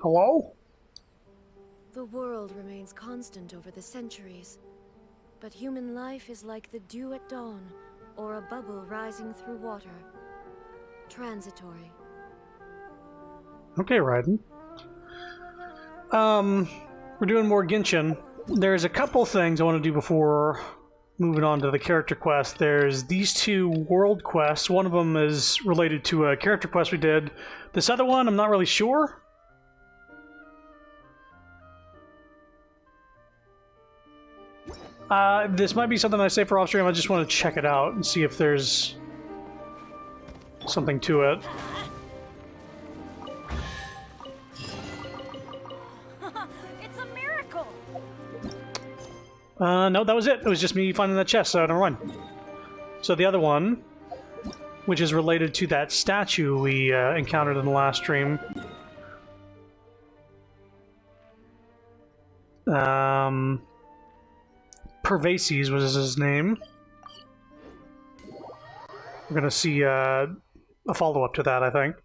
Hello? The world remains constant over the centuries, but human life is like the dew at dawn, or a bubble rising through water. Transitory. Okay, Raiden. We're doing more Genshin. There's a couple things I want to do before moving on to the character quest. There's these two world quests. One of them is related to a character quest we did. This other one, I'm not really sure. This might be something I say for off stream. I just want to check it out and see if there's something to it. It's a miracle! No, that was it. It was just me finding that chest, so never mind. So the other one, which is related to that statue we encountered in the last stream. Pervases was his name. We're gonna see a follow-up to that, I think.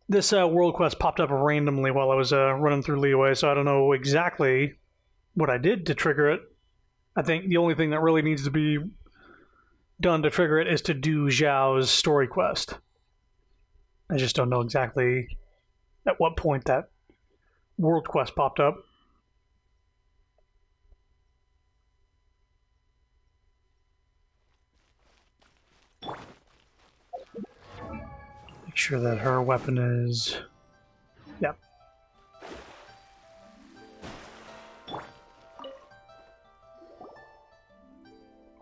This world quest popped up randomly while I was running through Liyue, so I don't know exactly what I did to trigger it. I think the only thing that really needs to be done to trigger it is to do Zhao's story quest. I just don't know exactly at what point that world quest popped up. Make sure that her weapon is... Yep.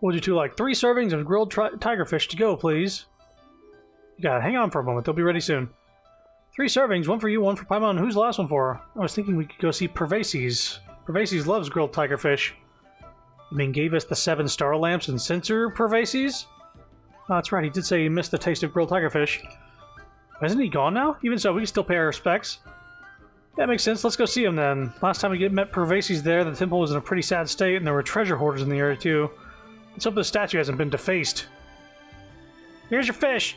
What would you two like? 3 servings of grilled tigerfish to go, please. You gotta hang on for a moment. They'll be ready soon. 3 servings, 1 for you, 1 for Paimon. Who's the last one for? I was thinking we could go see Pervases. Pervases loves grilled tigerfish. You mean gave us the 7 star lamps and censor Pervases? Oh, that's right. He did say he missed the taste of grilled tigerfish. Isn't he gone now? Even so, we can still pay our respects. That makes sense. Let's go see him then. Last time we met Pervases there, the temple was in a pretty sad state, and there were treasure hoarders in the area too. Let's hope the statue hasn't been defaced. Here's your fish!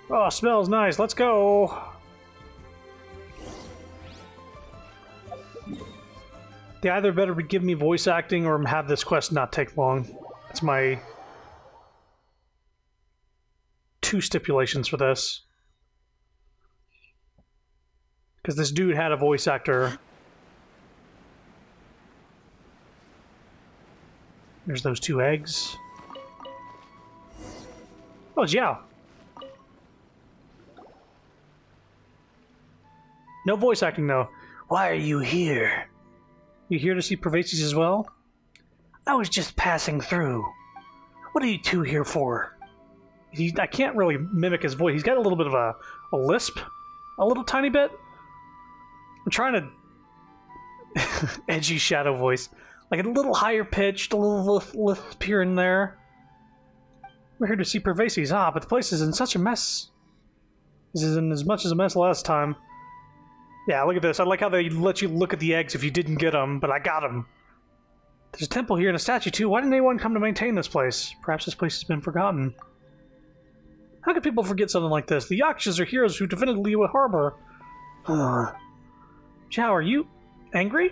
Oh, smells nice. Let's go! They either better give me voice acting or have this quest not take long. That's my 2 stipulations for this. Because this dude had a voice actor. There's those 2 eggs. Oh, it's Yao. No voice acting, though. Why are you here? You here to see Pervases as well? I was just passing through. What are you 2 here for? I can't really mimic his voice. He's got a little bit of a lisp. A little tiny bit. I'm trying to... edgy shadow voice. Like a little higher pitched, a little lisp here and there. We're here to see Pervases. Ah, but the place is in such a mess. This is in as much as a mess last time. Yeah, look at this. I like how they let you look at the eggs if you didn't get them, but I got them. There's a temple here and a statue too. Why didn't anyone come to maintain this place? Perhaps this place has been forgotten. How could people forget something like this? The Yakshas are heroes who defended Liyue Harbor. Zhao, are you angry?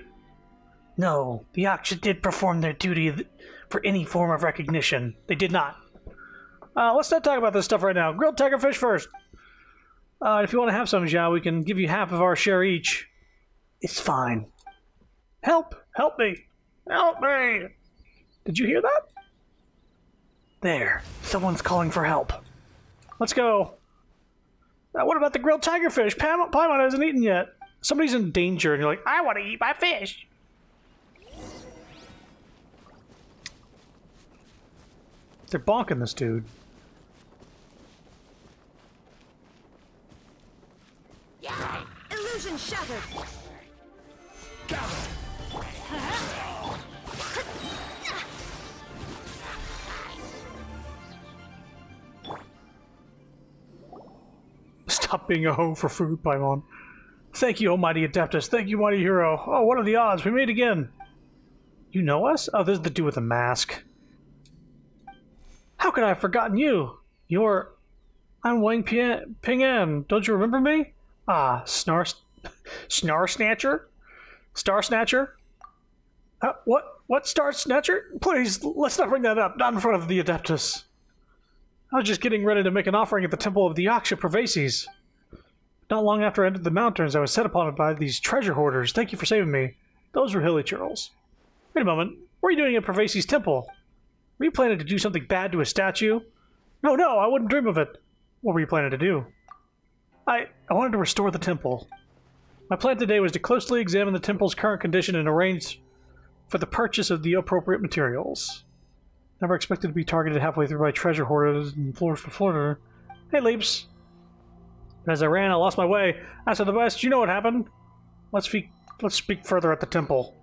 No, the Yaksha did perform their duty for any form of recognition. They did not. Let's not talk about this stuff right now. Grilled tigerfish first. If you want to have some, Zhao, we can give you half of our share each. It's fine. Help! Help me! Help me! Did you hear that? There. Someone's calling for help. Let's go. What about the grilled tigerfish? Paimon hasn't eaten yet. Somebody's in danger, and you're like, I want to eat my fish! They're bonking this dude. Yeah! Illusion shattered! Stop being a hoe for food, Paimon. Thank you, almighty Adeptus. Thank you, mighty hero. Oh, what are the odds? We meet again. You know us? Oh, this is the dude with the mask. How could I have forgotten you? You're... I'm Ping An. Don't you remember me? Ah, Snar Snatcher? Star Snatcher? What? What Star Snatcher? Please, let's not bring that up. Not in front of the Adeptus. I was just getting ready to make an offering at the Temple of the Yaksha Pervases. Not long after I entered the mountains, I was set upon by these treasure hoarders. Thank you for saving me. Those were hilly churls. Wait a moment. What are you doing at Pervases' temple? Were you planning to do something bad to a statue? No, I wouldn't dream of it. What were you planning to do? I wanted to restore the temple. My plan today was to closely examine the temple's current condition and arrange for the purchase of the appropriate materials. Never expected to be targeted halfway through by treasure hoarders and floors for Florida. Hey, Leaps. As I ran, I lost my way. I said the best. You know what happened? Let's speak further at the temple.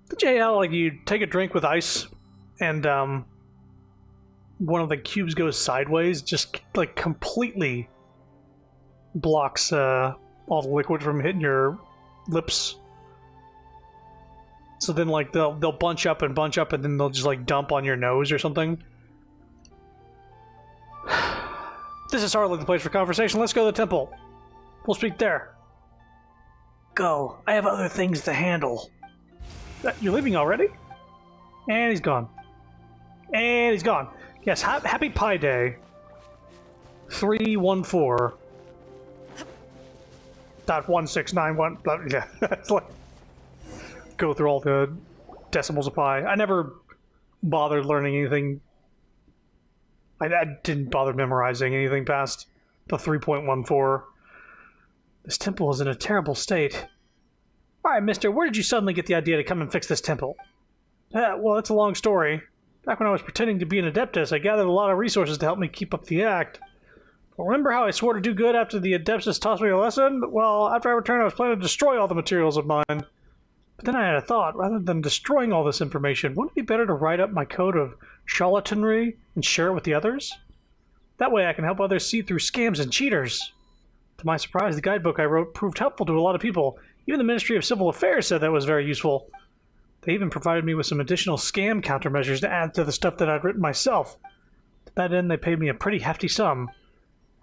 The JL, like, you take a drink with ice, and one of the cubes goes sideways, just like completely blocks all the liquid from hitting your lips. So then, like, they'll bunch up, and then they'll just, like, dump on your nose or something. This is hardly the place for conversation. Let's go to the temple. We'll speak there. Go. I have other things to handle. You're leaving already? And he's gone. And he's gone. Yes, happy Pi Day. 314. .1691. Yeah, it's like go through all the decimals of pi. I never bothered learning anything. I didn't bother memorizing anything past the 3.14. This temple is in a terrible state. Alright, mister, where did you suddenly get the idea to come and fix this temple? Well, it's a long story. Back when I was pretending to be an Adeptus, I gathered a lot of resources to help me keep up the act. Remember how I swore to do good after the Adeptus taught me a lesson? Well, after I returned, I was planning to destroy all the materials of mine. But then I had a thought. Rather than destroying all this information, wouldn't it be better to write up my code of charlatanry and share it with the others? That way I can help others see through scams and cheaters. To my surprise, the guidebook I wrote proved helpful to a lot of people. Even the Ministry of Civil Affairs said that was very useful. They even provided me with some additional scam countermeasures to add to the stuff that I'd written myself. To that end, they paid me a pretty hefty sum.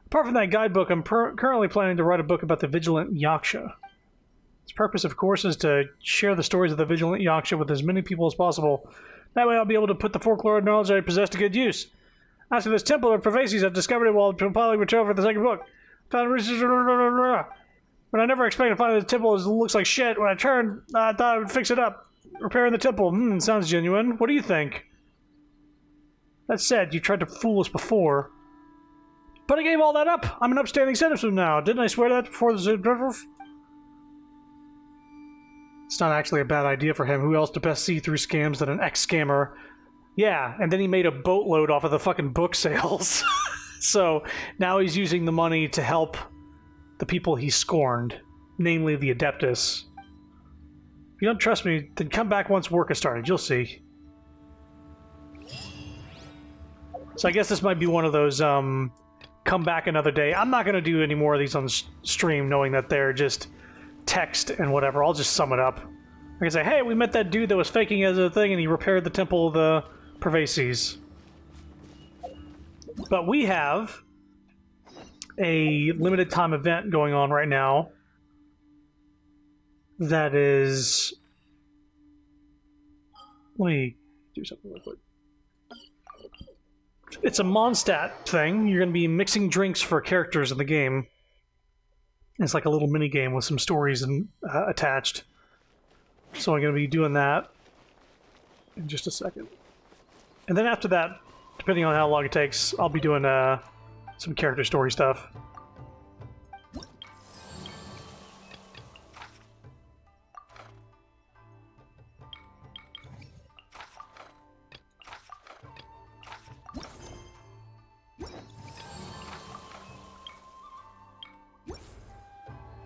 Apart from that guidebook, I'm currently planning to write a book about the Vigilant Yaksha. Its purpose, of course, is to share the stories of the Vigilant Yaksha with as many people as possible. That way I'll be able to put the folklore knowledge I possess to good use. As for this temple of Pervases, I've discovered it while compiling material for the second book. But I never expected to find the temple looks like shit. When I turned, I thought I would fix it up. Repairing the temple. Sounds genuine. What do you think? That said, you tried to fool us before. But I gave all that up. I'm an upstanding citizen now. Didn't I swear that before the... It's not actually a bad idea for him. Who else to best see through scams than an ex-scammer? Yeah, and then he made a boatload off of the fucking book sales. So now he's using the money to help the people he scorned, namely the Adeptus. If you don't trust me, then come back once work has started. You'll see. So I guess this might be one of those, come back another day. I'm not going to do any more of these on stream, knowing that they're just text and whatever. I'll just sum it up. I can say, hey, we met that dude that was faking as a thing, and he repaired the Temple of the Pervases. But we have a limited time event going on right now that is... Let me do something real quick. It's a Mondstadt thing. You're going to be mixing drinks for characters in the game. It's like a little mini game with some stories attached. So I'm going to be doing that in just a second. And then after that, depending on how long it takes, I'll be doing some character story stuff.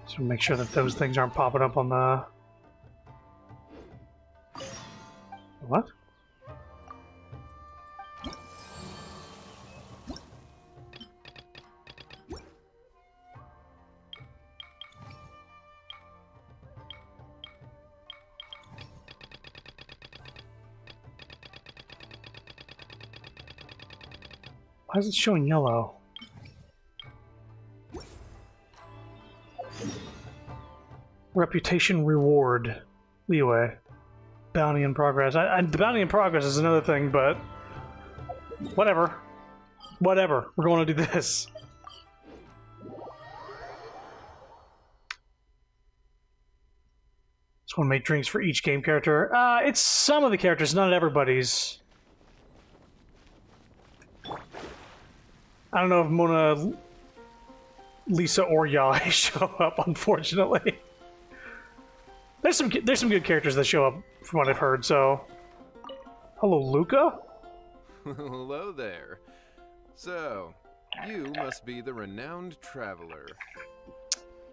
So make sure that those things aren't popping up on the... What? Why is it showing yellow? Reputation reward. Leeway. Bounty in progress. The bounty in progress is another thing, but... Whatever. Whatever. We're going to do this. Just want to make drinks for each game character. It's some of the characters, not everybody's. I don't know if Mona, Lisa, or Yai show up, unfortunately. There's some good characters that show up, from what I've heard, so... Hello, Luca? Hello there. So, you must be the renowned traveler.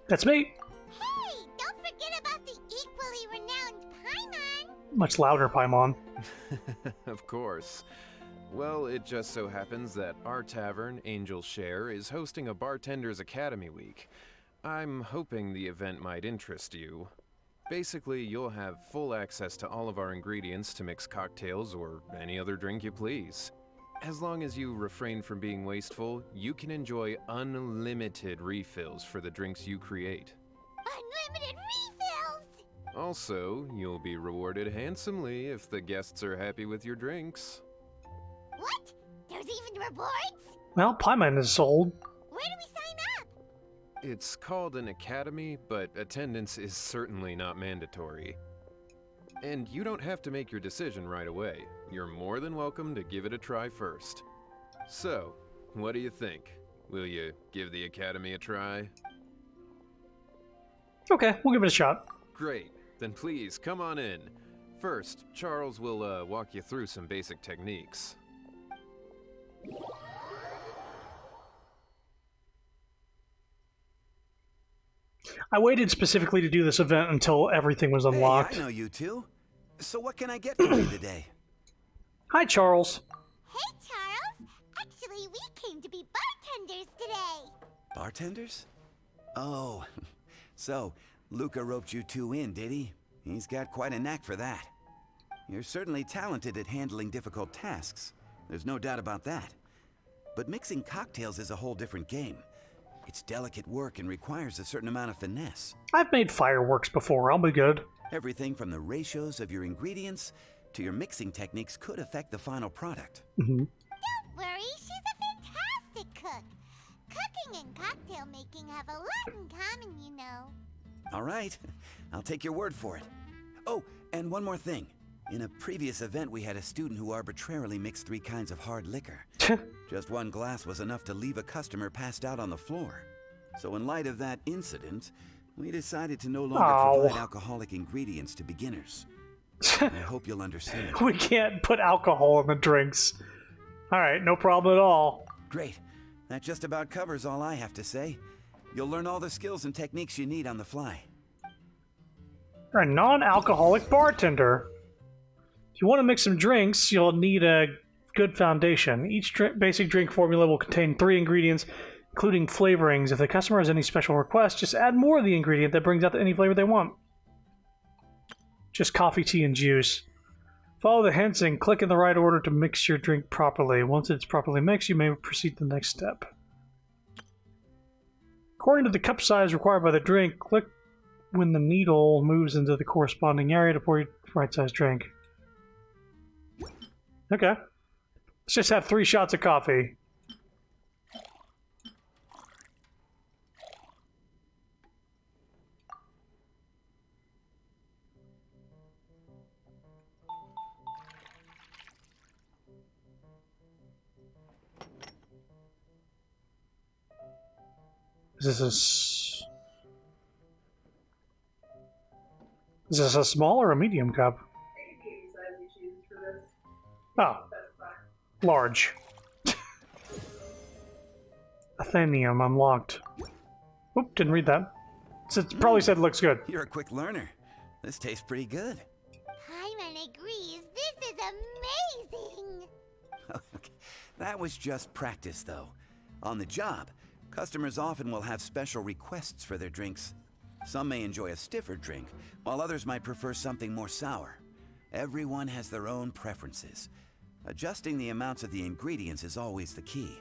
That's me. Hey, don't forget about the equally renowned Paimon. Much louder, Paimon. Of course. Well, it just so happens that our tavern, Angel's Share, is hosting a Bartender's Academy Week. I'm hoping the event might interest you. Basically, you'll have full access to all of our ingredients to mix cocktails or any other drink you please. As long as you refrain from being wasteful, you can enjoy unlimited refills for the drinks you create. Unlimited refills! Also, you'll be rewarded handsomely if the guests are happy with your drinks. What? There's even rewards? Well, Paimon is sold. Where do we sign up? It's called an academy, but attendance is certainly not mandatory. And you don't have to make your decision right away. You're more than welcome to give it a try first. So, what do you think? Will you give the academy a try? Okay, we'll give it a shot. Great. Then please, come on in. First, Charles will walk you through some basic techniques. I waited specifically to do this event until everything was unlocked. Hey, I know you two. So what can I get from you today? Hi, Charles. Hey, Charles. Actually, we came to be bartenders today. Bartenders? Oh, so Luca roped you two in, did he? He's got quite a knack for that. You're certainly talented at handling difficult tasks. There's no doubt about that. But mixing cocktails is a whole different game. It's delicate work and requires a certain amount of finesse. I've made fireworks before. I'll be good. Everything from the ratios of your ingredients to your mixing techniques could affect the final product. Mm-hmm. Don't worry, she's a fantastic cook. Cooking and cocktail making have a lot in common, you know. All right, I'll take your word for it. Oh, and one more thing. In a previous event, we had a student who arbitrarily mixed 3 kinds of hard liquor. Just one glass was enough to leave a customer passed out on the floor. So in light of that incident, we decided to no longer provide alcoholic ingredients to beginners. I hope you'll understand. We can't put alcohol in the drinks. Alright, no problem at all. Great. That just about covers all I have to say. You'll learn all the skills and techniques you need on the fly. You're a non-alcoholic bartender. If you want to mix some drinks, you'll need a good foundation. Each basic drink formula will contain 3 ingredients, including flavorings. If the customer has any special requests, just add more of the ingredient that brings out any flavor they want. Just coffee, tea, and juice. Follow the hints and click in the right order to mix your drink properly. Once it's properly mixed, you may proceed to the next step. According to the cup size required by the drink, click when the needle moves into the corresponding area to pour your right-sized drink. Okay. Let's just have 3 shots of coffee. Is this a small or a medium cup? Oh. Large. Athenium unlocked. Oop, didn't read that. It probably said it looks good. You're a quick learner. This tastes pretty good. Paimon agrees. This is amazing. Okay. That was just practice, though. On the job, customers often will have special requests for their drinks. Some may enjoy a stiffer drink, while others might prefer something more sour. Everyone has their own preferences. Adjusting the amounts of the ingredients is always the key.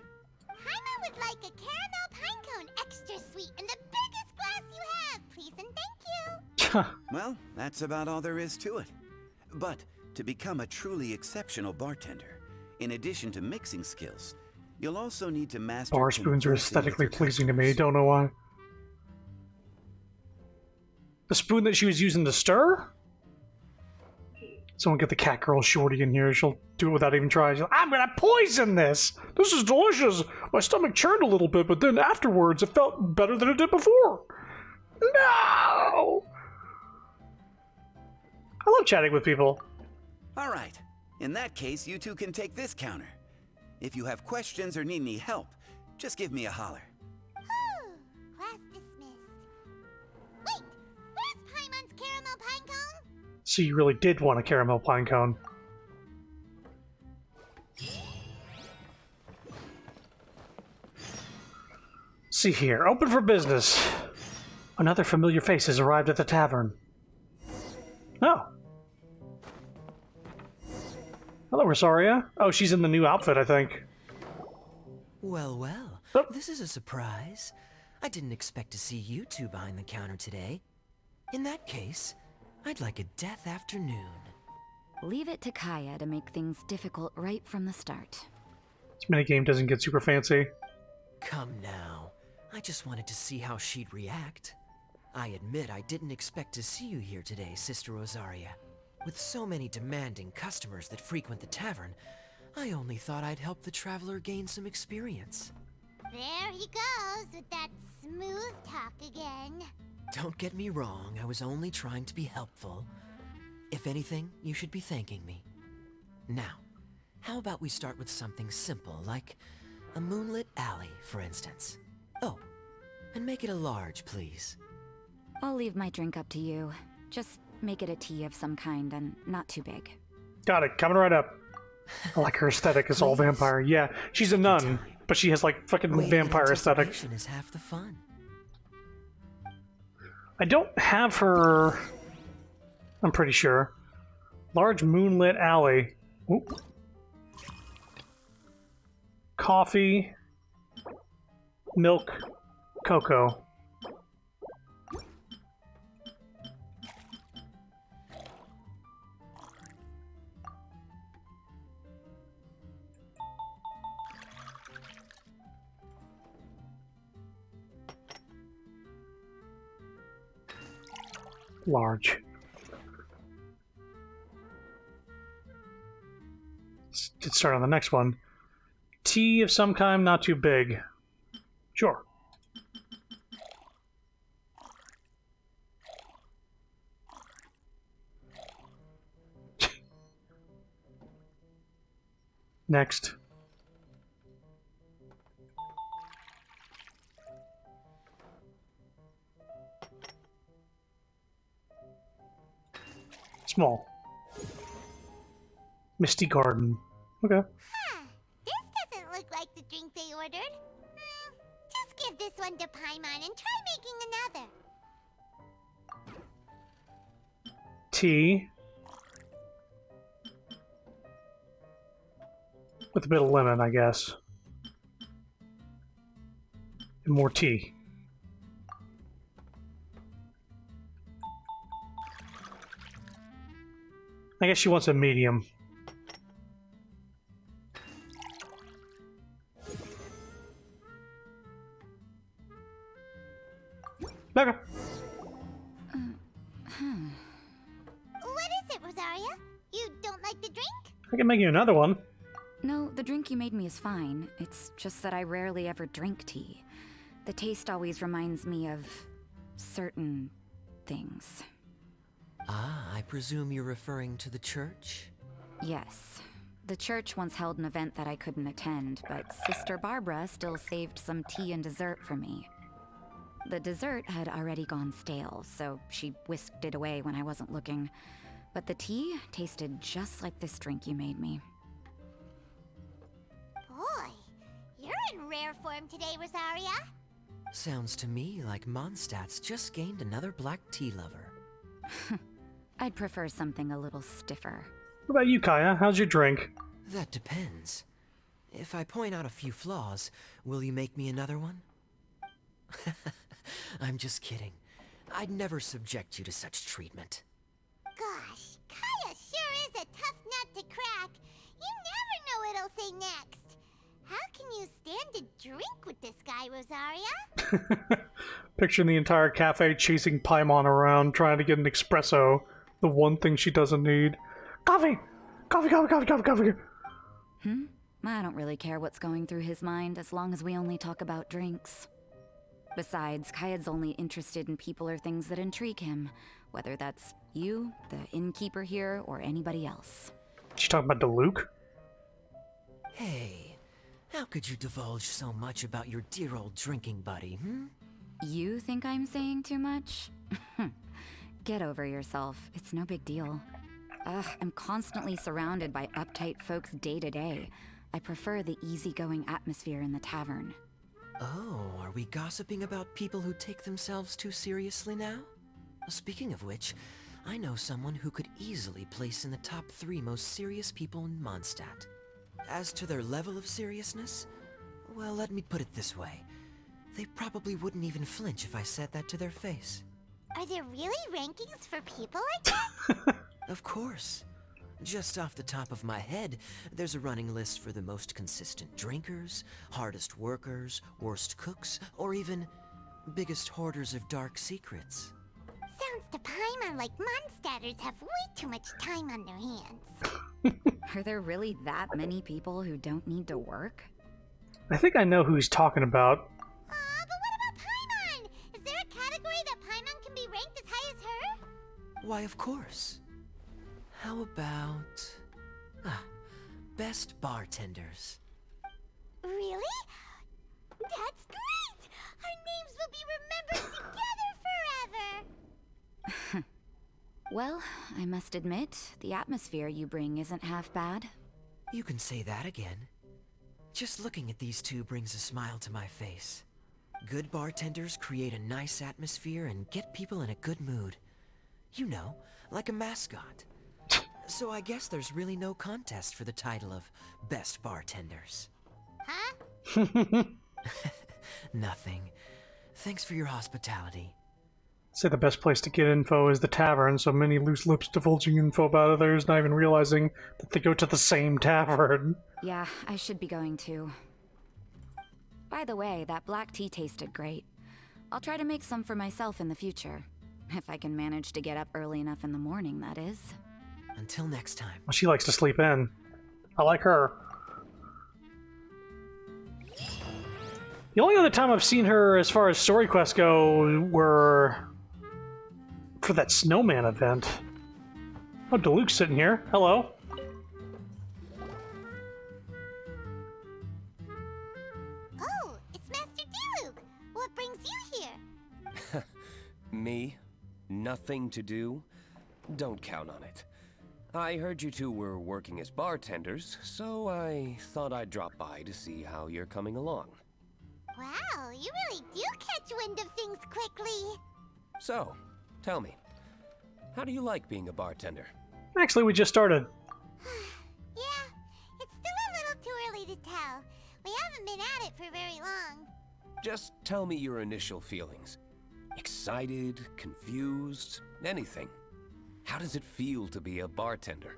Paimon would like a caramel pine cone extra sweet in the biggest glass you have, please and thank you. Well, that's about all there is to it. But to become a truly exceptional bartender, in addition to mixing skills, you'll also need to master Bar spoons are conversing with aesthetically your pleasing to me. customers. Don't know why. The spoon that she was using to stir? Someone get the cat girl shorty in here. She'll do it without even trying. She's like, I'm gonna poison this! This is delicious! My stomach churned a little bit, but then afterwards it felt better than it did before. No! I love chatting with people. All right. In that case, you two can take this counter. If you have questions or need any help, just give me a holler. Whew, class dismissed. Wait, where's Paimon's caramel pine cone? So you really did want a caramel pine cone. See here, open for business. Another familiar face has arrived at the tavern. Oh. Hello, Rosaria. Oh, she's in the new outfit, I think. Well, well, Oh. this is a surprise. I didn't expect to see you two behind the counter today. In that case, I'd like a death afternoon. Leave it to Kaya to make things difficult right from the start. This minigame doesn't get super fancy. Come now. I just wanted to see how she'd react. I admit I didn't expect to see you here today, Sister Rosaria. With so many demanding customers that frequent the tavern, I only thought I'd help the traveler gain some experience. There he goes with that smooth talk again. Don't get me wrong, I was only trying to be helpful. If anything, you should be thanking me. Now, how about we start with something simple, like a moonlit alley, for instance. Oh, and make it a large, please. I'll leave my drink up to you. Just make it a tea of some kind and not too big. Got it, coming right up. I like her aesthetic, it's all vampire. Yeah, she's a nun, but she has like fucking Waiting in vampire aesthetic. anticipation is half the fun. I don't have her... I'm pretty sure. Large moonlit alley. Oop. Coffee. Milk. Cocoa. Large. Let's start on the next one. Tea of some kind, not too big. Sure. Next. Small. Misty Garden. Okay. Huh, this doesn't look like the drink they ordered. Just give this one to Paimon and try making another. Tea. With a bit of lemon, I guess. And more tea. I guess she wants a medium. Okay. What is it, Rosaria? You don't like the drink? I can make you another one. No, the drink you made me is fine. It's just that I rarely ever drink tea. The taste always reminds me of certain things. Ah, I presume you're referring to the church? Yes. The church once held an event that I couldn't attend, but Sister Barbara still saved some tea and dessert for me. The dessert had already gone stale, so she whisked it away when I wasn't looking. But the tea tasted just like this drink you made me. Boy, you're in rare form today, Rosaria. Sounds to me like Mondstadt's just gained another black tea lover. I'd prefer something a little stiffer. What about you, Kaya? How's your drink? That depends. If I point out a few flaws, will you make me another one? I'm just kidding. I'd never subject you to such treatment. Gosh, Kaya sure is a tough nut to crack. You never know what it'll say next. How can you stand to drink with this guy, Rosaria? Picturing the entire cafe chasing Paimon around, trying to get an espresso. The one thing she doesn't need. Coffee! Coffee, coffee, coffee, coffee, coffee! I don't really care what's going through his mind as long as we only talk about drinks. Besides, Kayad's only interested in people or things that intrigue him, whether that's you, the innkeeper here, or anybody else. She talking about Luke? Hey, how could you divulge so much about your dear old drinking buddy, You think I'm saying too much? Get over yourself. It's no big deal. I'm constantly surrounded by uptight folks day to day. I prefer the easygoing atmosphere in the tavern. Oh, are we gossiping about people who take themselves too seriously now? Speaking of which, I know someone who could easily place in the top 3 most serious people in Mondstadt. As to their level of seriousness, well, let me put it this way. They probably wouldn't even flinch if I said that to their face. Are there really rankings for people like that? Of course. Just off the top of my head, there's a running list for the most consistent drinkers, hardest workers, worst cooks, or even biggest hoarders of dark secrets. Sounds to Paimon like Mondstadters have way too much time on their hands. Are there really that many people who don't need to work? I think I know who he's talking about. But what about Paimon? Is there a category that Paimon can be ranked as high as her? Why, of course. How about... best bartenders. Really? That's great! Our names will be remembered together forever! Well, I must admit, the atmosphere you bring isn't half bad. You can say that again. Just looking at these two brings a smile to my face. Good bartenders create a nice atmosphere and get people in a good mood. You know, like a mascot. So I guess there's really no contest for the title of Best Bartenders. Huh? Nothing. Thanks for your hospitality. Say the best place to get info is the tavern, so many loose lips divulging info about others, not even realizing that they go to the same tavern. Yeah, I should be going too. By the way, that black tea tasted great. I'll try to make some for myself in the future. If I can manage to get up early enough in the morning, that is. Until next time. Well, she likes to sleep in. I like her. The only other time I've seen her as far as story quests go were for that snowman event. Oh, Diluc's sitting here. Hello. Oh, it's Master Diluc. What brings you here? Me? Nothing to do? Don't count on it. I heard you two were working as bartenders, so I thought I'd drop by to see how you're coming along. Wow, you really do catch wind of things quickly. So, tell me, how do you like being a bartender? Actually, we just started. Yeah, it's still a little too early to tell. We haven't been at it for very long. Just tell me your initial feelings. Excited, confused, anything. How does it feel to be a bartender?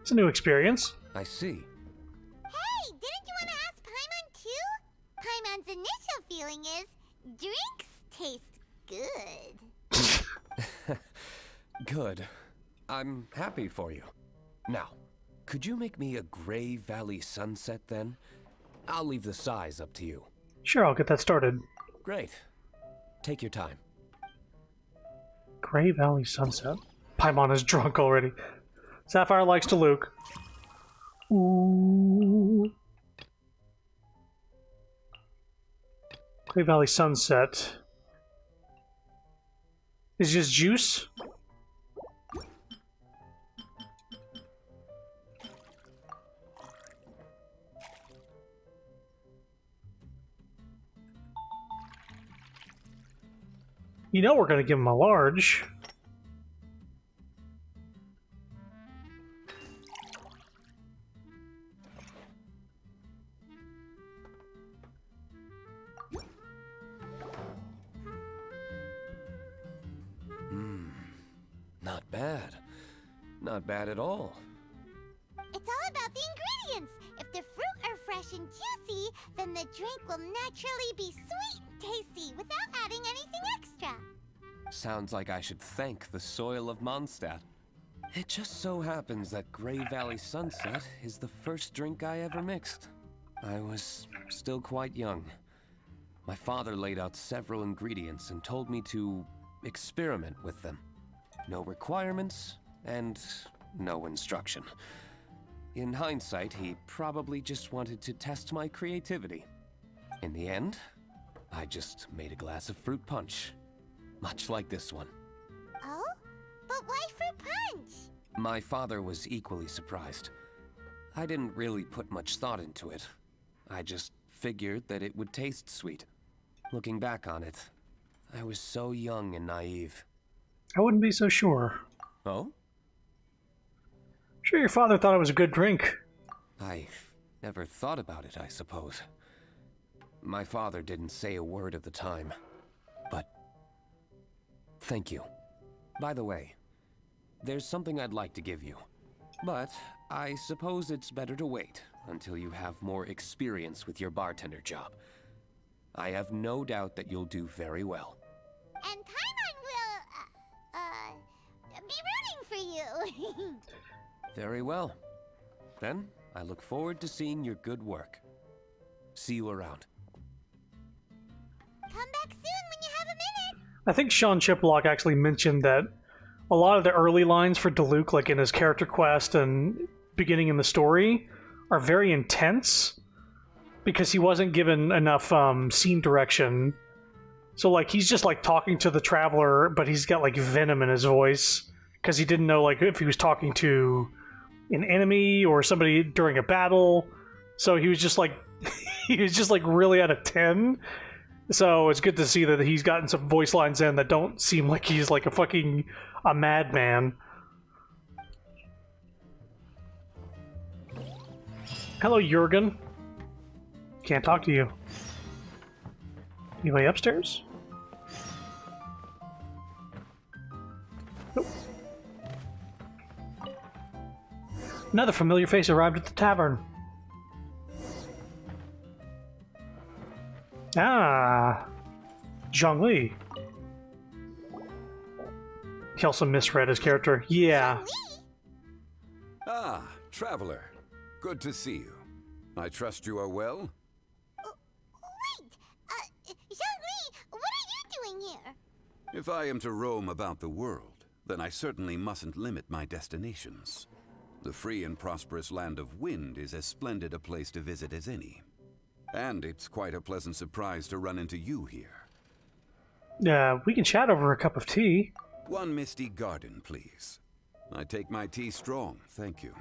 It's a new experience. I see. Hey, didn't you want to ask Paimon too? Paimon's initial feeling is, drinks taste good. Good. I'm happy for you. Now, could you make me a Gray Valley Sunset then? I'll leave the size up to you. Sure, I'll get that started. Great. Take your time. Gray Valley Sunset. Paimon is drunk already. Sapphire likes to Luke. Ooh. Gray Valley Sunset. Is just juice? You know we're gonna give him a large. Not bad. Not bad at all. It's all about the ingredients. If the fruit are fresh and juicy, then the drink will naturally be sweet and tasty without adding anything extra. Sounds like I should thank the soil of Mondstadt. It just so happens that Grey Valley Sunset is the first drink I ever mixed. I was still quite young. My father laid out several ingredients and told me to experiment with them. No requirements and no instruction. In hindsight, he probably just wanted to test my creativity. In the end, I just made a glass of fruit punch. Much like this one. Oh? But why fruit punch? My father was equally surprised. I didn't really put much thought into it. I just figured that it would taste sweet. Looking back on it, I was so young and naive. I wouldn't be so sure. Oh? Sure, your father thought it was a good drink. I never thought about it, I suppose. My father didn't say a word at the time, but thank you. By the way, there's something I'd like to give you, but I suppose it's better to wait until you have more experience with your bartender job. I have no doubt that you'll do very well. And Paimon will, be rooting for you. Very well. Then, I look forward to seeing your good work. See you around. Come back soon when you have a minute. I think Sean Chiplock actually mentioned that a lot of the early lines for Diluc, like in his character quest and beginning in the story, are very intense because he wasn't given enough scene direction. So like he's just like talking to the traveler, but he's got like venom in his voice because he didn't know like if he was talking to an enemy or somebody during a battle. So he was just like really out of 10. So it's good to see that he's gotten some voice lines in that don't seem like he's like a madman. Hello, Jurgen. Can't talk to you. Anybody upstairs? Nope. Another familiar face arrived at the tavern. Ah, Zhongli. He also misread his character. Yeah. Ah, traveler. Good to see you. I trust you are well? Wait, Zhongli, what are you doing here? If I am to roam about the world, then I certainly mustn't limit my destinations. The free and prosperous land of Wind is as splendid a place to visit as any. And it's quite a pleasant surprise to run into you here. We can chat over a cup of tea. One misty garden, please. I take my tea strong, thank you.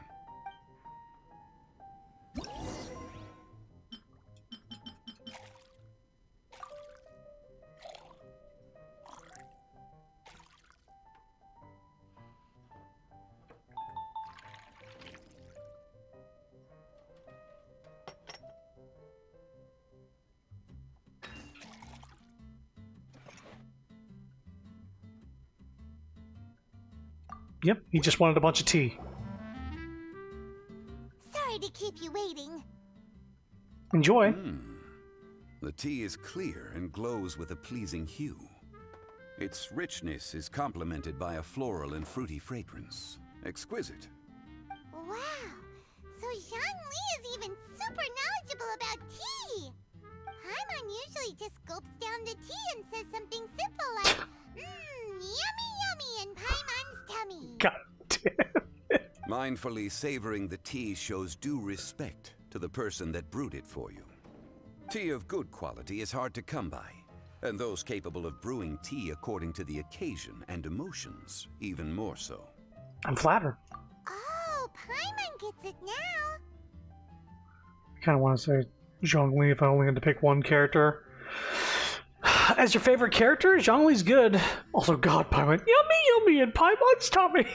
Yep, he just wanted a bunch of tea. Sorry to keep you waiting. Enjoy. The tea is clear and glows with a pleasing hue. Its richness is complemented by a floral and fruity fragrance. Exquisite. Wow, so Zhongli is even super knowledgeable about tea. Paimon usually just gulps down the tea and says something simple like, yummy yummy in Paimon's tummy. God damn it. Mindfully savoring the tea shows due respect to the person that brewed it for you. Tea of good quality is hard to come by, and those capable of brewing tea according to the occasion and emotions, even more so. I'm flattered. Oh, Paimon gets it now. I kind of want to say Zhongli if I only had to pick one character. As your favorite character, Zhongli's good. Also, God, Paimon. Yummy, yummy in Paimon's tummy.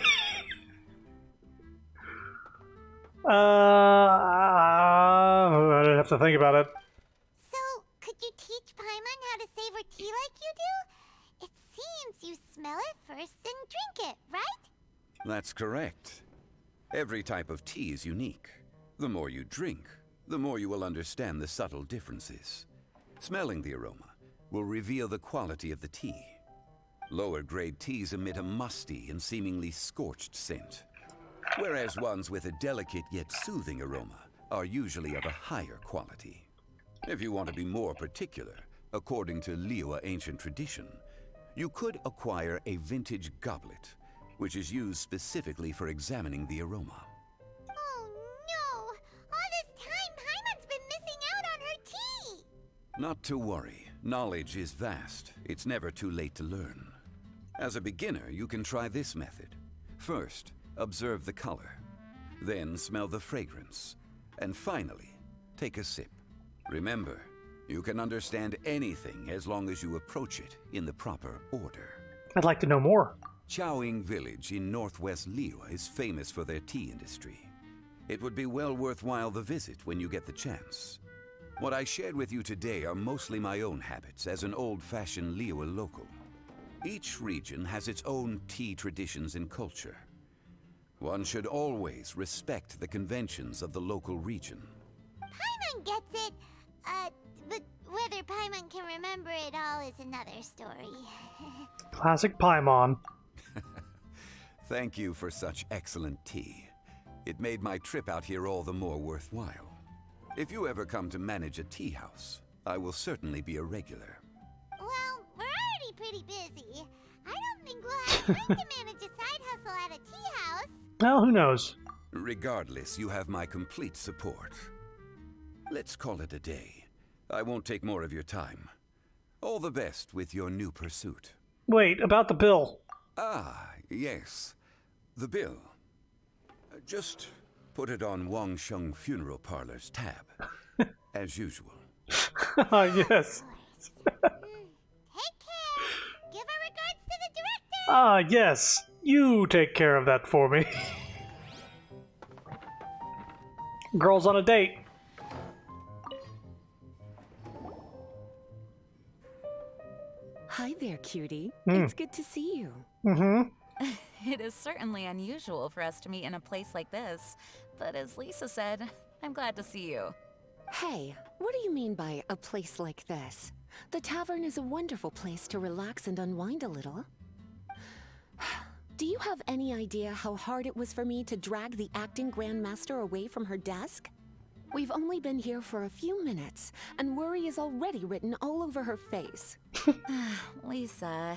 I'd have to think about it. So, could you teach Paimon how to savor tea like you do? It seems you smell it first and drink it, right? That's correct. Every type of tea is unique. The more you drink, the more you will understand the subtle differences. Smelling the aroma will reveal the quality of the tea. Lower grade teas emit a musty and seemingly scorched scent, whereas ones with a delicate yet soothing aroma are usually of a higher quality. If you want to be more particular, according to Liyue ancient tradition, you could acquire a vintage goblet, which is used specifically for examining the aroma. Oh no! All this time, Paimon's been missing out on her tea! Not to worry. Knowledge is vast. It's never too late to learn. As a beginner, you can try this method. First, observe the color. Then smell the fragrance. And finally, take a sip. Remember, you can understand anything as long as you approach it in the proper order. I'd like to know more. Chaoying Village in northwest Liyue is famous for their tea industry. It would be well worthwhile the visit when you get the chance. What I shared with you today are mostly my own habits as an old-fashioned Liyue local. Each region has its own tea traditions and culture. One should always respect the conventions of the local region. Paimon gets it, but whether Paimon can remember it all is another story. Classic Paimon. Thank you for such excellent tea. It made my trip out here all the more worthwhile. If you ever come to manage a tea house, I will certainly be a regular. Well, we're already pretty busy. I don't think we'll have time to manage a side hustle at a tea house. Well, who knows? Regardless, you have my complete support. Let's call it a day. I won't take more of your time. All the best with your new pursuit. Wait, about the bill. Ah, yes. The bill. Just put it on Wang Sheng Funeral Parlor's tab. As usual. Yes. Take care. Give our regards to the director. Ah, yes. You take care of that for me. Girls on a date. Hi there, cutie. It's good to see you. Mm-hmm. It is certainly unusual for us to meet in a place like this, but as Lisa said, I'm glad to see you. Hey, what do you mean by a place like this? The tavern is a wonderful place to relax and unwind a little. Do you have any idea how hard it was for me to drag the acting grandmaster away from her desk? We've only been here for a few minutes, and worry is already written all over her face. Lisa.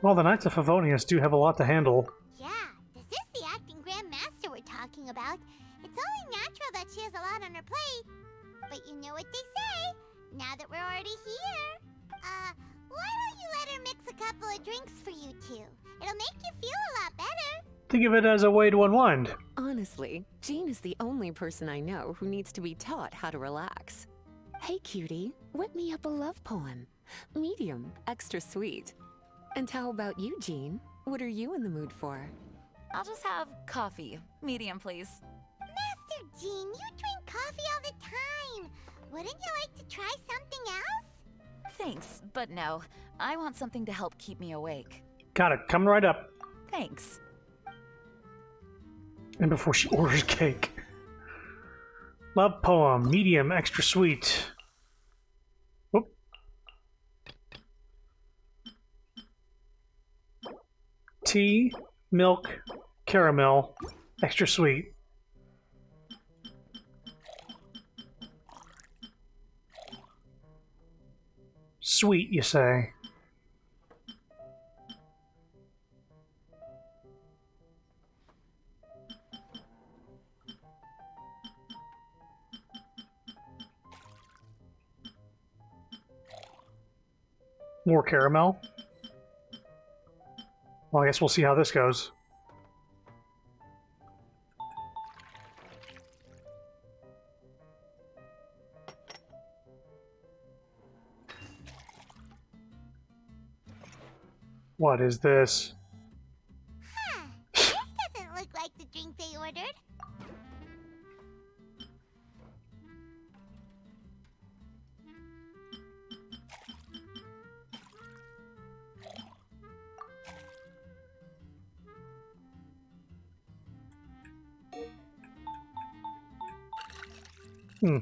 Well, the Knights of Favonius do have a lot to handle. Yeah, this is the acting grandmaster we're talking about. It's only natural that she has a lot on her plate. But you know what they say, now that we're already here. Why don't you let her mix a couple of drinks for you two? It'll make you feel a lot better. Think of it as a way to unwind. Honestly, Jean is the only person I know who needs to be taught how to relax. Hey, cutie, whip me up a love poem. Medium, extra sweet. And how about you, Jean? What are you in the mood for? I'll just have coffee. Medium, please. Master Jean, you drink coffee all the time. Wouldn't you like to try something else? Thanks, but no. I want something to help keep me awake. Got it. Coming right up. Thanks. And before she orders cake. Love poem. Medium. Extra sweet. Whoop. Tea. Milk. Caramel. Extra sweet. Sweet, you say? More caramel? Well, I guess we'll see how this goes. What is this? Huh, this doesn't look like the drink they ordered. Hmm.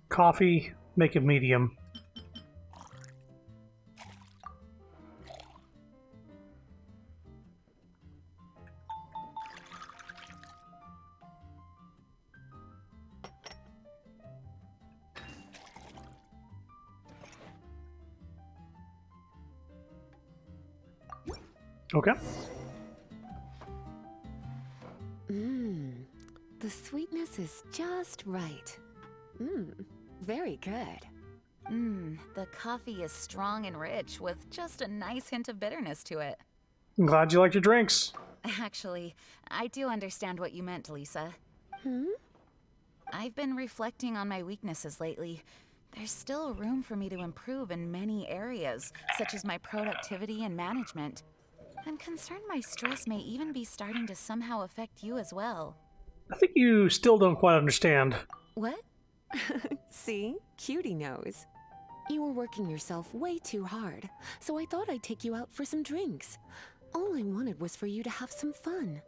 Coffee, make it medium. Okay. Mmm. The sweetness is just right. Mmm. Very good. The coffee is strong and rich with just a nice hint of bitterness to it. I'm glad you liked your drinks. Actually, I do understand what you meant, Lisa. Hmm? I've been reflecting on my weaknesses lately. There's still room for me to improve in many areas, such as my productivity and management. I'm concerned my stress may even be starting to somehow affect you as well. I think you still don't quite understand. What? See? Cutie knows. You were working yourself way too hard, so I thought I'd take you out for some drinks. All I wanted was for you to have some fun.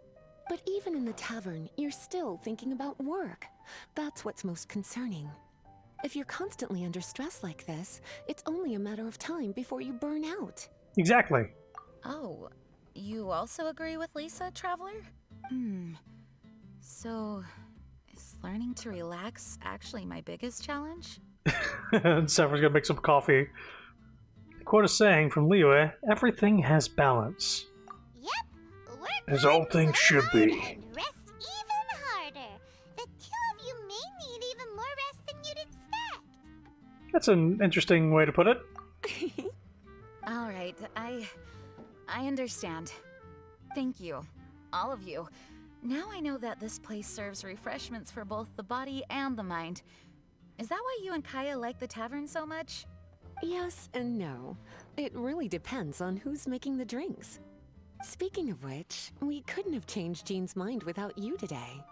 But even in the tavern, you're still thinking about work. That's what's most concerning. If you're constantly under stress like this, it's only a matter of time before you burn out. Exactly. Oh, you also agree with Lisa, Traveler? So, is learning to relax actually my biggest challenge? Sever's gonna make some coffee. The quote is saying from Liyue, everything has balance. Yep, work As hard all things so should hard be. and rest even harder. The two of you may need even more rest than you'd expect. That's an interesting way to put it. All right, I understand. Thank you, all of you. Now I know that this place serves refreshments for both the body and the mind. Is that why you and Kaya like the tavern so much? Yes and no. It really depends on who's making the drinks. Speaking of which, we couldn't have changed Jean's mind without you today.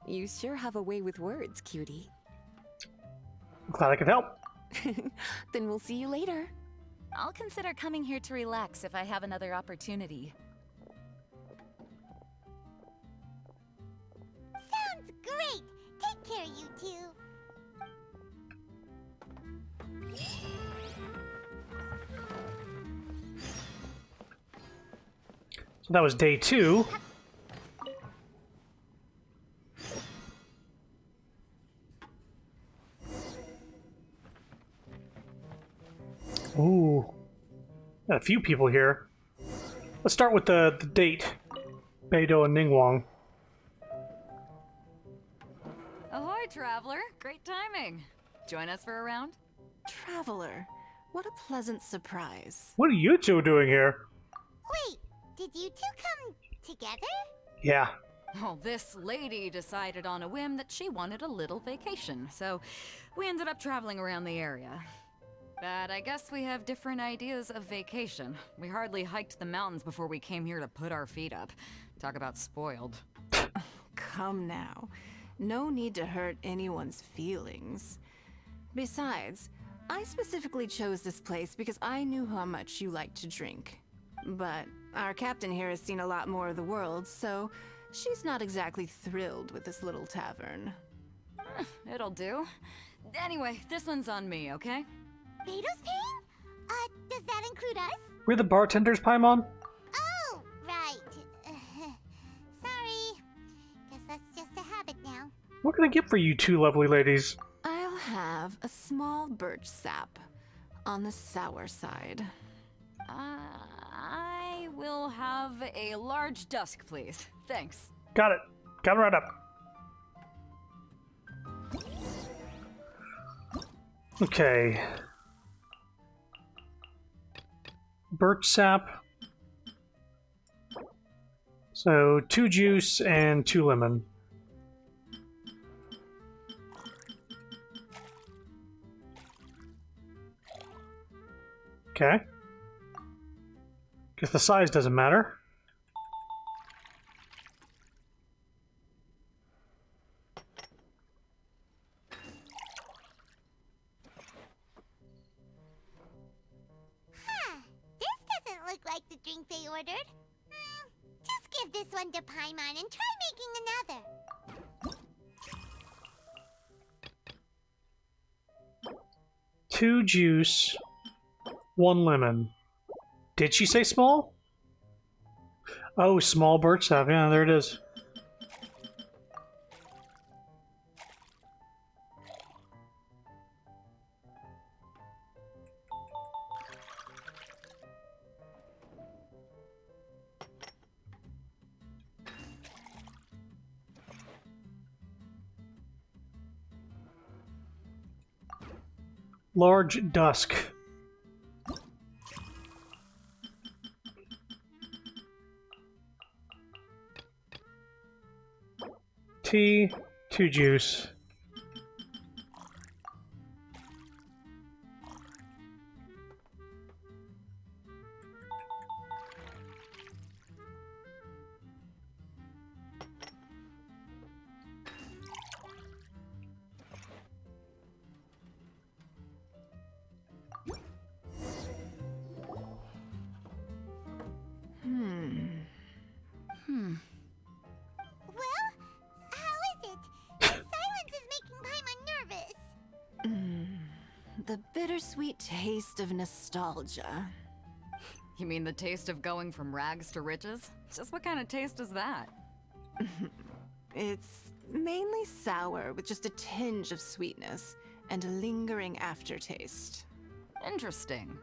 You sure have a way with words, cutie. Glad I could help. Then we'll see you later. I'll consider coming here to relax if I have another opportunity. Sounds great. Take care, you two. So that was day 2. Ooh. Got a few people here. Let's start with the date. Beidou and Ningguang. Ahoy, Traveler! Great timing. Join us for a round? Traveler, what a pleasant surprise. What are you two doing here? Wait, did you two come together? Yeah. Oh, this lady decided on a whim that she wanted a little vacation, so we ended up traveling around the area. But I guess we have different ideas of vacation. We hardly hiked the mountains before we came here to put our feet up. Talk about spoiled. Come now. No need to hurt anyone's feelings. Besides, I specifically chose this place because I knew how much you like to drink. But our captain here has seen a lot more of the world, so she's not exactly thrilled with this little tavern. It'll do. Anyway, this one's on me, okay? Beidou's paying? Does that include us? We're the bartenders, Paimon? Oh, right. Sorry. Guess that's just a habit now. What can I get for you two lovely ladies? I'll have a small birch sap on the sour side. I will have a large dusk, please. Thanks. Got it. Got it right up. Okay. Birch sap. So 2 juice and 2 lemon. Okay. Guess the size doesn't matter. ordered. Just give this one to Paimon and try making another. 2 juice, 1 lemon. Did she say small? Oh, small birch sap. Yeah, there it is. Large dusk. Tea, 2 juice. Well, how is it? The silence is making Paimon nervous. The bittersweet taste of nostalgia. You mean the taste of going from rags to riches? Just what kind of taste is that? It's mainly sour with just a tinge of sweetness and a lingering aftertaste. Interesting.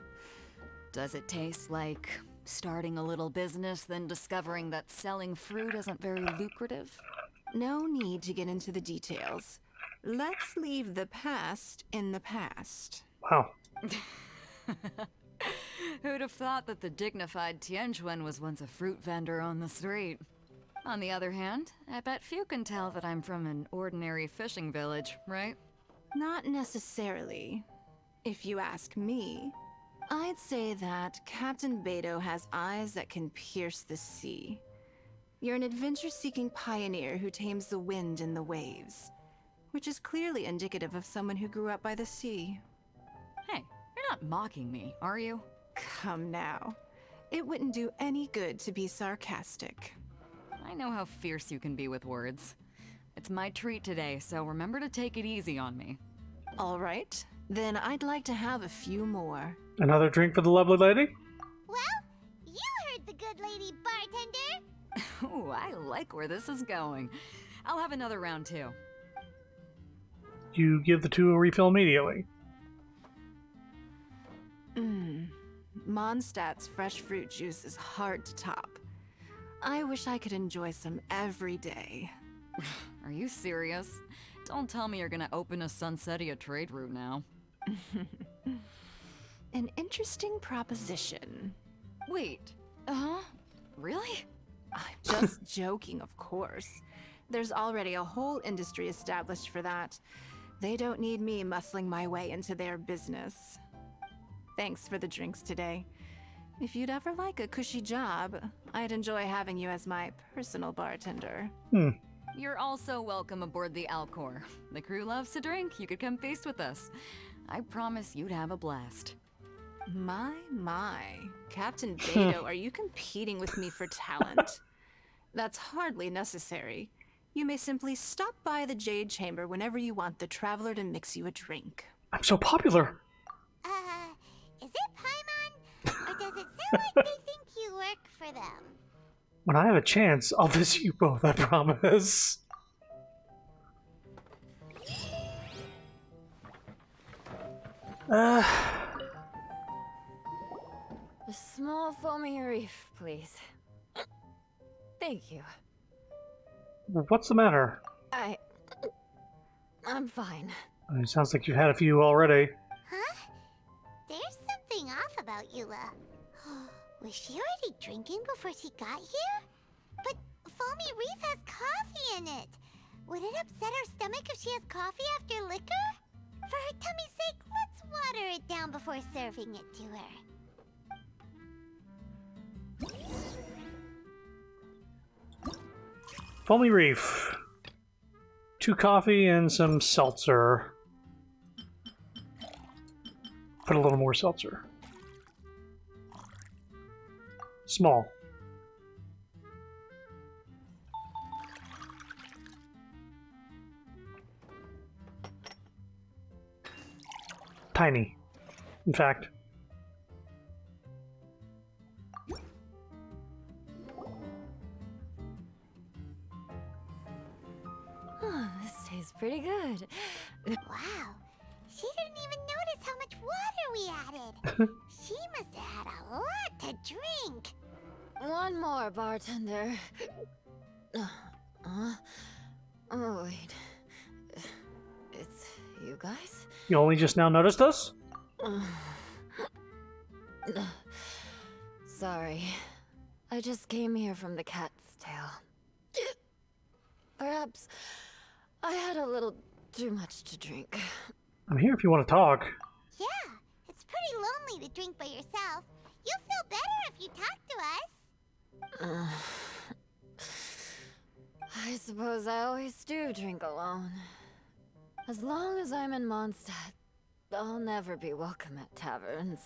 Does it taste like starting a little business, then discovering that selling fruit isn't very lucrative? No need to get into the details. Let's leave the past in the past. Wow. Who'd have thought that the dignified Tianquan was once a fruit vendor on the street? On the other hand, I bet few can tell that I'm from an ordinary fishing village, right? Not necessarily. If you ask me, I'd say that Captain Beto has eyes that can pierce the sea. You're an adventure-seeking pioneer who tames the wind and the waves, which is clearly indicative of someone who grew up by the sea. Hey, you're not mocking me, are you? Come now. It wouldn't do any good to be sarcastic. I know how fierce you can be with words. It's my treat today, so remember to take it easy on me. All right, then I'd like to have a few more. Another drink for the lovely lady? Well, you heard the good lady bartender. Ooh, I like where this is going. I'll have another round too. You give the 2 a refill immediately. Mondstadt's fresh fruit juice is hard to top. I wish I could enjoy some every day. Are you serious? Don't tell me you're gonna open a Sunsetia trade route now. An interesting proposition. Wait, really? I'm just joking, of course. There's already a whole industry established for that. They don't need me muscling my way into their business. Thanks for the drinks today. If you'd ever like a cushy job, I'd enjoy having you as my personal bartender. You're also welcome aboard the Alcor. The crew loves to drink. You could come feast with us. I promise you'd have a blast. My. Captain Beto, are you competing with me for talent? That's hardly necessary. You may simply stop by the Jade Chamber whenever you want the Traveler to mix you a drink. I'm so popular. Is it Paimon? Or does it sound like they think you work for them? When I have a chance, I'll visit you both, I promise. A small foamy reef, please. Thank you. What's the matter? I'm fine. It sounds like you've had a few already. Huh? There's something off about Eula. Was she already drinking before she got here? But Foamy Reef has coffee in it. Would it upset her stomach if she has coffee after liquor? For her tummy's sake, let's water it down before serving it to her. Foamy Reef. 2 coffee and some seltzer. Put a little more seltzer. Small. Tiny, in fact. Oh, this tastes pretty good. Wow. She didn't even notice how much water we added. She must have had a lot to drink. One more, bartender. Oh, wait. It's you guys? You only just now noticed us? Sorry. I just came here from the Cat's Tail. Perhaps I had a little too much to drink. I'm here if you want to talk. Yeah, it's pretty lonely to drink by yourself. You'll feel better if you talk to us. I suppose I always do drink alone. As long as I'm in Mondstadt, I'll never be welcome at taverns.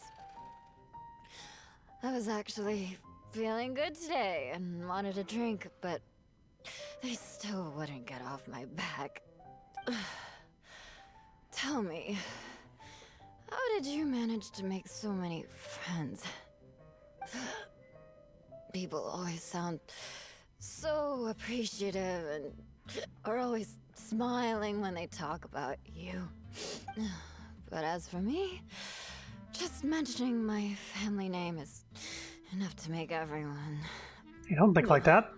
I was actually feeling good today and wanted a drink, but they still wouldn't get off my back. Tell me, how did you manage to make so many friends? People always sound so appreciative and are always smiling when they talk about you. But as for me, just mentioning my family name is enough to make everyone. You don't think like that.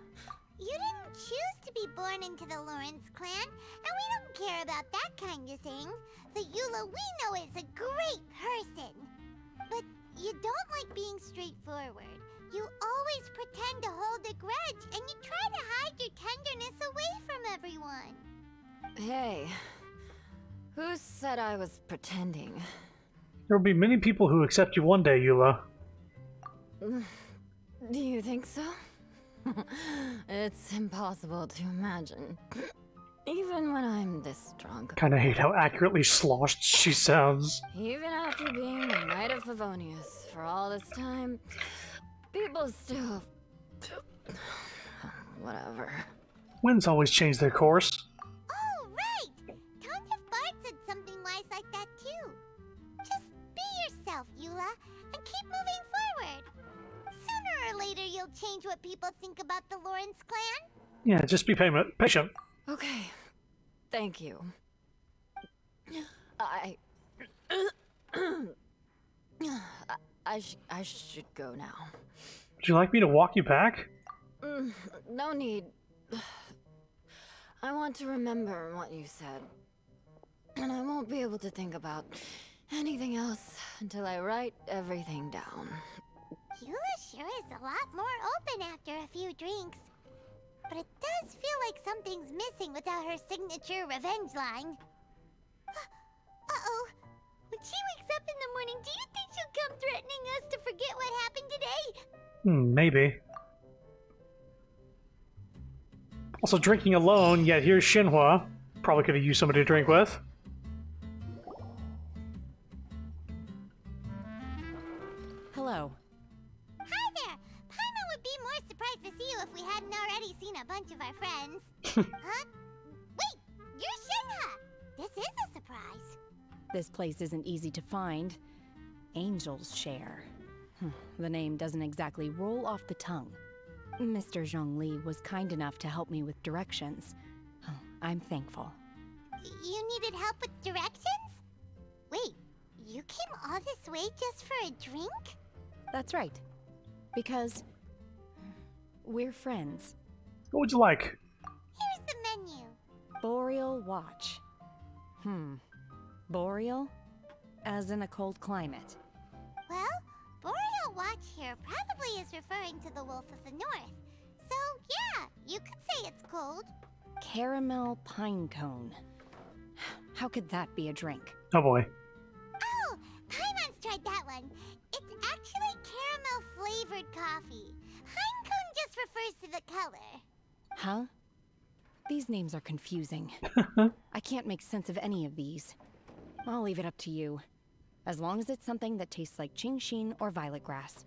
You didn't choose to be born into the Lawrence clan, and we don't care about that kind of thing. The Eula we know is a great person. But you don't like being straightforward. You always pretend to hold a grudge, and you try to hide your tenderness away from everyone. Hey, who said I was pretending? There will be many people who accept you one day, Eula. Do you think so? It's impossible to imagine. Even when I'm this drunk. Kinda hate how accurately sloshed she sounds. Even after being the Knight of Favonius for all this time, people still... Whatever. Winds always change their course. Oh, right! Tondef Bard said something wise like that too. Just be yourself, Eula, and keep moving forward. Sooner or later, you'll change what people think about the Lawrence clan. Yeah, just be patient. Okay. Thank you. I should go now. Would you like me to walk you back? No need. I want to remember what you said. And I won't be able to think about anything else until I write everything down. Eula sure is a lot more open after a few drinks. But it does feel like something's missing without her signature revenge line. Uh-oh. When she wakes up in the morning, do you think she'll come threatening us to forget what happened today? Maybe. Also, drinking alone, yet here's Shinhua. Probably could have used somebody to drink with. Hello. Hi there! Paimon would be more surprised to see you if we hadn't already seen a bunch of our friends. Huh? Wait! You're Shinha! This is a surprise. This place isn't easy to find. Angel's Share. The name doesn't exactly roll off the tongue. Mr. Zhongli was kind enough to help me with directions. I'm thankful. You needed help with directions? Wait, you came all this way just for a drink? That's right. Because we're friends. What would you like? Here's the menu. Boreal Watch. Boreal? As in a cold climate. Well, Boreal Watch here probably is referring to the Wolf of the North. So, yeah, you could say it's cold. Caramel Pine Cone. How could that be a drink? Oh boy. Oh, Paimon's tried that one. It's actually caramel-flavored coffee. Pinecone just refers to the color. Huh? These names are confusing. I can't make sense of any of these. I'll leave it up to you. As long as it's something that tastes like Qingxin or violet grass.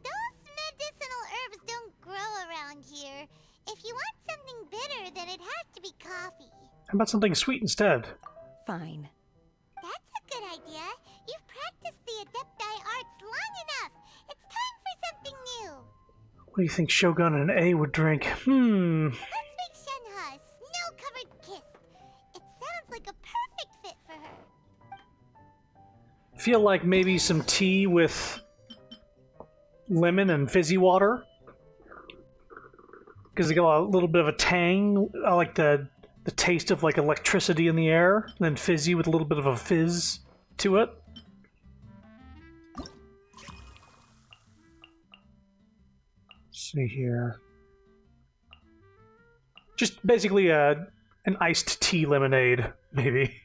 Those medicinal herbs don't grow around here. If you want something bitter, then it has to be coffee. How about something sweet instead? Fine. That's a good long enough. It's time for something new. What do you think Shogun and A would drink? Let's make Shenhe a snow-covered kiss. It sounds like a perfect fit for her. Feel like maybe some tea with lemon and fizzy water. Because they got a little bit of a tang. I like the taste of like electricity in the air, and then fizzy with a little bit of a fizz to it. Let's see here. Just basically an iced tea lemonade, maybe.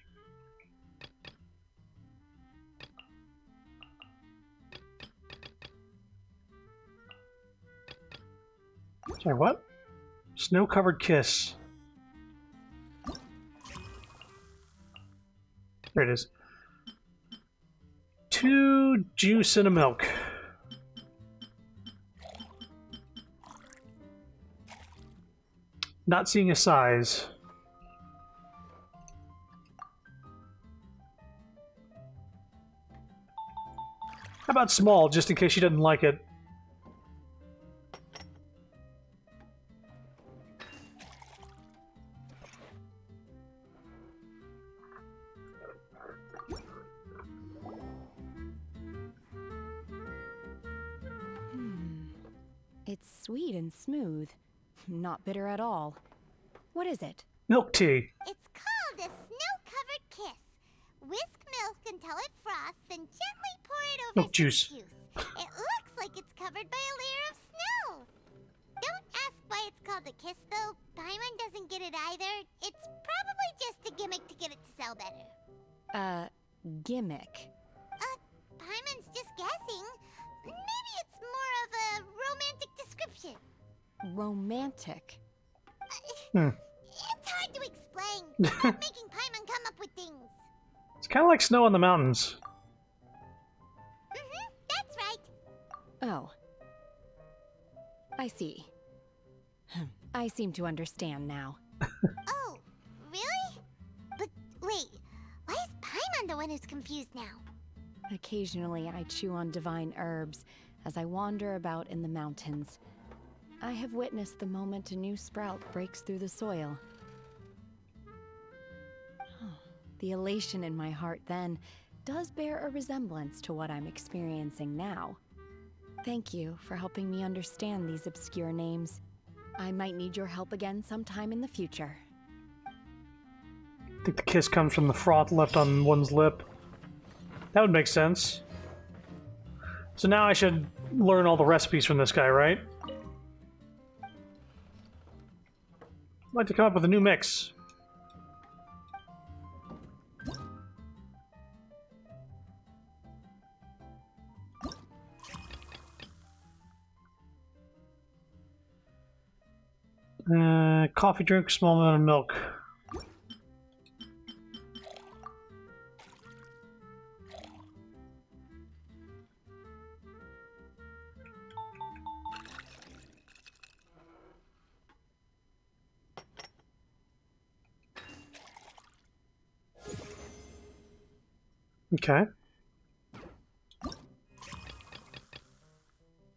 Sorry, what? Snow-covered kiss. There it is. 2 juice and a milk. Not seeing a size. How about small, just in case she doesn't like it? It's sweet and smooth. Not bitter at all. What is it? Milk tea. It's called a snow-covered kiss. Whisk milk until it froths, then gently pour it over Milk juice. some juice. It looks like it's covered by a layer of snow. Don't ask why it's called a kiss, though. Paimon doesn't get it either. It's probably just a gimmick to get it to sell better. Gimmick. Paimon's just guessing. Maybe it's more of a romantic description. Romantic. It's hard to explain. Stop making Paimon come up with things. It's kind of like snow in the mountains. That's right. Oh. I see. I seem to understand now. Oh, really? But wait, why is Paimon the one who's confused now? Occasionally I chew on divine herbs as I wander about in the mountains. I have witnessed the moment a new sprout breaks through the soil. The elation in my heart then does bear a resemblance to what I'm experiencing now. Thank you for helping me understand these obscure names. I might need your help again sometime in the future. I think the kiss comes from the froth left on one's lip. That would make sense. So now I should learn all the recipes from this guy, right? I'd like to come up with a new mix. Coffee drink, small amount of milk. Okay.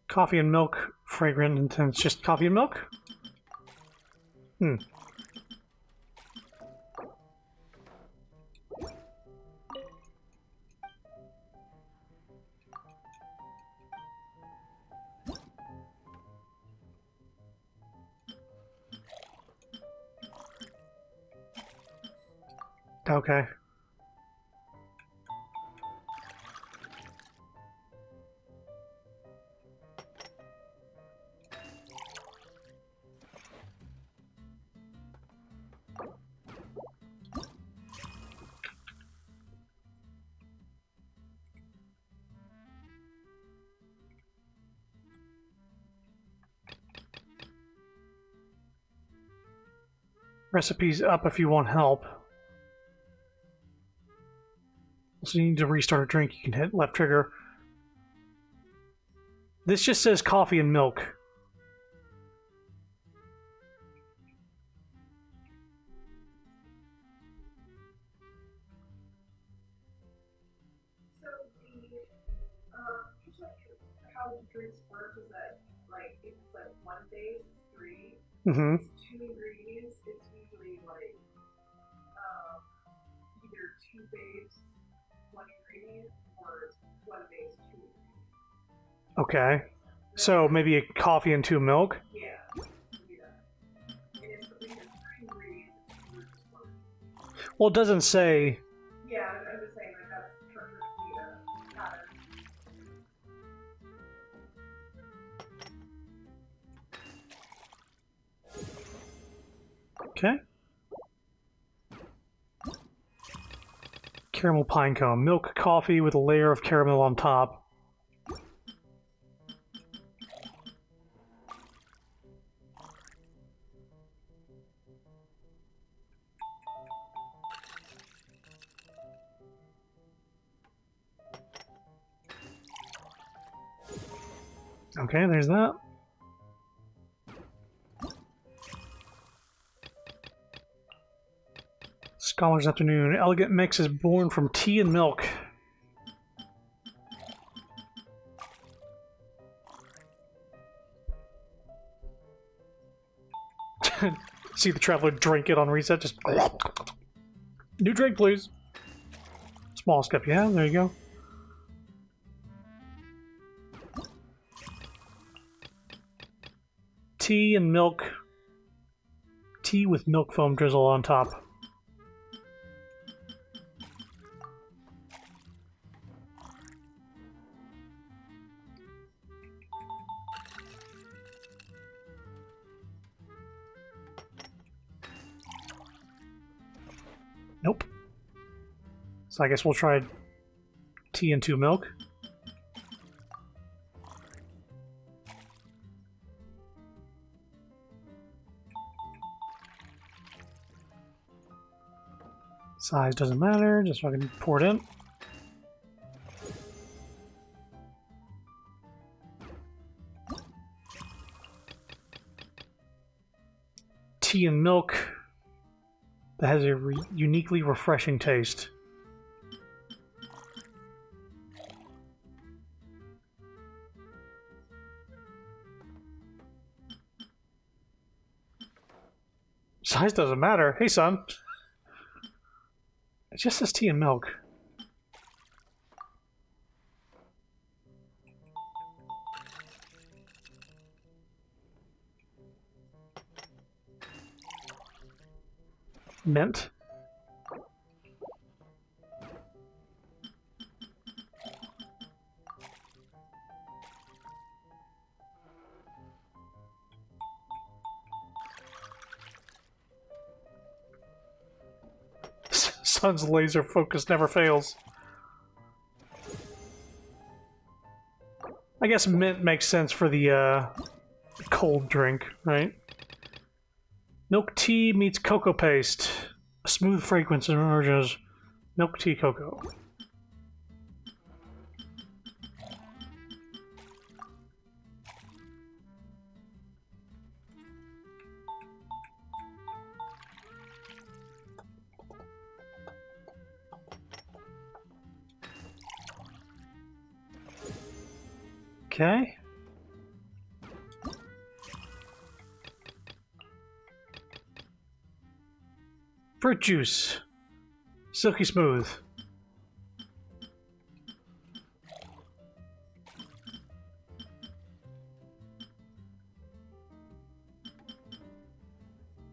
Coffee and milk, fragrant, and then it's just coffee and milk? Okay. Recipes up if you want help. So you need to restart a drink, you can hit left trigger. This just says coffee and milk. Mm-hmm. Okay. So maybe a coffee and 2 milk? Well, it doesn't say. Okay. Caramel pine cone. Milk coffee with a layer of caramel on top. Okay, there's that. Scholar's Afternoon. Elegant mix is born from tea and milk. See the traveler drink it on reset. Just new drink, please. Small step, yeah. There you go. Tea and milk. Tea with milk foam drizzle on top. Nope. So I guess we'll try tea and 2 milk. Size doesn't matter, just so I can pour it in. Tea and milk that has a uniquely refreshing taste. Size doesn't matter. Hey, son. It just says tea and milk. Mint. Son's laser focus never fails. I guess mint makes sense for the cold drink, right? Milk tea meets cocoa paste. A smooth fragrance emerges. Milk tea cocoa. Okay. Fruit juice. Silky smooth.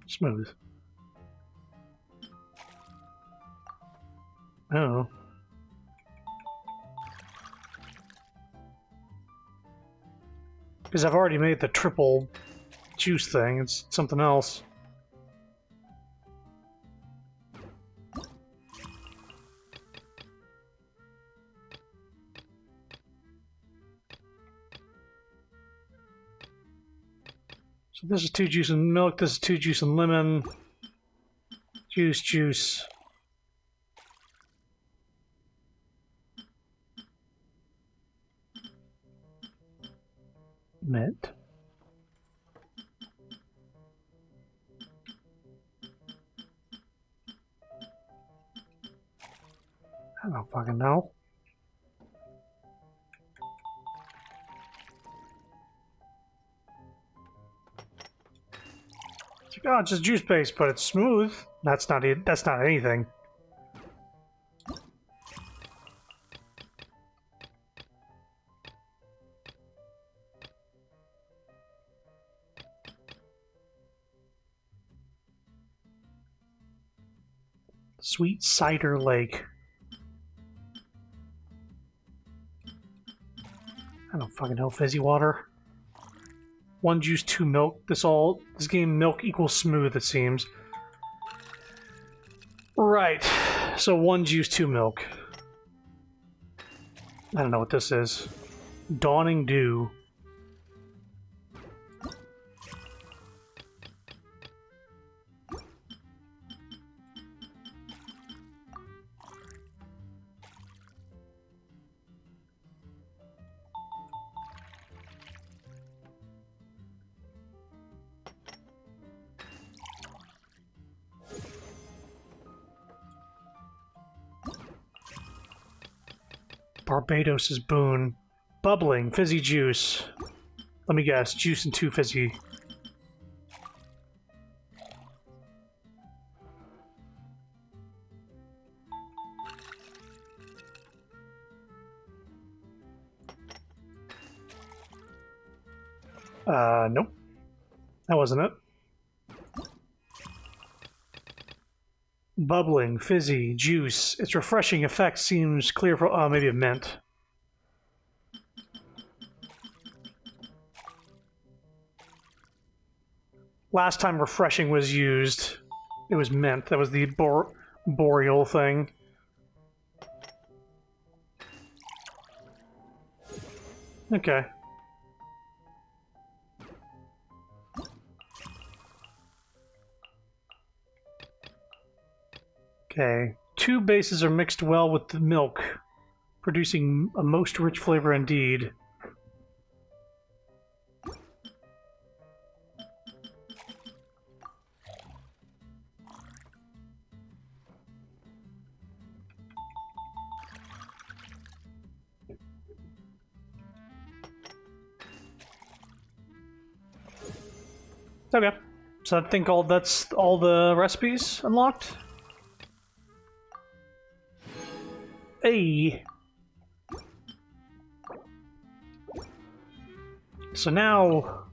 Smooth. Oh. Because I've already made the triple juice thing. It's something else. So this is 2 juice and milk. This is 2 juice and lemon. Juice. Mint. I don't fucking know. Oh, it's just juice based, but it's smooth. That's not it. That's not anything. Sweet Cider Lake. I don't fucking know. Fizzy water. 1 juice, 2 milk. This game milk equals smooth, it seems. Right. So 1 juice, 2 milk. I don't know what this is. Dawning Dew. Barbados' boon. Bubbling, fizzy juice. Let me guess, juice and 2 fizzy. Nope. That wasn't it. Bubbling, fizzy, juice. Its refreshing effect seems clear for... maybe it mint. Last time refreshing was used, it was mint. That was the boreal thing. Okay. Okay. 2 bases are mixed well with the milk, producing a most rich flavor indeed. Okay. So I think that's all the recipes unlocked. Hey. So now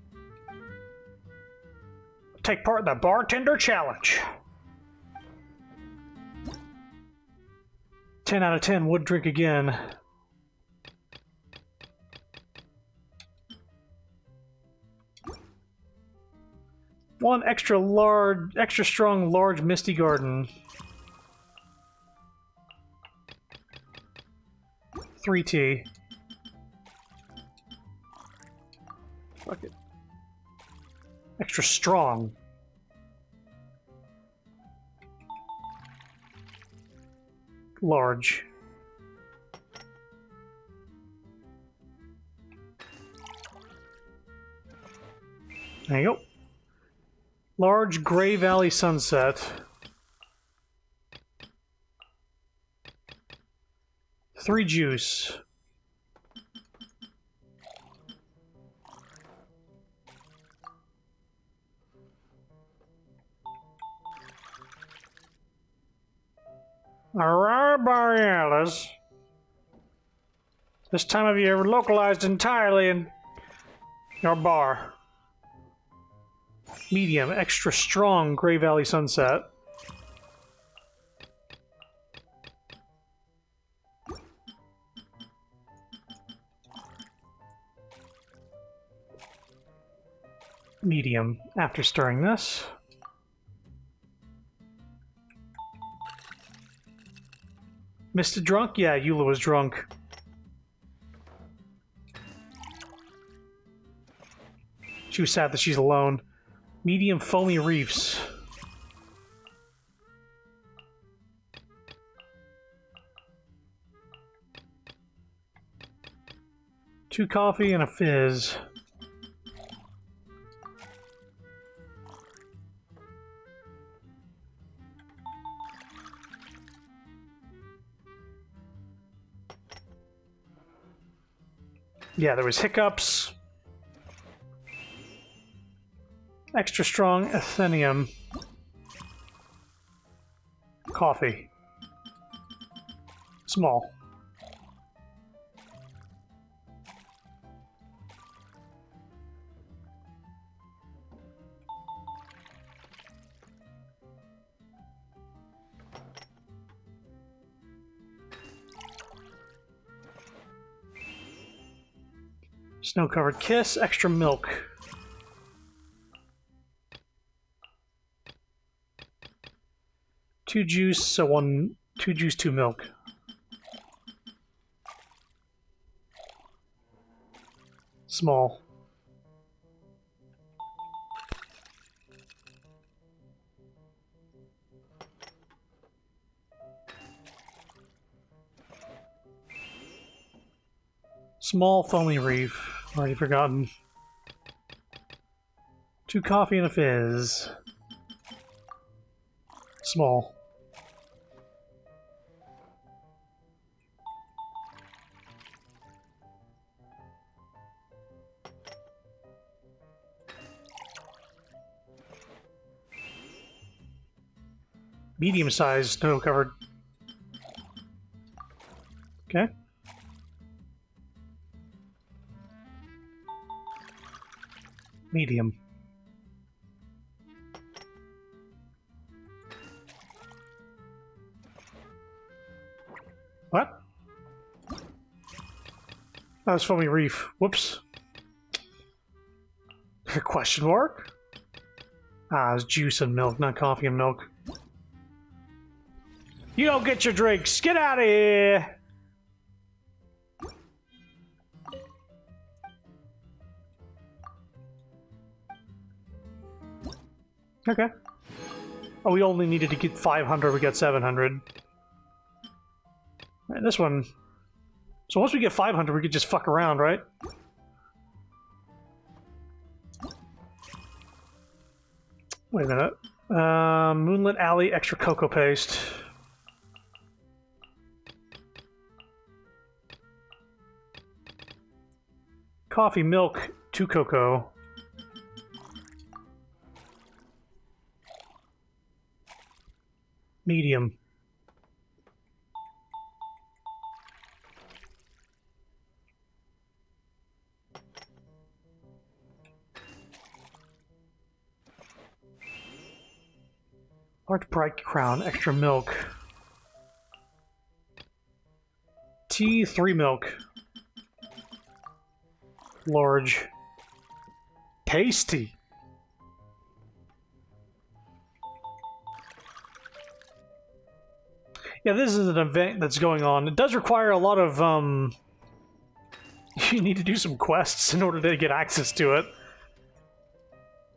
take part in the bartender challenge. 10 out of 10 would drink again. One extra strong, large Misty Garden. 3 tea. Fuck it. Extra strong. Large. There you go. Large Gray Valley Sunset. 3 juice. Alright, Borealis. This time of year localized entirely in your bar. Medium, extra strong Gray Valley Sunset. Medium, after stirring this. Mr. Drunk? Yeah, Eula was drunk. She was sad that she's alone. Medium Foamy Reefs. Two coffee and a fizz. Yeah, there was hiccups. extra strong Athenium. Coffee. Small. Snow-covered kiss, extra milk. Two juice, so two juice, two milk. Small. Small foamy reef. Already forgotten. Two coffee and a fizz. Small. Medium-sized, snow-covered. Okay. Medium. What? That was foamy reef. Whoops. Question mark? Ah, it's juice and milk, not coffee and milk. You don't get your drinks. Get out of here. Okay. Oh, we only needed to get 500. We got 700. Right, this one. So once we get 500, we could just fuck around, right? Wait a minute. Moonlit Alley, extra cocoa paste. Coffee, milk, 2 cocoa. Medium. Large bright crown, extra milk. Tea, 3 milk. Large. Tasty. Yeah, this is an event that's going on. It does require a lot of, you need to do some quests in order to get access to it.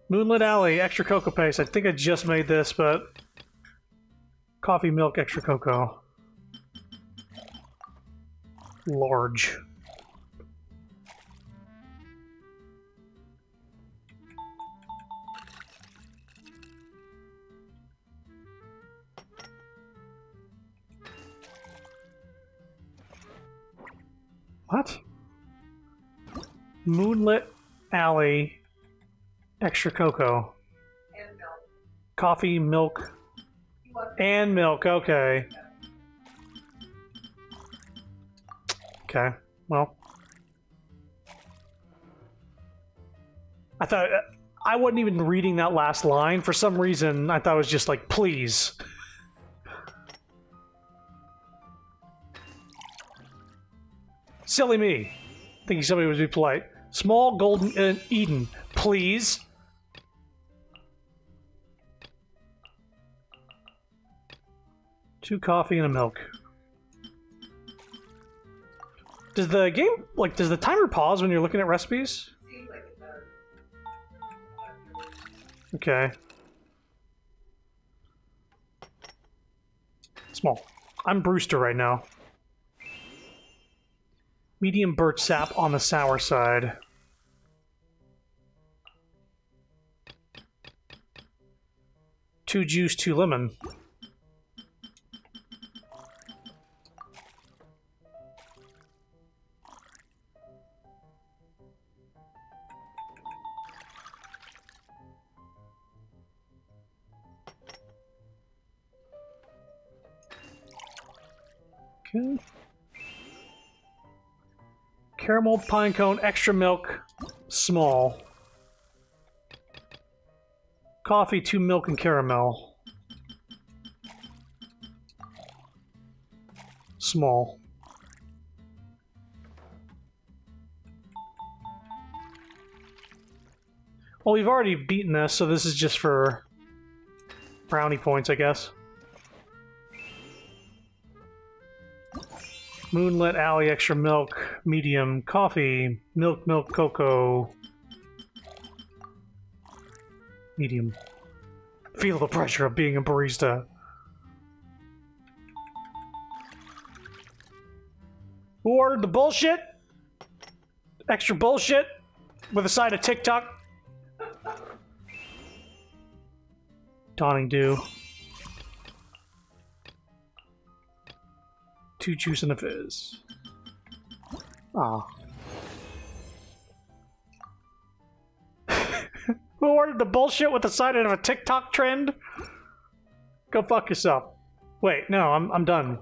Moonlit Alley, extra cocoa paste. I think I just made this, but... Coffee, milk, extra cocoa. Large. What? Moonlit Alley, extra cocoa. And milk. Coffee, milk, and milk, okay. Okay, well. I thought, I wasn't even reading that last line. For some reason, I thought it was just like, please. Silly me. Thinking somebody would be polite. Small golden Eden, please. Two coffee and a milk. Does the game, like, does the timer pause when you're looking at recipes? Seems like it does. Okay. Small. I'm Brewster right now. Medium birch sap on the sour side. Two juice, 2 lemon. Okay. Caramel pine cone, extra milk, small. Coffee, 2 milk and caramel. Small. Well, we've already beaten this, so this is just for brownie points, I guess. Moonlit Alley, extra milk, medium, coffee, milk, cocoa, medium. Feel the pressure of being a barista. Who ordered the bullshit? Extra bullshit? With a side of TikTok? Dawning Dew. 2 juice and a fizz. Ah. Who ordered the bullshit with the side of a TikTok trend? Go fuck yourself. Wait, no, I'm done.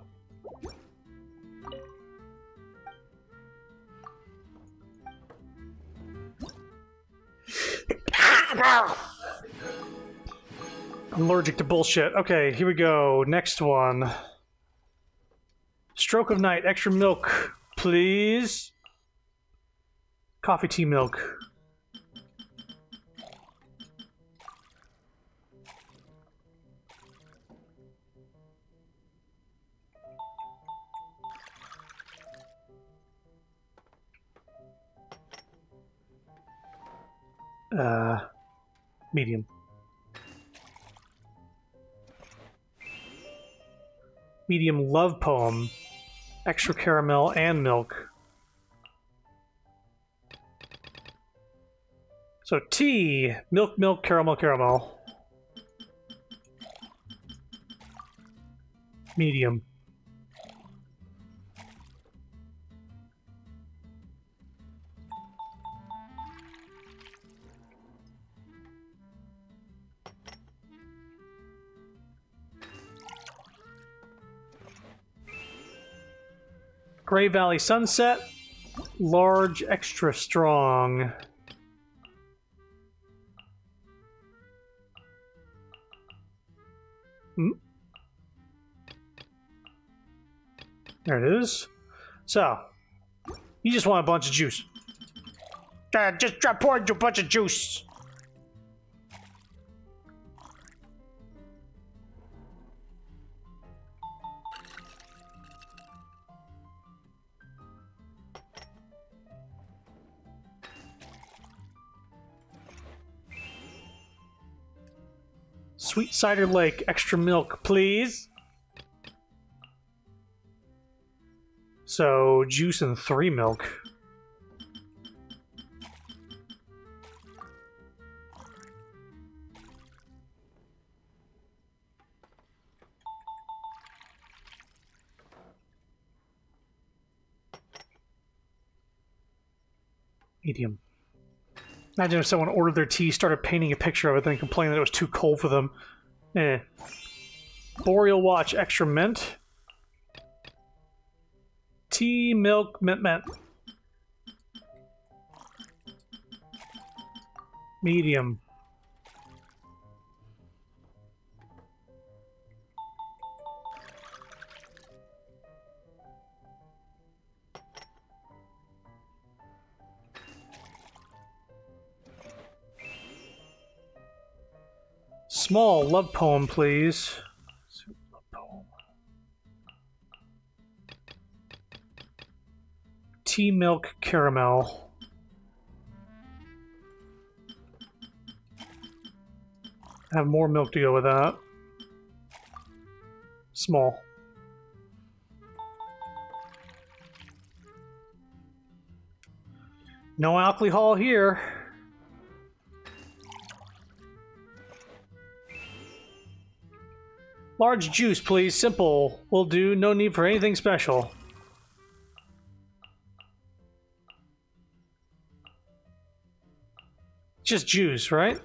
I'm allergic to bullshit. Okay, here we go. Next one. Stroke of Night, extra milk, please. Coffee, tea, milk. Medium. Medium love poem. Extra caramel and milk. So tea, milk, caramel, caramel. Medium. Gray Valley Sunset, large, extra strong. There it is. So, you just want a bunch of juice. Just pour into a bunch of juice. Sweet Cider Lake, extra milk, please. So, juice and 3 milk. Medium. Imagine if someone ordered their tea, started painting a picture of it, then complained that it was too cold for them. Eh. Boreal Watch, extra mint. Tea, milk, mint. Medium. Small love poem, please. Love poem. Tea, milk, caramel. Have more milk to go with that. Small. No alcohol here. Large juice, please. Simple will do. No need for anything special. Just juice, right?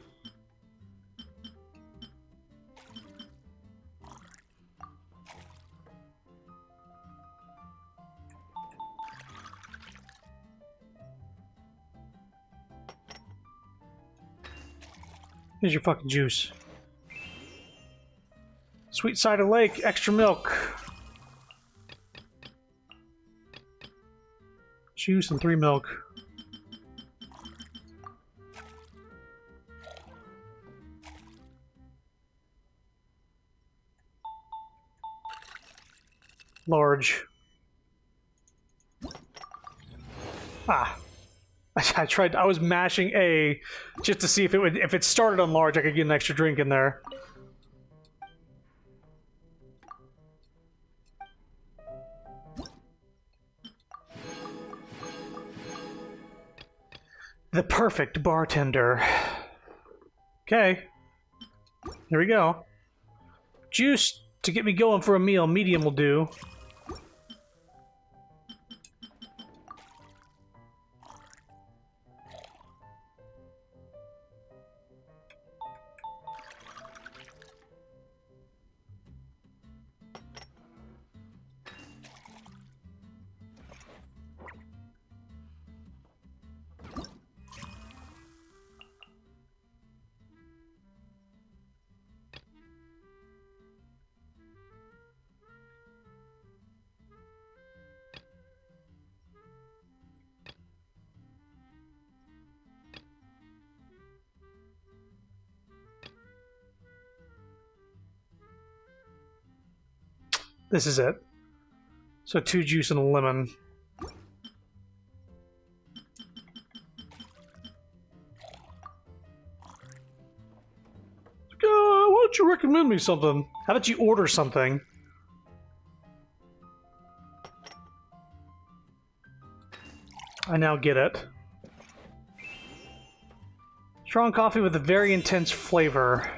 Here's your fucking juice. Sweet cider lake, extra milk. Juice and 3 milk. Large. Ah. I tried. I was mashing A just to see if it would. If it started on large, I could get an extra drink in there. The perfect bartender. Okay. Here we go. Juice to get me going for a meal. Medium will do. This is it. So 2 juice and a lemon. Why don't you recommend me something? How about you order something? I now get it. Strong coffee with a very intense flavor.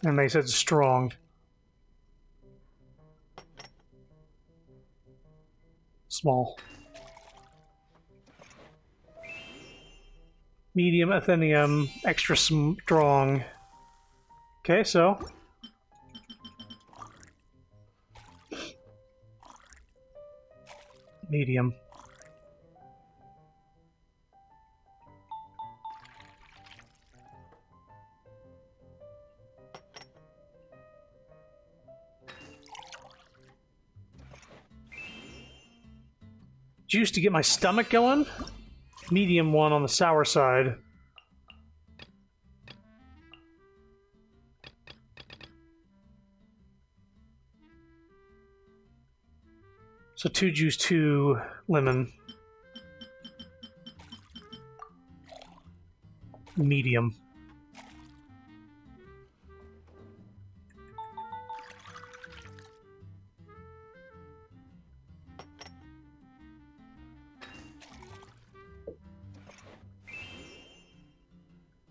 And they said strong. Small. Medium Athenium, extra strong. Okay, so. Medium. Juice to get my stomach going. Medium one on the sour side. So 2 juice, 2 lemon. Medium.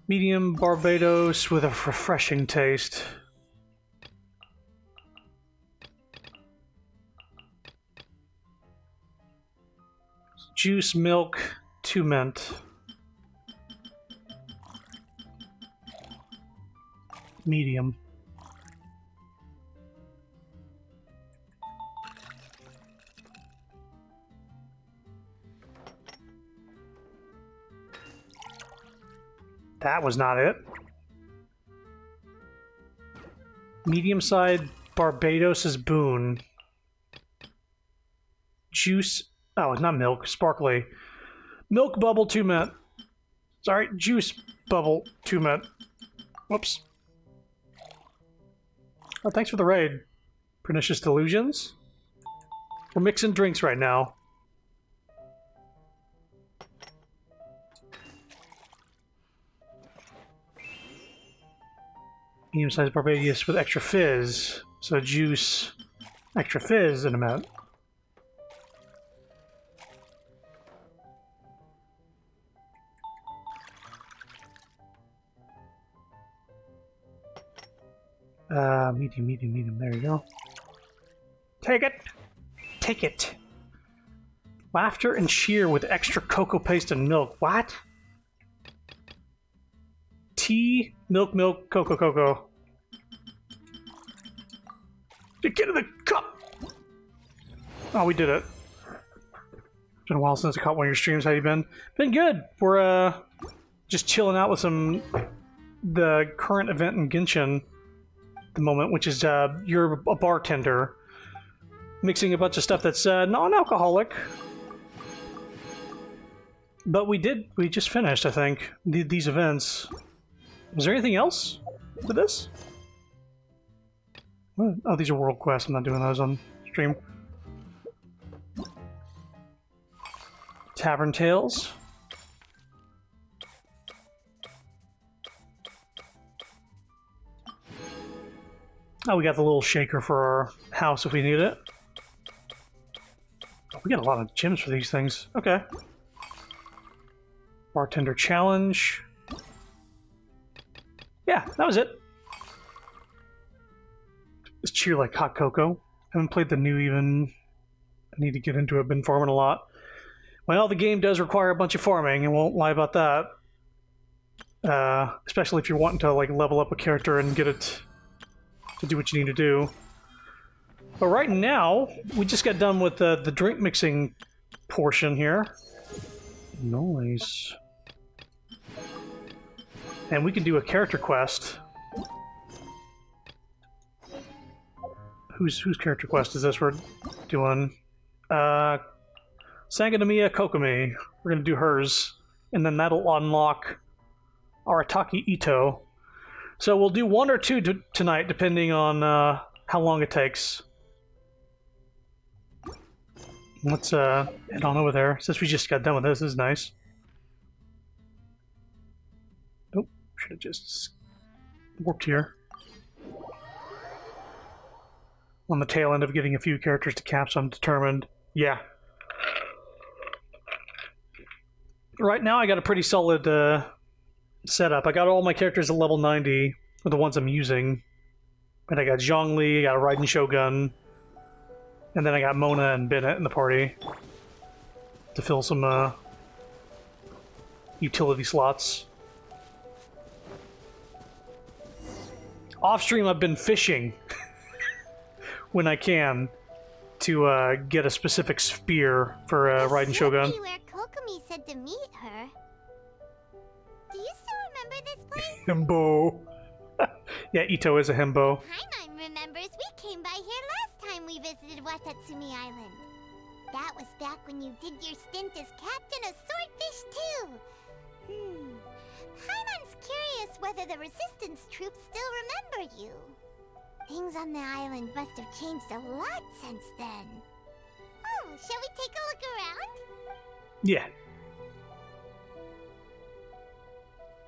Medium Barbados with a refreshing taste. Juice, milk, 2 mint. Medium. That was not it. Medium side Barbados' boon. Juice. Oh, it's not milk. Sparkly. Milk bubble 2 mint. Sorry, juice bubble 2 mint. Whoops. Oh, thanks for the raid. Pernicious Delusions. We're mixing drinks right now. Medium-sized Barbados with extra fizz. So juice, extra fizz in a minute. Medium. There you go. Take it! Take it! Laughter and cheer with extra cocoa paste and milk. What? Tea, milk, cocoa. Get in the cup! Oh, we did it. It's been a while since I caught one of your streams. How you been? Been good. We're just chilling out with the current event in Genshin at the moment, which is you're a bartender mixing a bunch of stuff that's non-alcoholic. But we just finished, I think, these events. Was there anything else for this? Oh, these are world quests. I'm not doing those on stream. Tavern Tales. Oh, we got the little shaker for our house if we need it. Oh, we got a lot of gems for these things. Okay. Bartender challenge. Yeah, that was it. Just cheer like hot cocoa. Haven't played the new even. I need to get into it. Been farming a lot. Well, the game does require a bunch of farming. I won't lie about that. Especially if you're wanting to like level up a character and get it to do what you need to do. But right now, we just got done with the drink mixing portion here. Nice. And we can do a character quest. Whose character quest is this we're doing? Sanganamiya Kokomi. We're gonna do hers. And then that'll unlock Arataki Ito. So we'll do one or two tonight, depending on how long it takes. Let's head on over there, since we just got done with this. This is nice. Oh, should have just warped here. On the tail end of getting a few characters to cap, so I'm determined. Yeah. Right now I got a pretty solid setup. I got all my characters at level 90, or the ones I'm using. And I got Zhongli, I got a Raiden Shogun, and then I got Mona and Bennett in the party to fill some utility slots. Off stream I've been fishing when I can to get a specific spear for Raiden Shogun. Where Kokomi said to meet her. Do you still remember this place? Himbo. Yeah, Ito is a himbo. Paimon remembers we came by here last time we visited Watatsumi Island. That was back when you did your stint as captain of Swordfish too. Paimon's curious whether the resistance troops still remember you. Things on the island must have changed a lot since then. Oh, shall we take a look around? Yeah.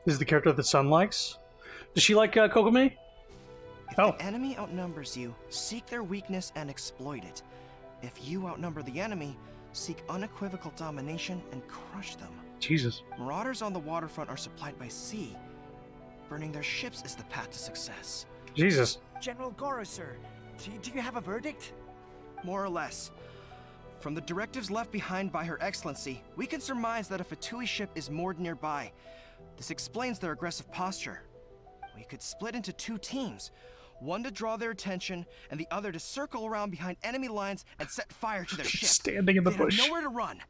This is the character that Sun likes. Does she like Kokomi? If the enemy outnumbers you, seek their weakness and exploit it. If you outnumber the enemy, seek unequivocal domination and crush them. Jesus. Marauders on the waterfront are supplied by sea. Burning their ships is the path to success. Jesus. General Goro, sir, do you have a verdict? More or less. From the directives left behind by Her Excellency, we can surmise that a Fatui ship is moored nearby. This explains their aggressive posture. We could split into two teams, one to draw their attention, and the other to circle around behind enemy lines and set fire to their ship. Standing in the bush. They have nowhere to run.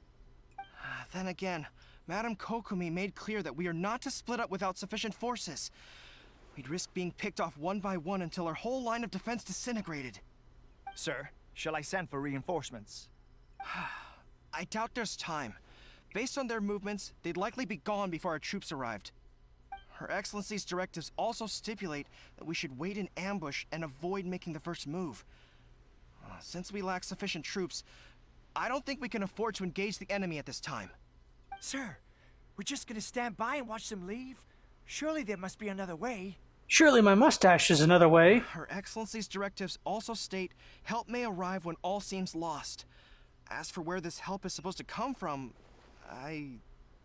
Then again, Madame Kokomi made clear that we are not to split up without sufficient forces. We'd risk being picked off one by one until our whole line of defense disintegrated. Sir, shall I send for reinforcements? I doubt there's time. Based on their movements, they'd likely be gone before our troops arrived. Her Excellency's directives also stipulate that we should wait in ambush and avoid making the first move. Since we lack sufficient troops, I don't think we can afford to engage the enemy at this time. Sir, we're just gonna stand by and watch them leave? Surely there must be another way. Surely my mustache is another way. Her Excellency's directives also state help may arrive when all seems lost. As for where this help is supposed to come from, Hey,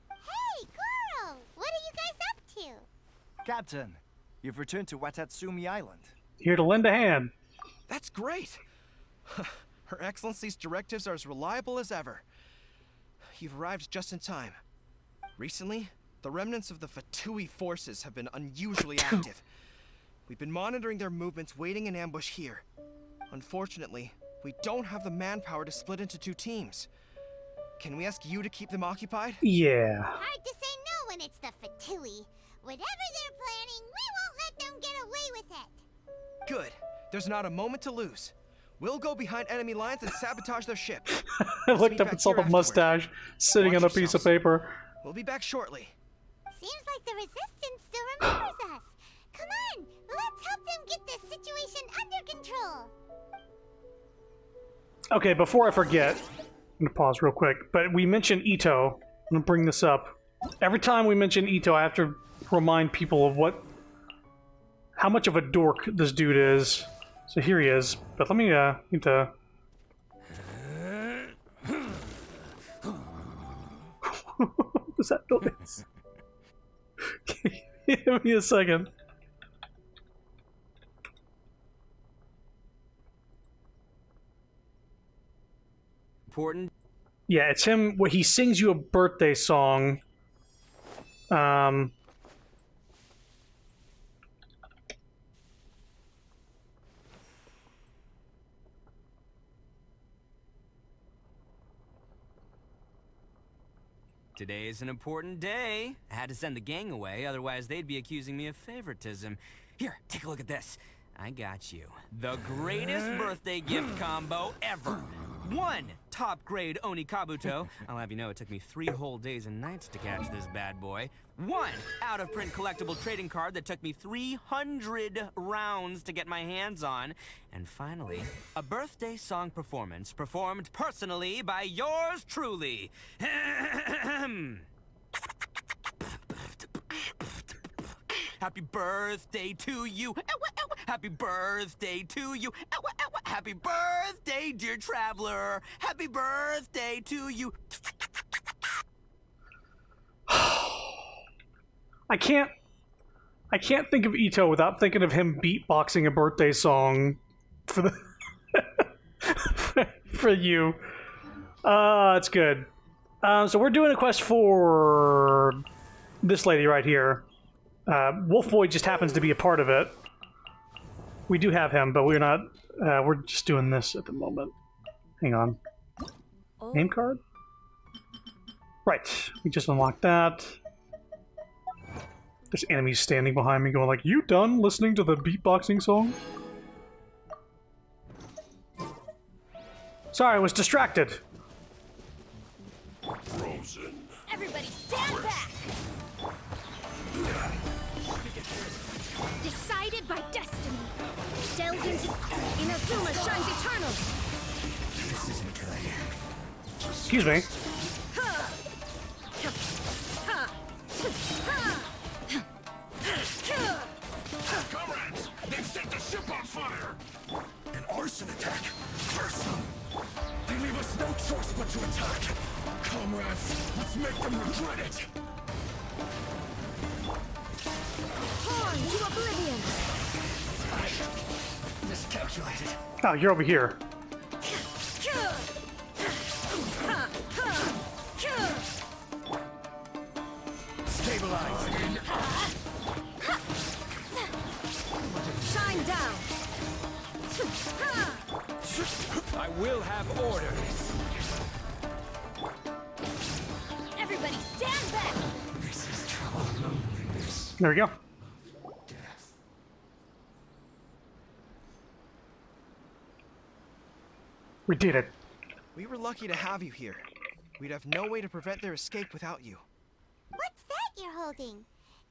Goro! What are you guys up to? Captain, you've returned to Watatsumi Island. Here to lend a hand. That's great. Her Excellency's directives are as reliable as ever. You've arrived just in time. Recently, the remnants of the Fatui forces have been unusually active. We've been monitoring their movements, waiting in ambush here. Unfortunately, we don't have the manpower to split into 2 teams. Can we ask you to keep them occupied? Yeah. Hard to say no when it's the Fatui. Whatever they're planning, we won't let them get away with it. Good. There's not a moment to lose. We'll go behind enemy lines and sabotage their ship. I looked up and saw the mustache sitting on a piece of paper. We'll be back shortly. Seems like the Resistance still remembers us. Come on, let's help them get this situation under control. Okay, before I forget, I'm gonna pause real quick, but we mentioned Ito. I'm gonna bring this up. Every time we mention Ito, I have to remind people of how much of a dork this dude is. So here he is, but let me, need to... What was that noise? Give me a second. Important. Yeah, it's him. He sings you a birthday song. Today is an important day. I had to send the gang away, otherwise they'd be accusing me of favoritism. Here, take a look at this. I got you. The greatest birthday gift combo ever. 1 top-grade Oni Kabuto. I'll have you know it took me 3 whole days and nights to catch this bad boy. 1 out-of-print collectible trading card that took me 300 rounds to get my hands on. And finally, a birthday song performance performed personally by yours truly. Happy birthday to you. Happy birthday to you. Happy birthday, dear traveler. Happy birthday to you. I can't think of Ito without thinking of him beatboxing a birthday song for the for you. It's good. So we're doing a quest for this lady right here. Wolf Boy just happens to be a part of it. We do have him, but we're not. We're just doing this at the moment. Hang on. Name card? Right. We just unlocked that. There's enemies standing behind me going like, "You done listening to the beatboxing song?" Sorry, I was distracted. Frozen. Everybody stand back! Decided by destiny. Delved into Inazuma shines eternal. This isn't good. Excuse me. Comrades, they've set the ship on fire! An arson attack? Curse them! They leave us no choice but to attack. Comrades, let's make them regret it! Horn to oblivion! Miscalculated. Oh, you're over here. Stabilize. Shine down! I will have orders. Everybody stand back! This is trouble. There we go. We did it. We were lucky to have you here. We'd have no way to prevent their escape without you. What's that you're holding?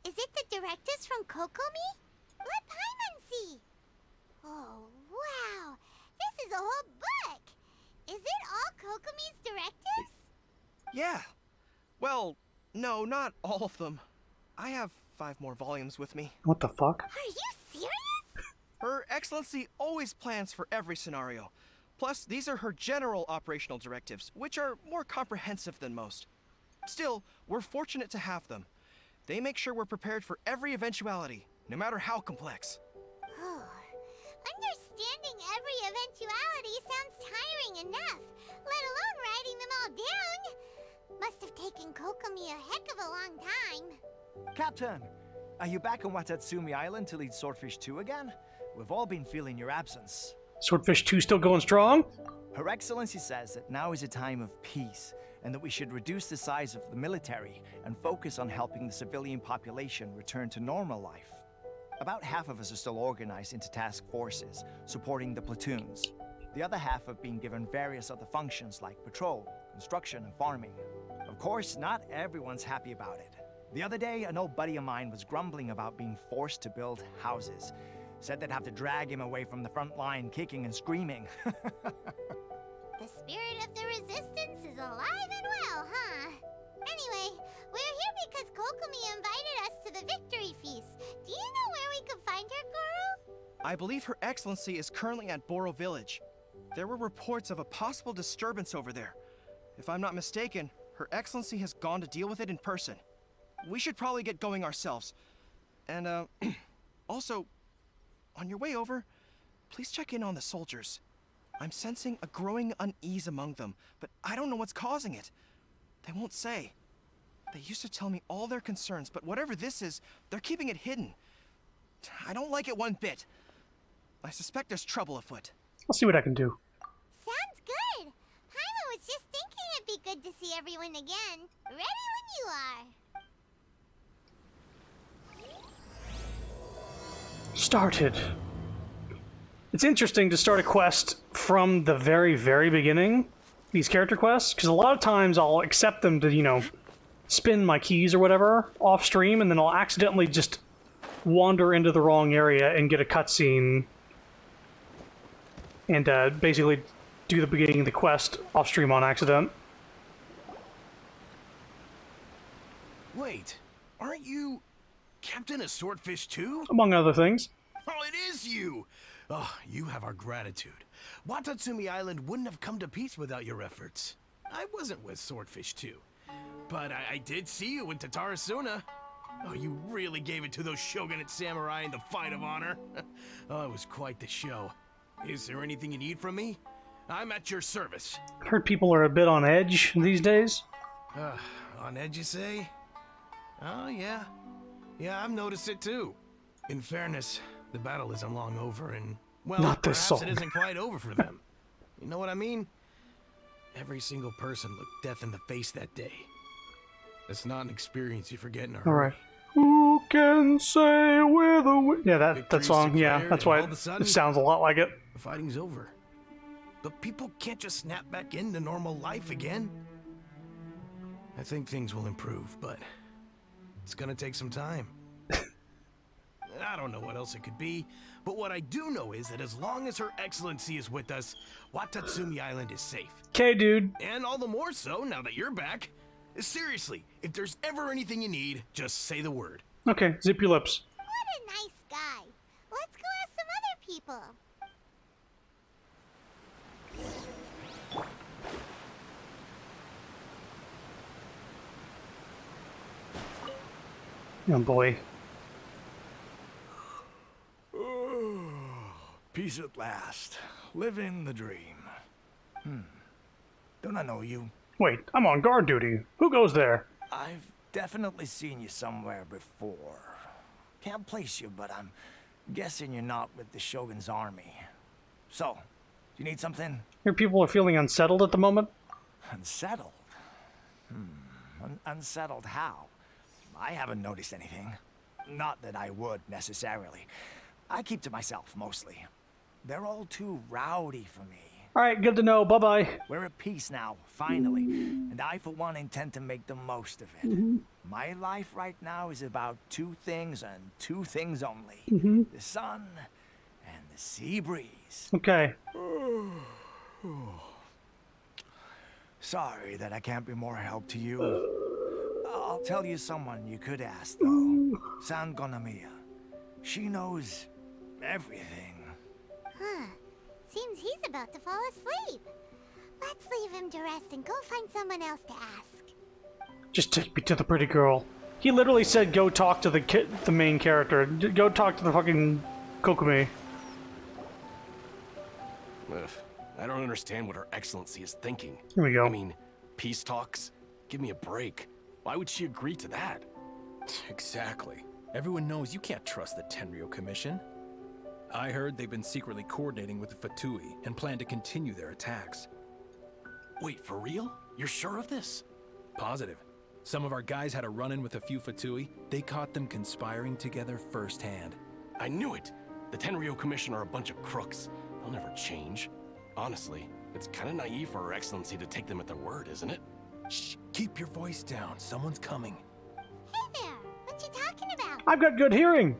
Is it the directives from Kokomi? Let Paimon see! Oh, wow! This is a whole book! Is it all Kokomi's directives? Yeah. Well, no, not all of them. I have 5 more volumes with me. What the fuck? Are you serious? Her Excellency always plans for every scenario. Plus, these are her general operational directives, which are more comprehensive than most. Still, we're fortunate to have them. They make sure we're prepared for every eventuality, no matter how complex. Oh, Understanding every eventuality sounds tiring enough, let alone writing them all down. Must have taken Kokomi a heck of a long time. Captain, are you back on Watatsumi Island to lead Swordfish 2 again? We've all been feeling your absence. Swordfish 2 still going strong? Her Excellency says that now is a time of peace, and that we should reduce the size of the military and focus on helping the civilian population return to normal life. About half of us are still organized into task forces, supporting the platoons. The other half have been given various other functions like patrol, construction, and farming. Of course, not everyone's happy about it. The other day, an old buddy of mine was grumbling about being forced to build houses. Said they'd have to drag him away from the front line, kicking and screaming. The spirit of the resistance is alive and well, huh? Anyway, we're here because Kokomi invited us to the victory feast. Do you know where we could find her, Goro? I believe Her Excellency is currently at Boro Village. There were reports of a possible disturbance over there. If I'm not mistaken, Her Excellency has gone to deal with it in person. We should probably get going ourselves. And, also, on your way over, please check in on the soldiers. I'm sensing a growing unease among them, but I don't know what's causing it. They won't say. They used to tell me all their concerns, but whatever this is, they're keeping it hidden. I don't like it one bit. I suspect there's trouble afoot. I'll see what I can do. Sounds good. Paimon was just thinking it'd be good to see everyone again. Ready when you are. Started. It's interesting to start a quest from the very, very beginning, these character quests, because a lot of times I'll accept them to, you know, spin my keys or whatever off stream, and then I'll accidentally just wander into the wrong area and get a cutscene and basically do the beginning of the quest off stream on accident. Wait, aren't you Captain of Swordfish 2? Among other things. Oh, it is you! Oh, you have our gratitude. Watatsumi Island wouldn't have come to peace without your efforts. I wasn't with Swordfish 2, but I did see you in Tatarasuna. Oh, you really gave it to those shogunate samurai in the fight of honor. Oh, it was quite the show. Is there anything you need from me? I'm at your service. Heard people are a bit on edge these days. On edge, you say? Oh, yeah. Yeah, I've noticed it too. In fairness, the battle isn't long over, and, well, Not this perhaps song. it isn't quite over for them. You know what I mean? Every single person looked death in the face that day. It's not an experience you forget in a hurry. Alright. Who can say where the... Yeah, that Victory's song, yeah, declared, that's and why all of a sudden, it sounds a lot like it. The fighting's over. But people can't just snap back into normal life again. I think things will improve, but it's gonna take some time. I don't know what else it could be, but what I do know is that as long as Her Excellency is with us, Watatsumi Island is safe. Okay, dude. And all the more so now that you're back. Seriously, if there's ever anything you need, just say the word. Okay, zip your lips. What a nice guy. Let's go ask some other people. Oh boy. Peace at last. Living the dream. Don't I know you? Wait, I'm on guard duty. Who goes there? I've definitely seen you somewhere before. Can't place you, but I'm guessing you're not with the Shogun's army. So, do you need something? Your people are feeling unsettled at the moment? Unsettled? Unsettled how? I haven't noticed anything. Not that I would, necessarily. I keep to myself, mostly. They're all too rowdy for me. Alright, good to know. Bye-bye. We're at peace now, finally. And I, for one, intend to make the most of it. My life right now is about two things and two things only. The sun and the sea breeze. Okay. Sorry that I can't be more help to you. I'll tell you someone you could ask, though. San Gonamiya. She knows everything. Huh. Seems he's about to fall asleep. Let's leave him to rest and go find someone else to ask. Just take me to the pretty girl. He literally said go talk to the main character. Go talk to the fucking Kokomi. Ugh, I don't understand what Her Excellency is thinking. Here we go. I mean, peace talks? Give me a break. Why would she agree to that? Exactly. Everyone knows you can't trust the Tenryo Commission. I heard they've been secretly coordinating with the Fatui and plan to continue their attacks. Wait, for real? You're sure of this? Positive. Some of our guys had a run-in with a few Fatui. They caught them conspiring together firsthand. I knew it! The Tenryo Commission are a bunch of crooks. They'll never change. Honestly, it's kind of naive for Her Excellency to take them at their word, isn't it? Shh, keep your voice down. Someone's coming. Hey there! What you talking about? I've got good hearing.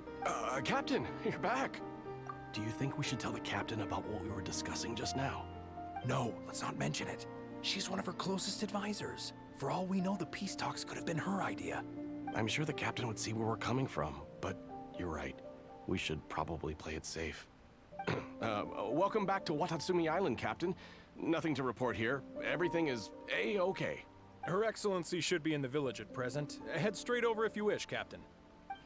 Captain, you're back. Do you think we should tell the captain about what we were discussing just now? No, let's not mention it. She's one of her closest advisors. For all we know, the peace talks could have been her idea. I'm sure the captain would see where we're coming from, but you're right. We should probably play it safe. Welcome back to Watatsumi Island, Captain. Nothing to report here. Everything is A-okay. Her Excellency should be in the village at present. Head straight over if you wish, Captain.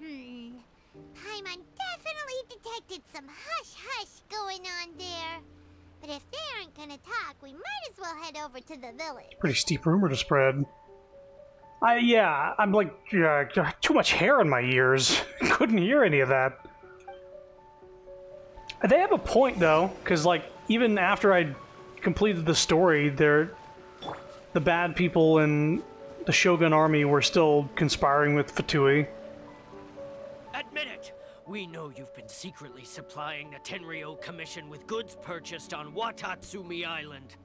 Paimon definitely detected some hush-hush going on there. But if they aren't gonna talk, we might as well head over to the village. Pretty steep rumor to spread. I'm like, too much hair in my ears. Couldn't hear any of that. They have a point, though, because, like, even after I completed the story, the bad people in the Shogun army were still conspiring with Fatui. Admit it! We know you've been secretly supplying the Tenryo Commission with goods purchased on Watatsumi Island.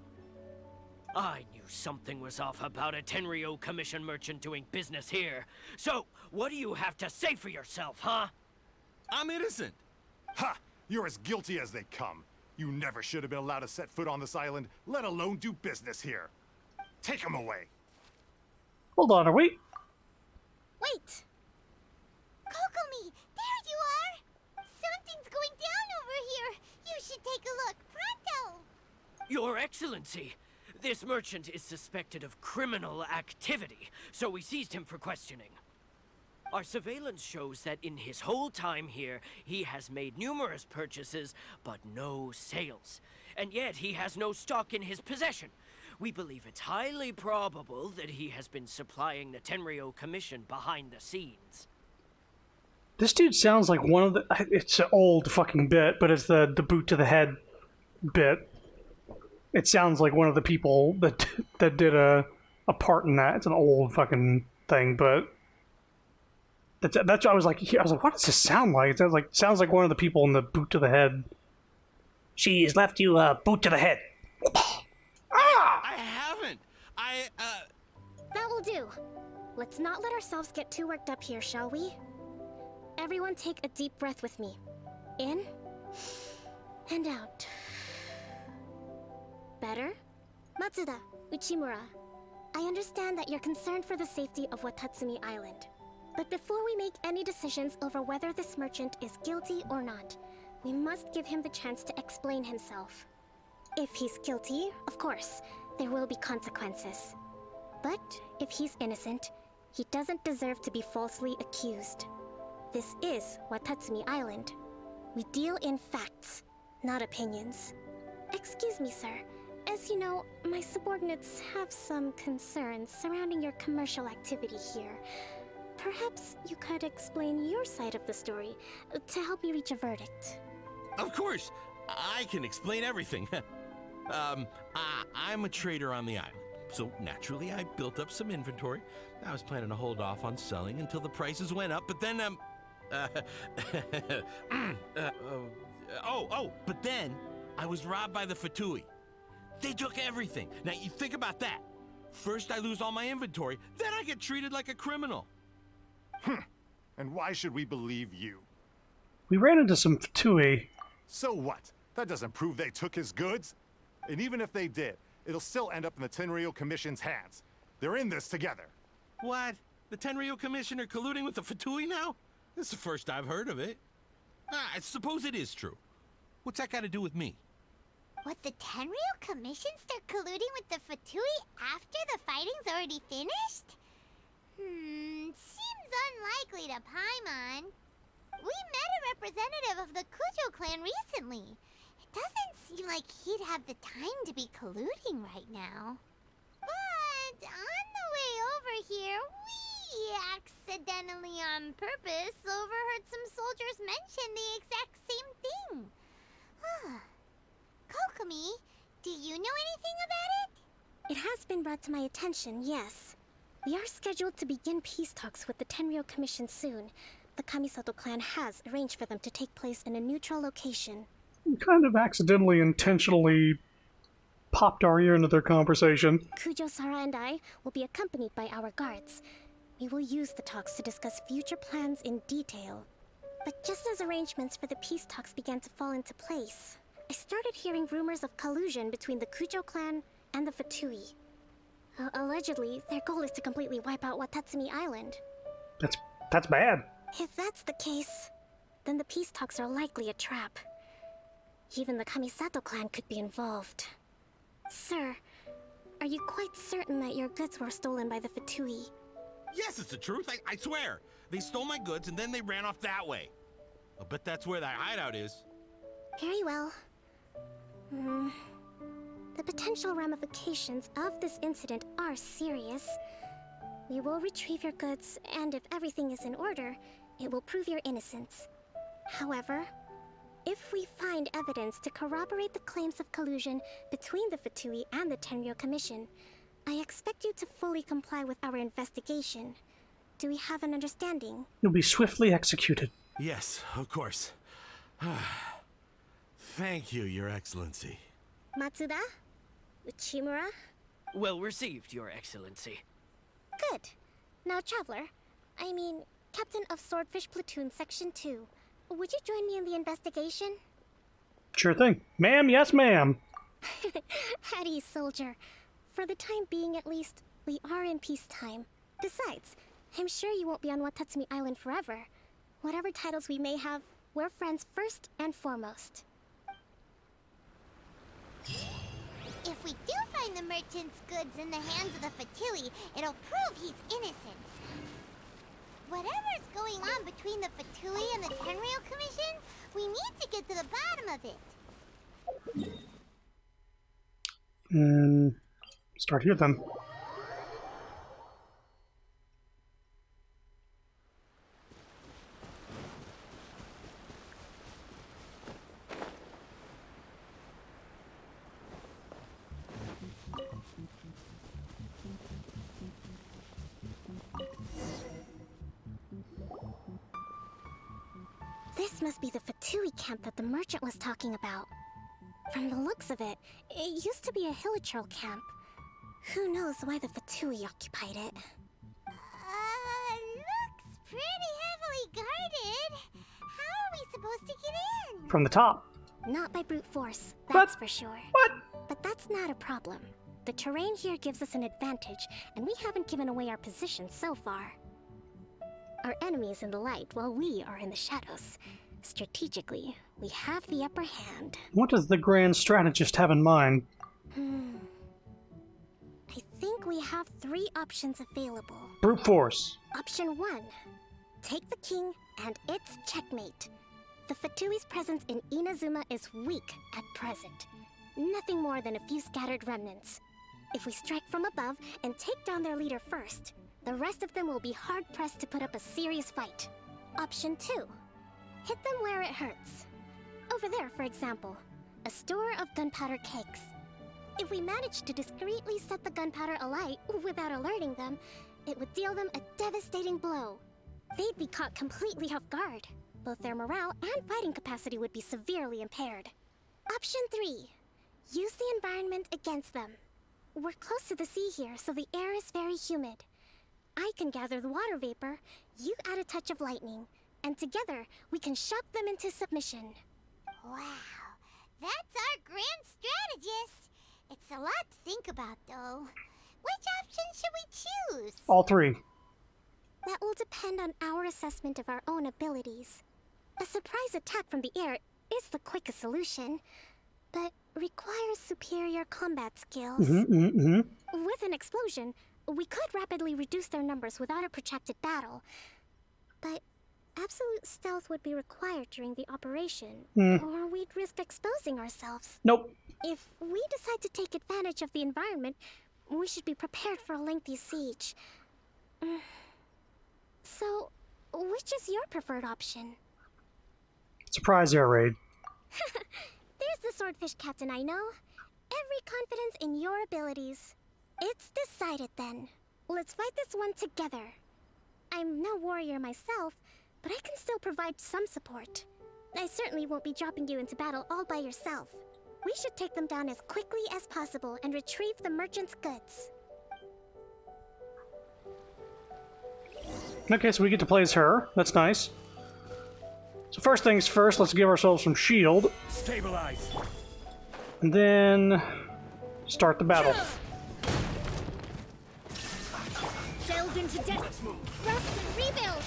I knew something was off about a Tenryo Commission merchant doing business here. So, what do you have to say for yourself, huh? I'm innocent! Ha! You're as guilty as they come. You never should have been allowed to set foot on this island, let alone do business here. Take him away. Hold on, are we? Wait! Kokomi, there you are! Something's going down over here. You should take a look, pronto! Your Excellency, this merchant is suspected of criminal activity, so we seized him for questioning. Our surveillance shows that in his whole time here, he has made numerous purchases, but no sales. And yet he has no stock in his possession. We believe it's highly probable that he has been supplying the Tenryo Commission behind the scenes. This dude sounds like one of the... It's an old fucking bit, but it's the boot to the head bit. It sounds like one of the people that did a part in that. It's an old fucking thing, but... That's what I was like, what does this sound like? It sounds like one of the people in the boot to the head. She's left you a boot to the head. I haven't. That will do. Let's not let ourselves get too worked up here, shall we? Everyone take a deep breath with me. In and out. Better? Matsuda, Uchimura, I understand that you're concerned for the safety of Watatsumi Island. But before we make any decisions over whether this merchant is guilty or not, we must give him the chance to explain himself. If he's guilty, of course, there will be consequences. But if he's innocent, he doesn't deserve to be falsely accused. This is Watatsumi Island. We deal in facts, not opinions. Excuse me, sir. As you know, my subordinates have some concerns surrounding your commercial activity here. Perhaps you could explain your side of the story to help me reach a verdict. Of course, I can explain everything. I'm a trader on the island, so naturally I built up some inventory. I was planning to hold off on selling until the prices went up, but then, but then I was robbed by the Fatui. They took everything. Now you think about that. First I lose all my inventory, then I get treated like a criminal. And why should we believe you? We ran into some Fatui. So what? That doesn't prove they took his goods. And even if they did, it'll still end up in the Tenryo Commission's hands. They're in this together. What? The Tenryo Commission are colluding with the Fatui now? This is the first I've heard of it. I suppose it is true. What's that got to do with me? What, the Tenryo Commission start colluding with the Fatui after the fighting's already finished? Seems unlikely to Paimon. We met a representative of the Kujo clan recently. It Doesn't seem like he'd have the time to be colluding right now. But on the way over here, we accidentally on purpose overheard some soldiers mention the exact same thing. Kokomi, do you know anything about it? It has been brought to my attention, yes. We are scheduled to begin peace talks with the Tenryou Commission soon. The Kamisato clan has arranged for them to take place in a neutral location. We kind of accidentally, intentionally popped our ear into their conversation. Kujo, Sara, and I will be accompanied by our guards. We will use the talks to discuss future plans in detail. But just as arrangements for the peace talks began to fall into place, I started hearing rumors of collusion between the Kujo clan and the Fatui. Allegedly, their goal is to completely wipe out Watatsumi Island. That's bad. If that's the case, then the peace talks are likely a trap. Even the Kamisato clan could be involved. Sir, are you quite certain that your goods were stolen by the Fatui? Yes, it's the truth. I swear. They stole my goods and then they ran off that way. I'll bet that's where that hideout is. Very well. The potential ramifications of this incident are serious. We will retrieve your goods, and if everything is in order, it will prove your innocence. However, if we find evidence to corroborate the claims of collusion between the Fatui and the Tenryou Commission, I expect you to fully comply with our investigation. Do we have an understanding? You'll be swiftly executed. Yes, of course. Thank you, Your Excellency. Matsuda? Uchimura? Well received, Your Excellency. Good. Now, Traveler, Captain of Swordfish Platoon Section 2, would you join me in the investigation? Sure thing. Ma'am, yes ma'am. At ease, soldier. For the time being, at least, we are in peacetime. Besides, I'm sure you won't be on Watatsumi Island forever. Whatever titles we may have, we're friends first and foremost. If we do find the merchant's goods in the hands of the Fatui, it'll prove he's innocent. Whatever's going on between the Fatui and the Tenryou Commission, we need to get to the bottom of it. Start here then. This must be the Fatui camp that the merchant was talking about. From the looks of it, it used to be a Hilichurl camp. Who knows why the Fatui occupied it? Looks pretty heavily guarded. How are we supposed to get in? From the top. Not by brute force, that's for sure. What? But that's not a problem. The terrain here gives us an advantage, and we haven't given away our position so far. Our enemy is in the light, while we are in the shadows. Strategically, we have the upper hand. What does the grand strategist have in mind? I think we have 3 options available. Brute force. Option 1. Take the king, and it's checkmate. The Fatui's presence in Inazuma is weak at present. Nothing more than a few scattered remnants. If we strike from above and take down their leader first, the rest of them will be hard-pressed to put up a serious fight. Option 2. Hit them where it hurts. Over there, for example, a store of gunpowder cakes. If we manage to discreetly set the gunpowder alight without alerting them, it would deal them a devastating blow. They'd be caught completely off guard. Both their morale and fighting capacity would be severely impaired. Option 3. Use the environment against them. We're close to the sea here, so the air is very humid. I can gather the water vapor, you add a touch of lightning, and together we can shock them into submission. Wow, that's our grand strategist. It's a lot to think about, though. Which option should we choose? All 3. That will depend on our assessment of our own abilities. A surprise attack from the air is the quickest solution, but requires superior combat skills. With an explosion, we could rapidly reduce their numbers without a protracted battle. But Absolute stealth would be required during the operation, Hmm. or we'd risk exposing ourselves. Nope. If we decide to take advantage of the environment, we should be prepared for a lengthy siege. So, which is your preferred option? Surprise air raid. There's the swordfish captain I know. Every confidence in your abilities. It's decided then. Let's fight this one together. I'm no warrior myself, but I can still provide some support. I certainly won't be dropping you into battle all by yourself. We should take them down as quickly as possible and retrieve the merchant's goods. Okay, so we get to play as her. That's nice. So first things first, let's give ourselves some shield. Stabilize. And then start the battle. Delve into death. Rest and rebuild.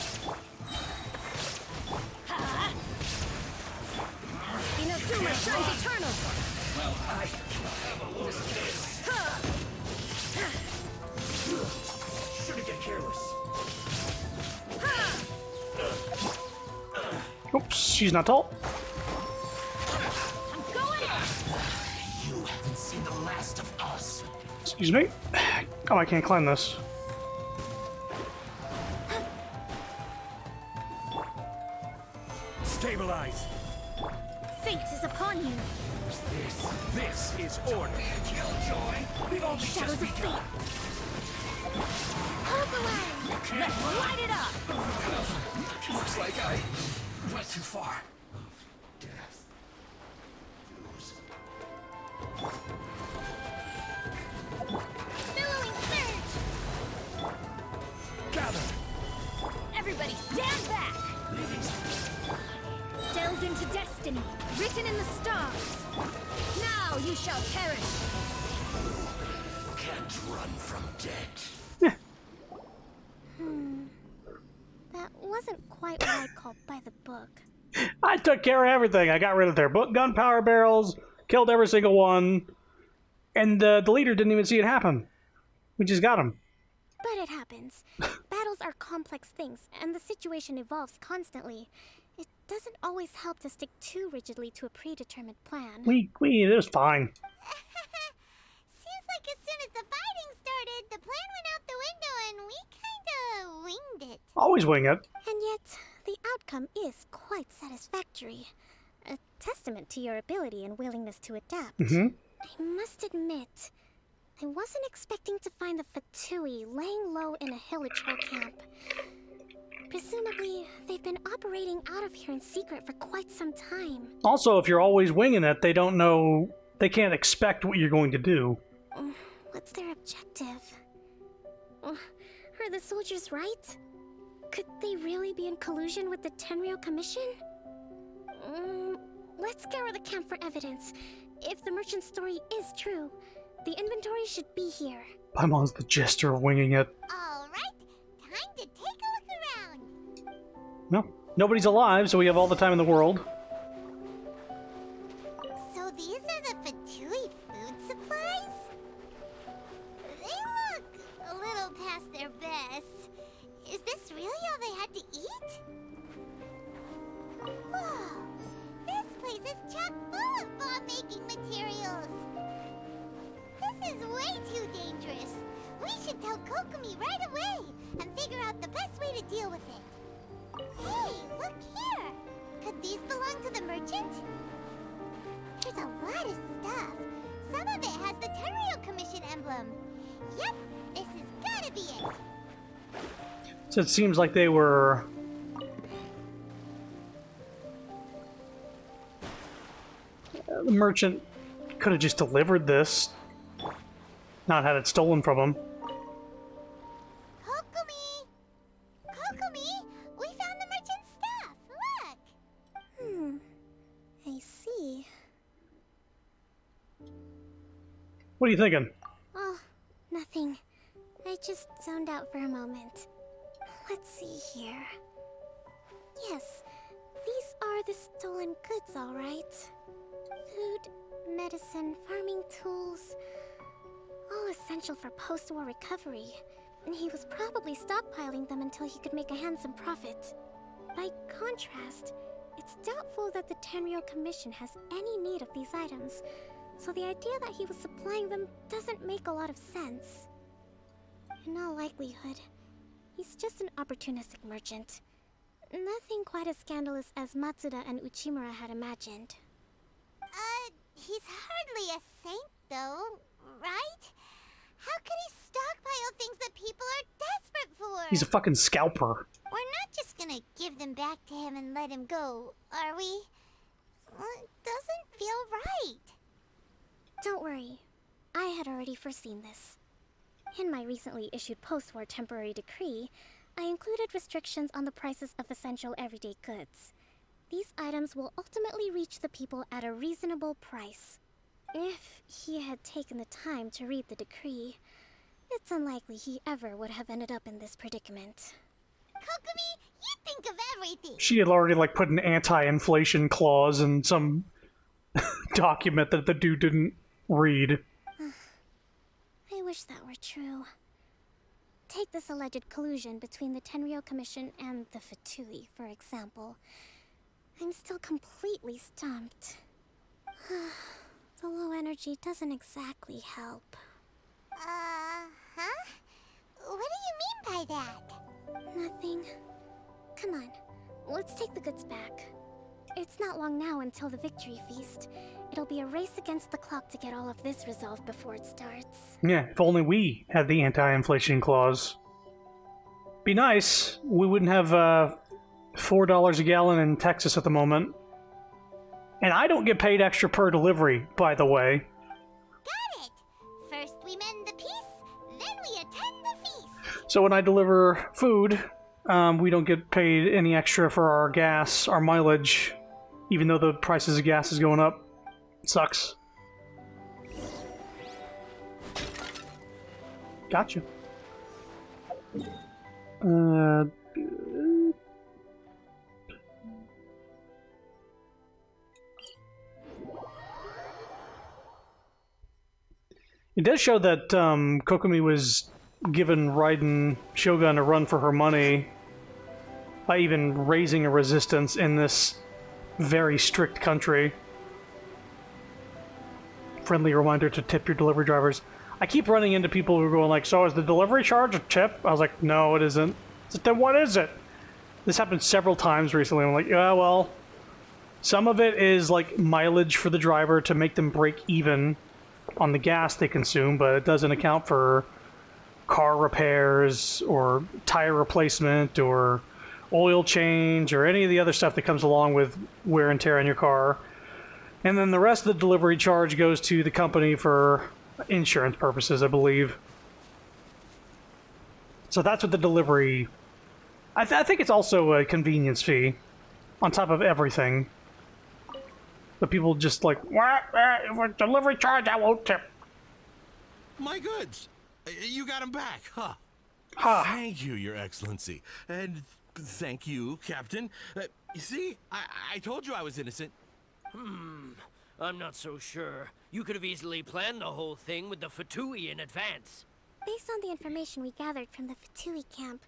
Inazuma shines eternal. Well, I have a look at this. Shouldn't get careless. Oops, she's not tall. You haven't seen the last of us. Excuse me. Oh, I can't climb this. Stabilize. Fate is upon you. This is order. Killjoy. We've only Shadows just of fate. begun. Hold the line. Let's light it up. Looks like I went too far. Billowing surge. Gather. Everybody stand back. Delve into destiny, written in the stars. Now you shall perish. Can't run from death. That wasn't quite what I'd call by the book. I took care of everything. I got rid of their gunpowder barrels, killed every single one, and the leader didn't even see it happen. We just got him. But it happens. Battles are complex things, and the situation evolves constantly. It doesn't always help to stick too rigidly to a predetermined plan. It was fine. Seems like as soon as the fighting started, the plan went out the window and we kinda winged it. Always wing it. And yet, the outcome is quite satisfactory. A testament to your ability and willingness to adapt. I must admit, I wasn't expecting to find the Fatui laying low in a Hilichurl camp. Presumably, they've been operating out of here in secret for quite some time. Also, if you're always winging it, they don't know, they can't expect what you're going to do. What's their objective? Are the soldiers right? Could they really be in collusion with the Tenryou Commission? Let's scour the camp for evidence. If the merchant's story is true, the inventory should be here. Paimon's the jester of winging it. Alright, time to take a look around. No, nobody's alive, so we have all the time in the world. So these are the Fatui food supplies? They look a little past their best. Is this really all they had to eat? Whoa! This place is chock full of bomb-making materials! This is way too dangerous! We should tell Kokomi right away and figure out the best way to deal with it. Hey, look here! Could these belong to the merchant? There's a lot of stuff. Some of it has the Tenryou Commission emblem. Yep, this has gotta be it. So it seems like they were... The merchant could have just delivered this, not had it stolen from him. Kokomi! Kokomi! We found the merchant's stuff! Look! I see. What are you thinking? Oh, nothing. I just zoned out for a moment. Let's see here. Yes, these are the stolen goods, all right. Food, medicine, farming tools, all essential for post-war recovery. And he was probably stockpiling them until he could make a handsome profit. By contrast, it's doubtful that the Tenryou Commission has any need of these items, so the idea that he was supplying them doesn't make a lot of sense. In all likelihood, he's just an opportunistic merchant. Nothing quite as scandalous as Matsuda and Uchimura had imagined. He's hardly a saint, though, right? How could he stockpile things that people are desperate for? He's a fucking scalper. We're not just gonna give them back to him and let him go, are we? Well, it doesn't feel right. Don't worry. I had already foreseen this. In my recently issued post-war temporary decree, I included restrictions on the prices of essential everyday goods. These items will ultimately reach the people at a reasonable price. If he had taken the time to read the decree, it's unlikely he ever would have ended up in this predicament. Kokumi, you think of everything! She had already, like, put an anti-inflation clause in some document that the dude didn't read. I wish that were true. Take this alleged collusion between the Tenryou Commission and the Fatui, for example. I'm still completely stumped. The low energy doesn't exactly help. Huh? What do you mean by that? Nothing. Come on, let's take the goods back. It's not long now until the victory feast. It'll be a race against the clock to get all of this resolved before it starts. Yeah, if only we had the anti-inflation clause. Be nice. We wouldn't have $4 a gallon in Texas at the moment. And I don't get paid extra per delivery, by the way. Got it! First we mend the peace, then we attend the feast. So when I deliver food, we don't get paid any extra for our gas, our mileage, even though the prices of gas is going up. Sucks. Gotcha. It does show that Kokumi was given Raiden Shogun a run for her money by even raising a resistance in this very strict country. Friendly reminder to tip your delivery drivers. I keep running into people who are going like, so is the delivery charge a tip? I was like, no, it isn't. I said, then what is it? This happened several times recently. I'm like, yeah, well, some of it is like mileage for the driver to make them break even on the gas they consume, but it doesn't account for car repairs or tire replacement or oil change or any of the other stuff that comes along with wear and tear on your car. And then the rest of the delivery charge goes to the company for insurance purposes, I believe. So that's what the delivery... I think it's also a convenience fee on top of everything. But people just like, for delivery charge, I won't tip. My goods! You got them back, huh? Thank you, Your Excellency. And thank you, Captain. You see, I told you I was innocent. I'm not so sure. You could have easily planned the whole thing with the Fatui in advance. Based on the information we gathered from the Fatui camp,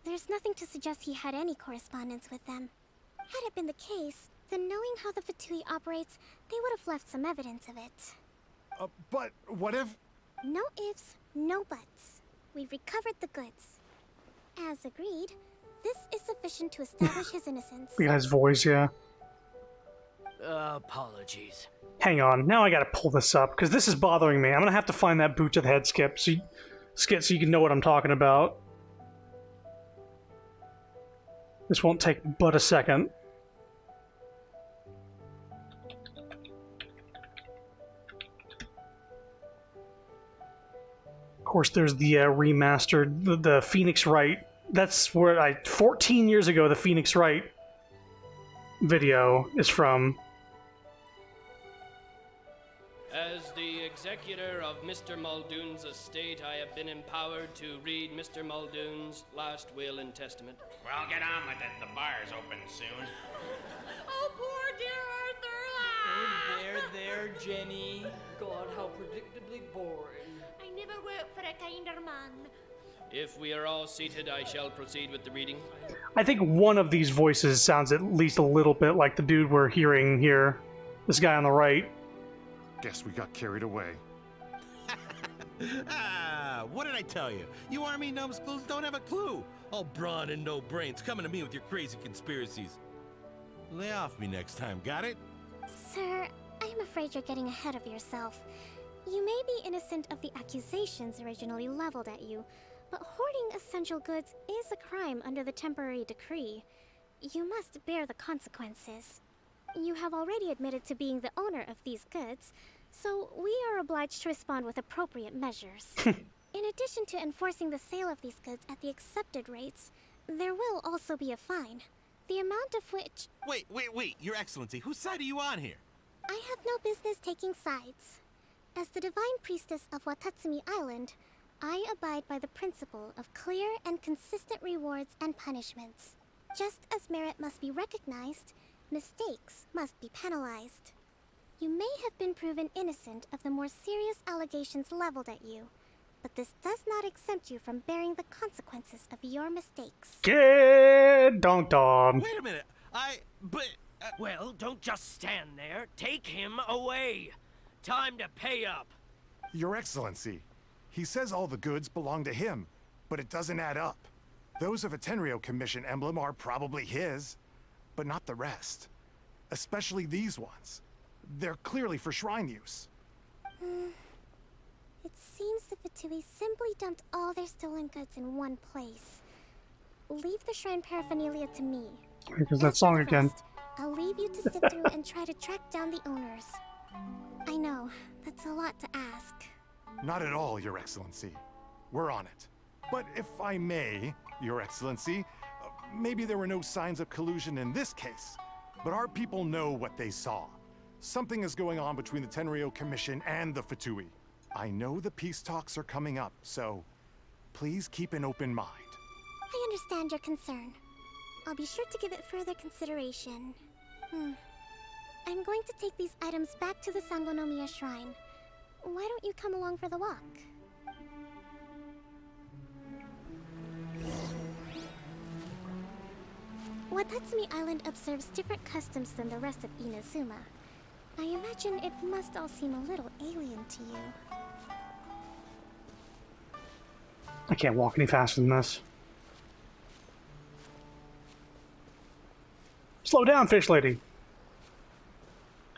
there's nothing to suggest he had any correspondence with them. Had it been the case, then knowing how the Fatui operates, they would have left some evidence of it. But what if... No ifs, no buts. We've recovered the goods. As agreed, this is sufficient to establish his innocence. The guy's voice, yeah. Apologies. Hang on, now I gotta pull this up, because this is bothering me. I'm gonna have to find that boot to the head skip so you can know what I'm talking about. This won't take but a second. Of course, there's the remastered, the Phoenix Wright. That's where 14 years ago, the Phoenix Wright video is from. As the executor of Mr. Muldoon's estate, I have been empowered to read Mr. Muldoon's last will and testament. Well, get on with it. The bar's open soon. Oh, poor dear Arthur! There, Jenny. God, how predictably boring. I never worked for a kinder man. If we are all seated, I shall proceed with the reading. I think one of these voices sounds at least a little bit like the dude we're hearing here. This guy on the right. Guess we got carried away. What did I tell you? You army numbskulls don't have a clue. All brawn and no brains coming to me with your crazy conspiracies. Lay off me next time, got it? Sir, I'm afraid you're getting ahead of yourself. You may be innocent of the accusations originally leveled at you, but hoarding essential goods is a crime under the temporary decree. You must bear the consequences. You have already admitted to being the owner of these goods, so we are obliged to respond with appropriate measures. In addition to enforcing the sale of these goods at the accepted rates, there will also be a fine, the amount of which... Wait, Your Excellency, whose side are you on here? I have no business taking sides. As the Divine Priestess of Watatsumi Island, I abide by the principle of clear and consistent rewards and punishments. Just as merit must be recognized, mistakes must be penalized. You may have been proven innocent of the more serious allegations leveled at you, but this does not exempt you from bearing the consequences of your mistakes. Get dong. Wait a minute, Well, don't just stand there. Take him away. Time to pay up. Your Excellency, he says all the goods belong to him, but it doesn't add up. Those of a Tenryo Commission emblem are probably his, but not the rest. Especially these ones. They're clearly for shrine use. It seems the Fatui simply dumped all their stolen goods in one place. Leave the shrine paraphernalia to me. Because that song again. I'll leave you to sift through and try to track down the owners. I know, that's a lot to ask. Not at all, Your Excellency. We're on it. But if I may, Your Excellency, maybe there were no signs of collusion in this case, but our people know what they saw. Something is going on between the Tenryo Commission and the Fatui. I know the peace talks are coming up, so please keep an open mind. I understand your concern. I'll be sure to give it further consideration. I'm going to take these items back to the Sangonomiya Shrine. Why don't you come along for the walk? Watatsumi Island observes different customs than the rest of Inazuma. I imagine it must all seem a little alien to you. I can't walk any faster than this. Slow down, fish lady.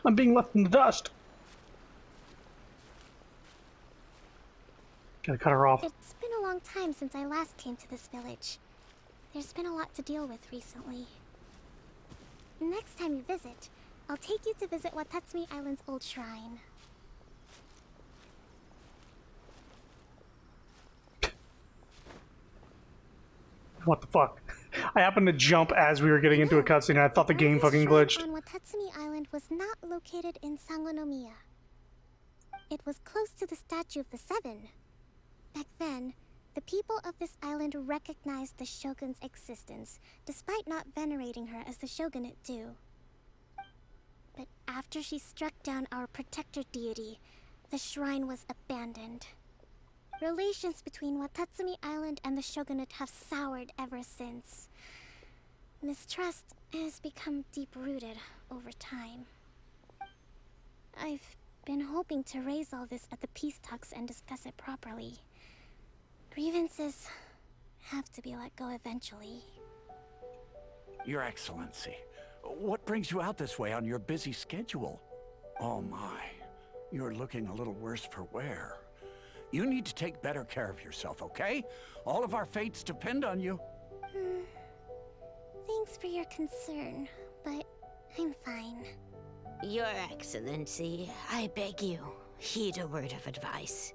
I'm being left in the dust. Gotta cut her off. It's been a long time since I last came to this village. There's been a lot to deal with recently. Next time you visit, I'll take you to visit Watatsumi Island's old shrine. What the fuck? I happened to jump as we were getting into a cutscene and I thought the game fucking glitched. On Watatsumi Island was not located in Sangonomiya. It was close to the Statue of the Seven. Back then, the people of this island recognized the shogun's existence, despite not venerating her as the shogunate do. But after she struck down our protector deity, the shrine was abandoned. Relations between Watatsumi Island and the shogunate have soured ever since. Mistrust has become deep-rooted over time. I've been hoping to raise all this at the peace talks and discuss it properly. Grievances have to be let go eventually. Your Excellency, what brings you out this way on your busy schedule? Oh my, you're looking a little worse for wear. You need to take better care of yourself, okay? All of our fates depend on you. Thanks for your concern, but I'm fine. Your Excellency, I beg you, heed a word of advice.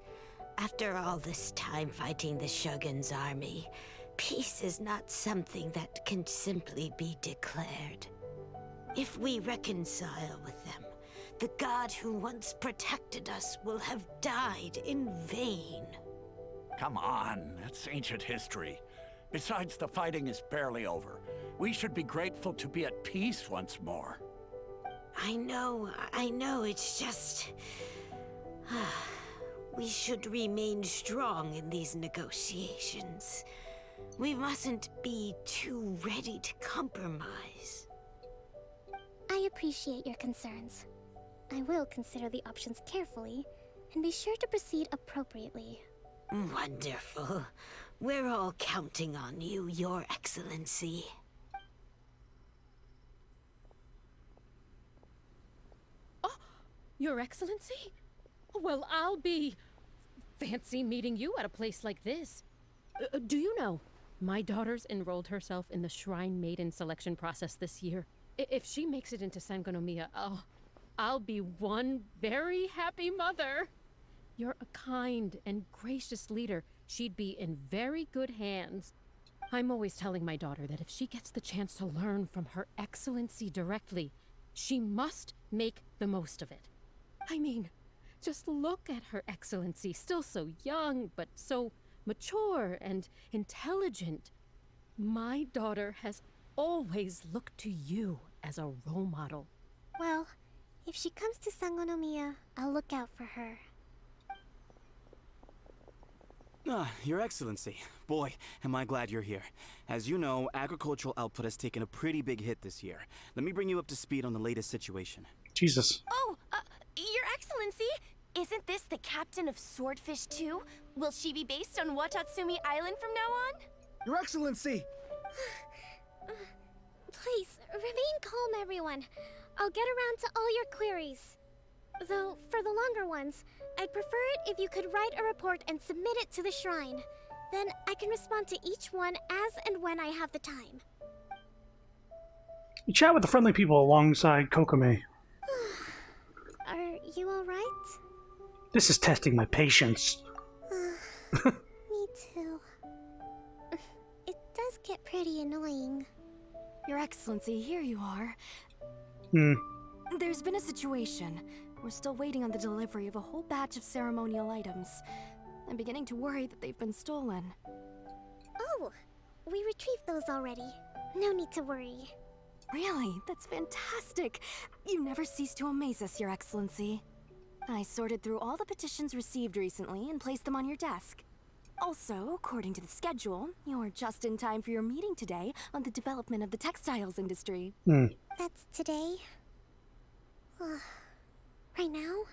After all this time fighting the Shogun's army, peace is not something that can simply be declared. If we reconcile with them, the god who once protected us will have died in vain. Come on, that's ancient history. Besides, the fighting is barely over. We should be grateful to be at peace once more. I know, it's just... we should remain strong in these negotiations. We mustn't be too ready to compromise. I appreciate your concerns. I will consider the options carefully and be sure to proceed appropriately. Wonderful. We're all counting on you, Your Excellency. Your Excellency? Well, I'll be... fancy meeting you at a place like this. Do you know, my daughter's enrolled herself in the Shrine Maiden selection process this year. If she makes it into Sangonomiya, I'll be one very happy mother. You're a kind and gracious leader. She'd be in very good hands. I'm always telling my daughter that if she gets the chance to learn from Her Excellency directly, she must make the most of it. I mean, just look at Her Excellency, still so young, but so mature and intelligent. My daughter has always looked to you as a role model. Well, if she comes to Sangonomiya, I'll look out for her. Your Excellency. Boy, am I glad you're here. As you know, agricultural output has taken a pretty big hit this year. Let me bring you up to speed on the latest situation. Jesus. Oh, Your Excellency, isn't this the captain of Swordfish 2? Will she be based on Watatsumi Island from now on? Your Excellency! Please, remain calm, everyone. I'll get around to all your queries. Though, for the longer ones, I'd prefer it if you could write a report and submit it to the shrine. Then I can respond to each one as and when I have the time. You chat with the friendly people alongside Kokomi. Are you alright? This is testing my patience. Me too. It does get pretty annoying. Your Excellency, here you are. There's been a situation. We're still waiting on the delivery of a whole batch of ceremonial items. I'm beginning to worry that they've been stolen. Oh, we retrieved those already. No need to worry. Really? That's fantastic. You never cease to amaze us, Your Excellency. I sorted through all the petitions received recently and placed them on your desk. Also, according to the schedule, you're just in time for your meeting today on the development of the textiles industry. That's today? Right now?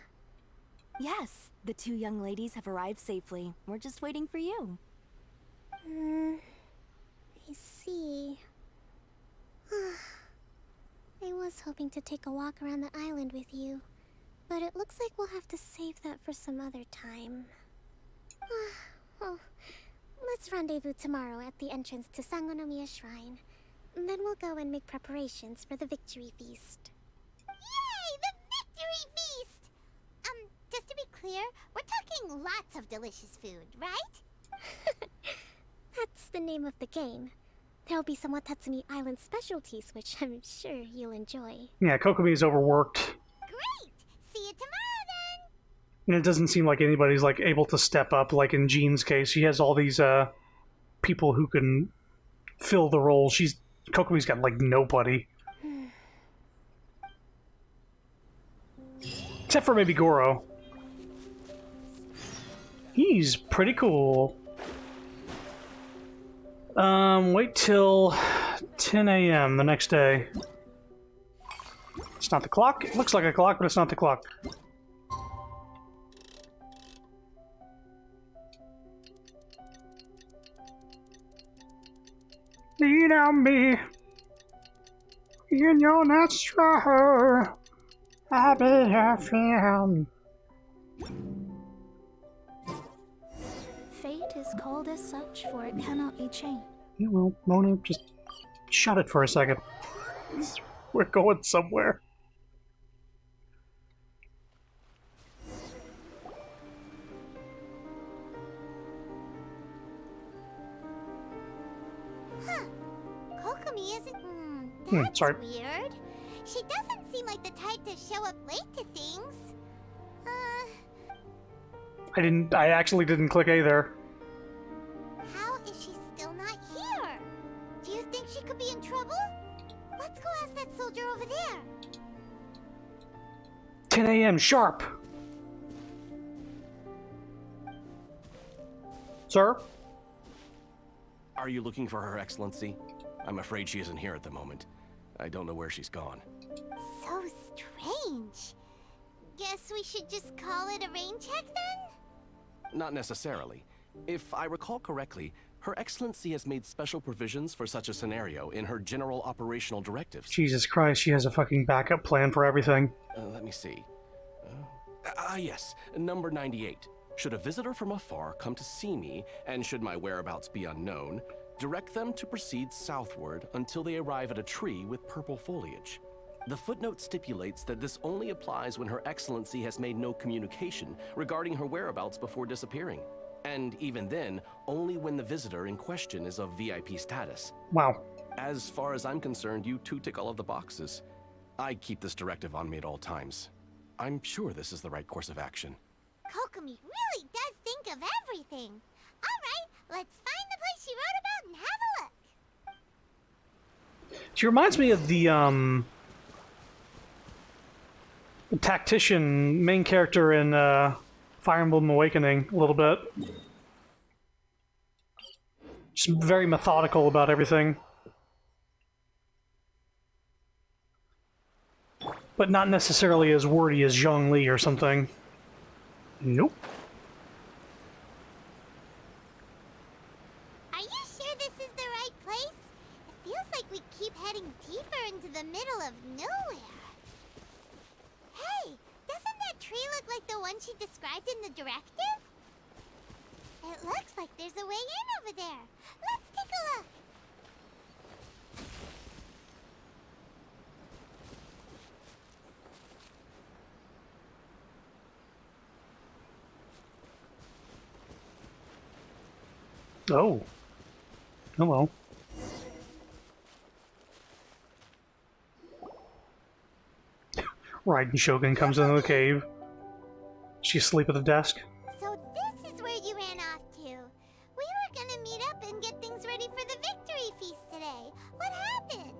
Yes, the two young ladies have arrived safely. We're just waiting for you. I see. I was hoping to take a walk around the island with you, but it looks like we'll have to save that for some other time. Well, let's rendezvous tomorrow at the entrance to Sangonomiya Shrine. Then we'll go and make preparations for the victory feast. Yay! The victory feast! Just to be clear, we're talking lots of delicious food, right? That's the name of the game. There'll be some Watatsumi Island specialties, which I'm sure you'll enjoy. Yeah, Kokomi is overworked. Great! See you tomorrow then! And it doesn't seem like anybody's like able to step up, like in Jean's case. She has all these people who can fill the role. Kokomi's got like nobody. Except for maybe Goro. He's pretty cool. Wait till 10 a.m. the next day. It's not the clock. It looks like a clock, but it's not the clock. Lean on me in your nostril. I'll be your friend. Fate is called as such, for it cannot be changed. Yeah, well, Mona, just shut it for a second. We're going somewhere. Huh. Kokomi isn't... that's sorry. weird. She doesn't seem like the type to show up late to things. I actually didn't click A there. How is she still not here? Do you think she could be in trouble? Let's go ask that soldier over there. 10 a.m. sharp. Sir? Are you looking for Her Excellency? I'm afraid she isn't here at the moment. I don't know where she's gone. So strange. Guess we should just call it a rain check then? Not necessarily. If I recall correctly, Her Excellency has made special provisions for such a scenario in her general operational directives. Jesus Christ, she has a fucking backup plan for everything. Let me see. Yes, number 98. Should a visitor from afar come to see me, and should my whereabouts be unknown, direct them to proceed southward until they arrive at a tree with purple foliage. The footnote stipulates that this only applies when Her Excellency has made no communication regarding her whereabouts before disappearing. And even then, only when the visitor in question is of VIP status. Wow. As far as I'm concerned, you two tick all of the boxes. I keep this directive on me at all times. I'm sure this is the right course of action. Kokomi really does think of everything. Alright, let's find the place she wrote about and have a look. She reminds me of the tactician main character in Fire Emblem Awakening a little bit. Just very methodical about everything. But not necessarily as wordy as Zhongli or something. Nope. Are you sure this is the right place? It feels like we keep heading deeper into the middle of nowhere. Hey, doesn't that tree look like the one she described in the directive? It looks like there's a way in over there. Let's take a look. Oh. Hello. Raiden Shogun comes into the cave. She asleep at the desk. So this is where you ran off to. We were gonna meet up and get things ready for the victory feast today. What happened?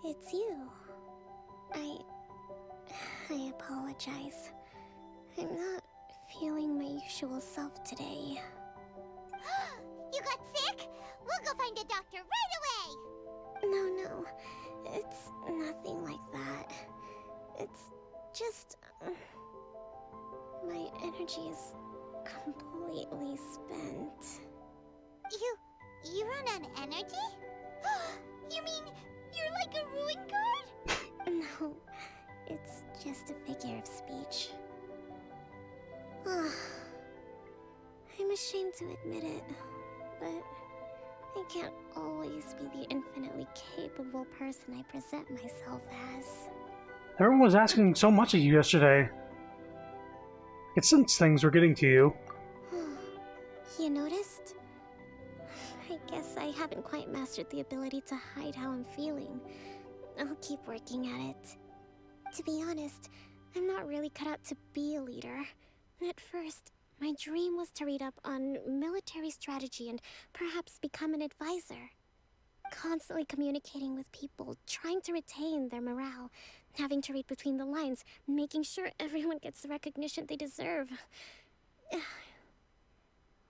It's you. I apologize. I'm not feeling my usual self today. You got sick? We'll go find a doctor right away! No. It's nothing like that. It's just... my energy is completely spent. You run on energy? You mean you're like a ruin guard? No, it's just a figure of speech. I'm ashamed to admit it, but I can't always be the infinitely capable person I present myself as. Everyone was asking so much of you yesterday. It seems things were getting to you. You noticed? I guess I haven't quite mastered the ability to hide how I'm feeling. I'll keep working at it. To be honest, I'm not really cut out to be a leader. At first, my dream was to read up on military strategy and perhaps become an advisor. Constantly communicating with people, trying to retain their morale, having to read between the lines, making sure everyone gets the recognition they deserve.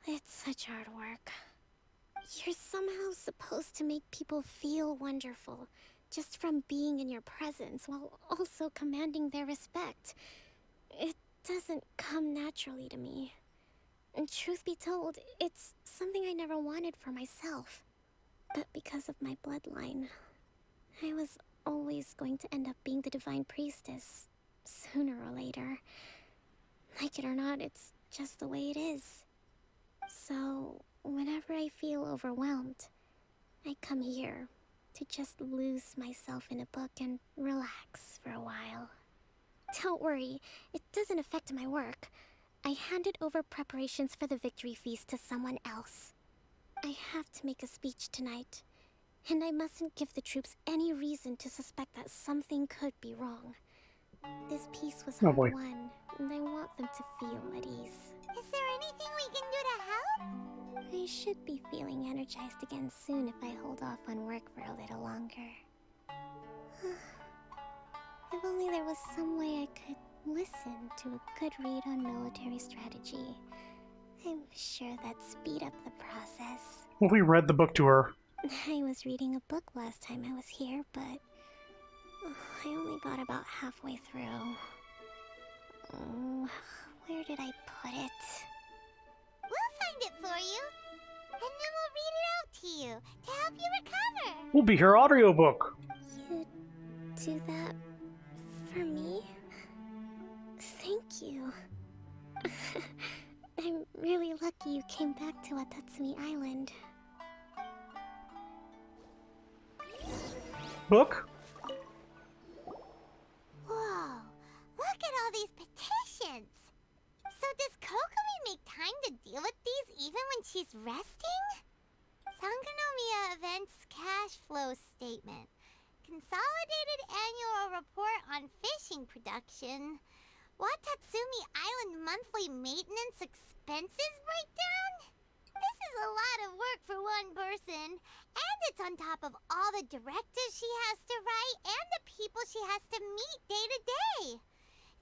It's such hard work. You're somehow supposed to make people feel wonderful, just from being in your presence, while also commanding their respect. It doesn't come naturally to me. And truth be told, it's something I never wanted for myself. But because of my bloodline, I was always going to end up being the Divine Priestess, sooner or later. Like it or not, it's just the way it is. So, whenever I feel overwhelmed, I come here to just lose myself in a book and relax for a while. Don't worry, it doesn't affect my work. I handed over preparations for the victory feast to someone else. I have to make a speech tonight, and I mustn't give the troops any reason to suspect that something could be wrong. This piece was hard won, and I want them to feel at ease. Is there anything we can do to help? I should be feeling energized again soon if I hold off on work for a little longer. If only there was some way I could listen to a good read on military strategy. I'm sure that speed up the process. Well, we read the book to her. I was reading a book last time I was here, but I only got about halfway through. Oh, where did I put it? We'll find it for you. And then we'll read it out to you to help you recover. We'll be her audiobook. You do that for me? Thank you. I'm really lucky you came back to Watatsumi Island. Book? Whoa, look at all these petitions. So does Kokomi make time to deal with these even when she's resting? Sangonomiya Events Cash Flow Statement. Consolidated Annual Report on Fishing Production. Watatsumi Island Monthly Maintenance Expenses Breakdown? This is a lot of work for one person, and it's on top of all the directives she has to write and the people she has to meet day to day.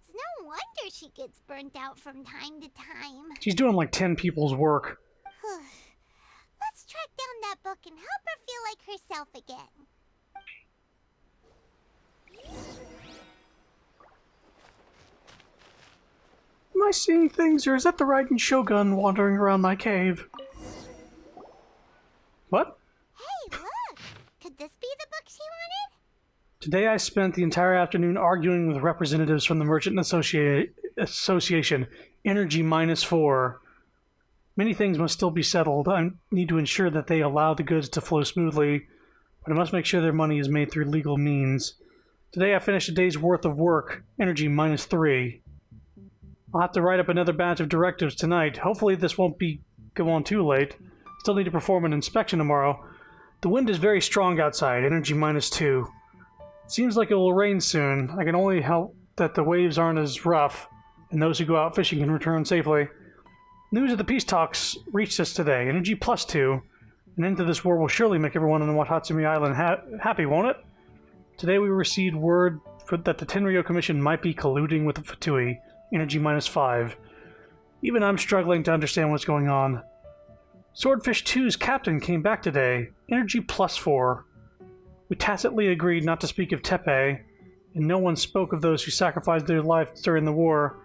It's no wonder she gets burnt out from time to time. She's doing like 10 people's work. Let's track down that book and help her feel like herself again. Am I seeing things, or is that the Raiden Shogun wandering around my cave? What? Hey, look! Could this be the book she wanted? Today I spent the entire afternoon arguing with representatives from the Merchant Association, Energy -4. Many things must still be settled. I need to ensure that they allow the goods to flow smoothly, but I must make sure their money is made through legal means. Today I finished a day's worth of work, Energy -3. I'll have to write up another batch of directives tonight. Hopefully this won't go on too late. Still need to perform an inspection tomorrow. The wind is very strong outside, Energy -2. Seems like it will rain soon. I can only hope that the waves aren't as rough, and those who go out fishing can return safely. News of the peace talks reached us today, Energy +2. An end to this war will surely make everyone on Watatsumi Island happy, won't it? Today we received word that the Tenryo Commission might be colluding with the Fatui, Energy -5. Even I'm struggling to understand what's going on. Swordfish 2's captain came back today, Energy +4. We tacitly agreed not to speak of Tepe, and no one spoke of those who sacrificed their lives during the war.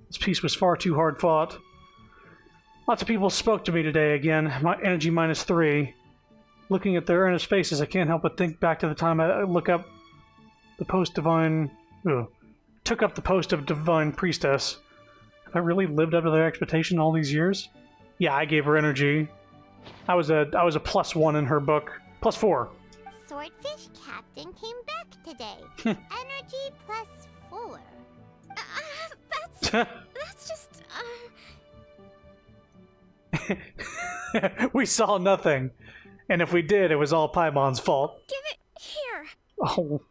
This peace was far too hard fought. Lots of people spoke to me today again, my Energy -3. Looking at their earnest faces, I can't help but think back to the time I took up the post of Divine Priestess. Have I really lived up to their expectation all these years? Yeah, I gave her energy. I was a +1 in her book. +4. Swordfish Captain came back today. Energy +4. That's just, We saw nothing. And if we did, it was all Paimon's fault. Give it here. Oh.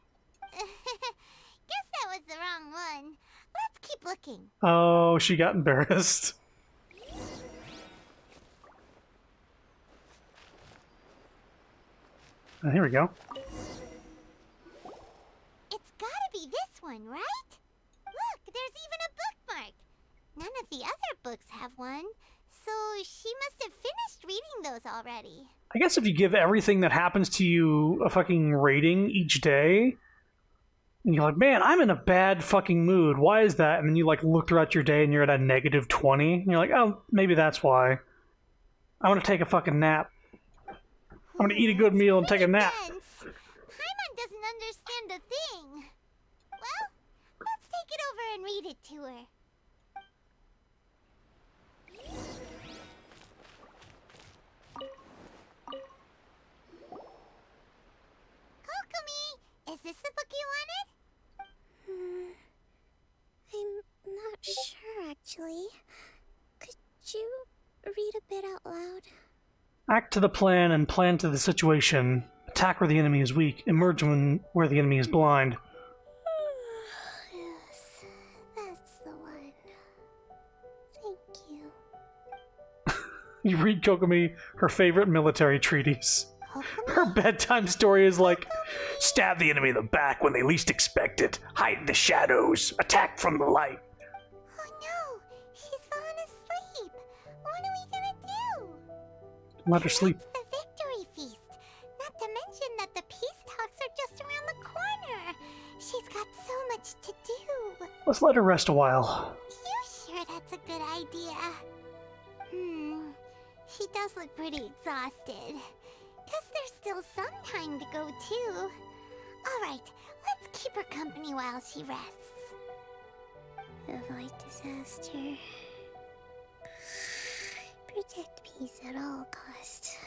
Guess that was the wrong one. Let's keep looking. Oh, she got embarrassed. Here we go. It's gotta be this one, right? Look, there's even a bookmark. None of the other books have one, so she must have finished reading those already. I guess if you give everything that happens to you a fucking rating each day, and you're like, man, I'm in a bad fucking mood. Why is that? And then you like look throughout your day and you're at a -20. And you're like, oh, maybe that's why. I want to take a fucking nap. I'm gonna eat a good meal and take a nap. Paimon doesn't understand a thing. Well, let's take it over and read it to her. Kokomi, is this the book you wanted? I'm not sure, actually. Could you read a bit out loud? Act to the plan and plan to the situation. Attack where the enemy is weak. Emerge where the enemy is blind. Yes, that's the one. Thank you. You read Kokomi her favorite military treatise. Her bedtime story is like, stab the enemy in the back when they least expect it. Hide in the shadows. Attack from the light. Oh no, she's fallen asleep. What do we Let her sleep. The victory feast. Not to mention that the peace talks are just around the corner. She's got so much to do. Let's let her rest a while. You sure that's a good idea? She does look pretty exhausted. Guess there's still some time to go too. Alright, let's keep her company while she rests. Avoid disaster. Protect peace at all costs.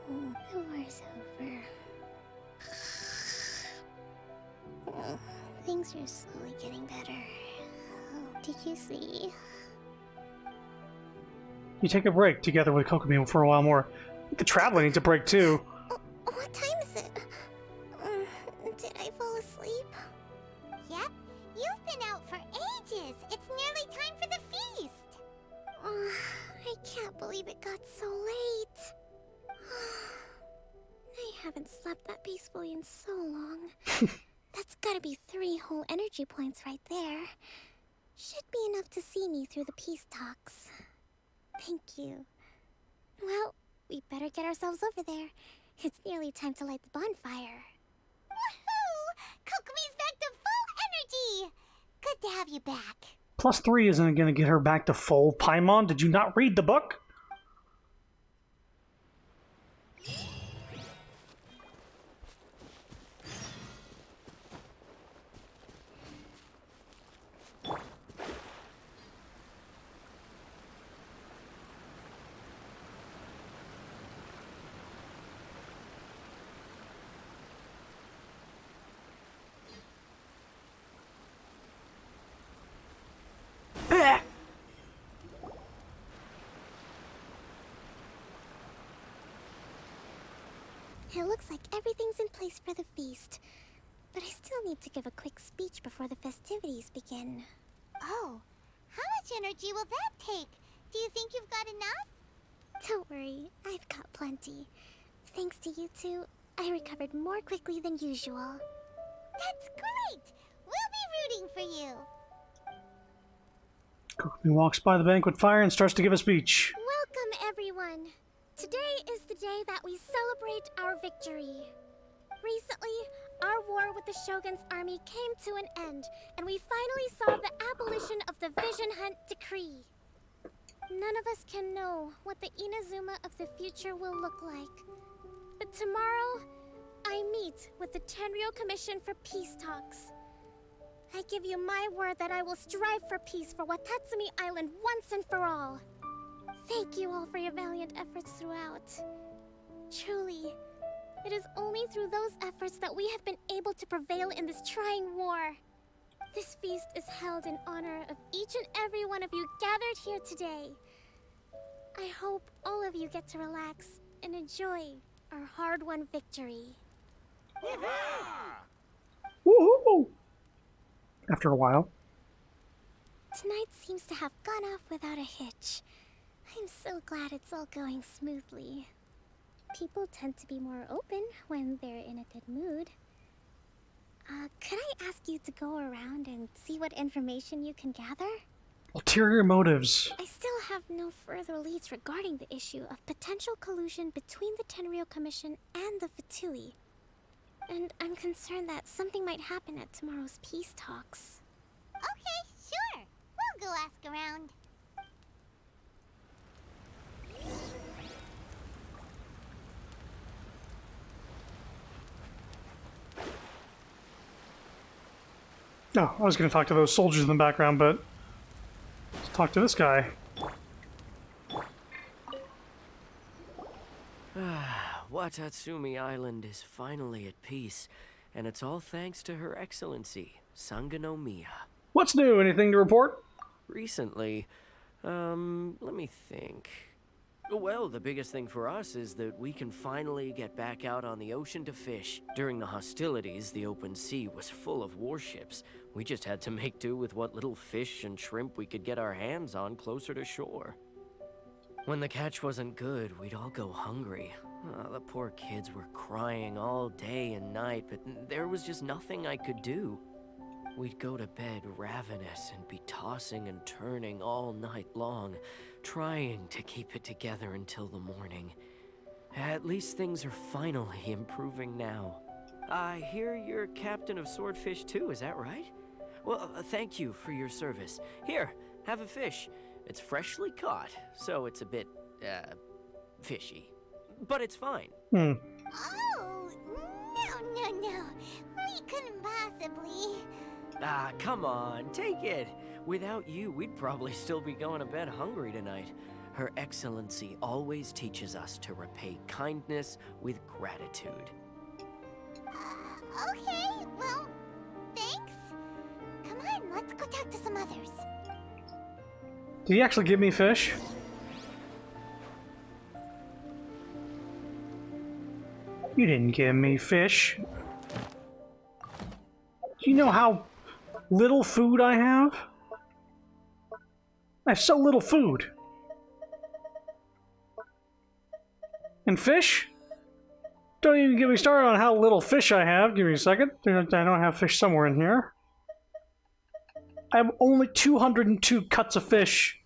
The war's over. Things are slowly getting better. Did you see? You take a break together with Kokomi for a while more. I think the traveler needs a break too. What time is it? Did I fall asleep? Yep, you've been out for ages. It's nearly time for the feast. I can't believe it got so late. I haven't slept that peacefully in so long. That's gotta be 3 whole energy points right there. Should be enough to see me through the peace talks. Thank you. Well, we better get ourselves over there. It's nearly time to light the bonfire. Woohoo! Kokomi's back to full energy! Good to have you back. +3 isn't going to get her back to full. Paimon, did you not read the book? It looks like everything's in place for the feast. But I still need to give a quick speech before the festivities begin. Oh, how much energy will that take? Do you think you've got enough? Don't worry, I've got plenty. Thanks to you two, I recovered more quickly than usual. That's great! We'll be rooting for you! Kokomi walks by the banquet fire and starts to give a speech. Welcome, everyone! Today is the day that we celebrate our victory. Recently, our war with the Shogun's army came to an end, and we finally saw the abolition of the Vision Hunt Decree. None of us can know what the Inazuma of the future will look like. But tomorrow, I meet with the Tenryou Commission for peace talks. I give you my word that I will strive for peace for Watatsumi Island once and for all. Thank you all for your valiant efforts throughout. Truly, it is only through those efforts that we have been able to prevail in this trying war. This feast is held in honor of each and every one of you gathered here today. I hope all of you get to relax and enjoy our hard-won victory. Woohoo! After a while. Tonight seems to have gone off without a hitch. I'm so glad it's all going smoothly. People tend to be more open when they're in a good mood. Could I ask you to go around and see what information you can gather? Ulterior motives. I still have no further leads regarding the issue of potential collusion between the Tenryou Commission and the Fatui. And I'm concerned that something might happen at tomorrow's peace talks. Okay, sure. We'll go ask around. No, I was going to talk to those soldiers in the background, but let's talk to this guy. Watatsumi Island is finally at peace, and it's all thanks to Her Excellency, Sangonomiya. What's new? Anything to report? Recently, let me think. Well, the biggest thing for us is that we can finally get back out on the ocean to fish. During the hostilities, the open sea was full of warships. We just had to make do with what little fish and shrimp we could get our hands on closer to shore. When the catch wasn't good, we'd all go hungry. The poor kids were crying all day and night, but there was just nothing I could do. We'd go to bed ravenous and be tossing and turning all night long, trying to keep it together until the morning. At least things are finally improving now. I hear you're captain of Swordfish too, is that right? Well, thank you for your service. Here, have a fish. It's freshly caught, so it's a bit, fishy. But it's fine. Oh, no. We couldn't possibly. Ah, come on, take it. Without you, we'd probably still be going to bed hungry tonight. Her Excellency always teaches us to repay kindness with gratitude. Okay, well, thanks. Come on, let's go talk to some others. Did he actually give me fish? You didn't give me fish. Do you know how little food I have? I have so little food. And fish? Don't even get me started on how little fish I have. Give me a second. I don't have fish somewhere in here. I have only 202 cuts of fish.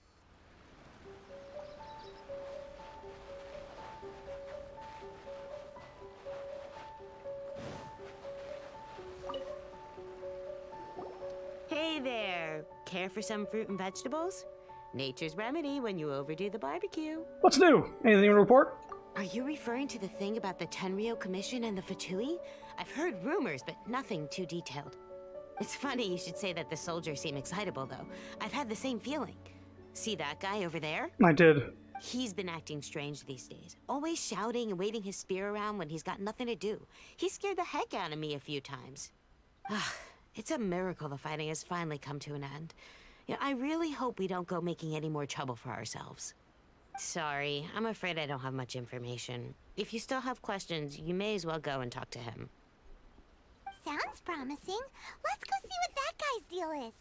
Hey there! Care for some fruit and vegetables? Nature's remedy when you overdo the barbecue. What's new? Anything to report? Are you referring to the thing about the Tenryou Commission and the Fatui? I've heard rumors, but nothing too detailed. It's funny you should say that the soldiers seem excitable, though. I've had the same feeling. See that guy over there? I did. He's been acting strange these days. Always shouting and waving his spear around when he's got nothing to do. He scared the heck out of me a few times. It's a miracle the fighting has finally come to an end. Yeah, I really hope we don't go making any more trouble for ourselves. Sorry, I'm afraid I don't have much information. If you still have questions, you may as well go and talk to him. Sounds promising. Let's go see what that guy's deal is.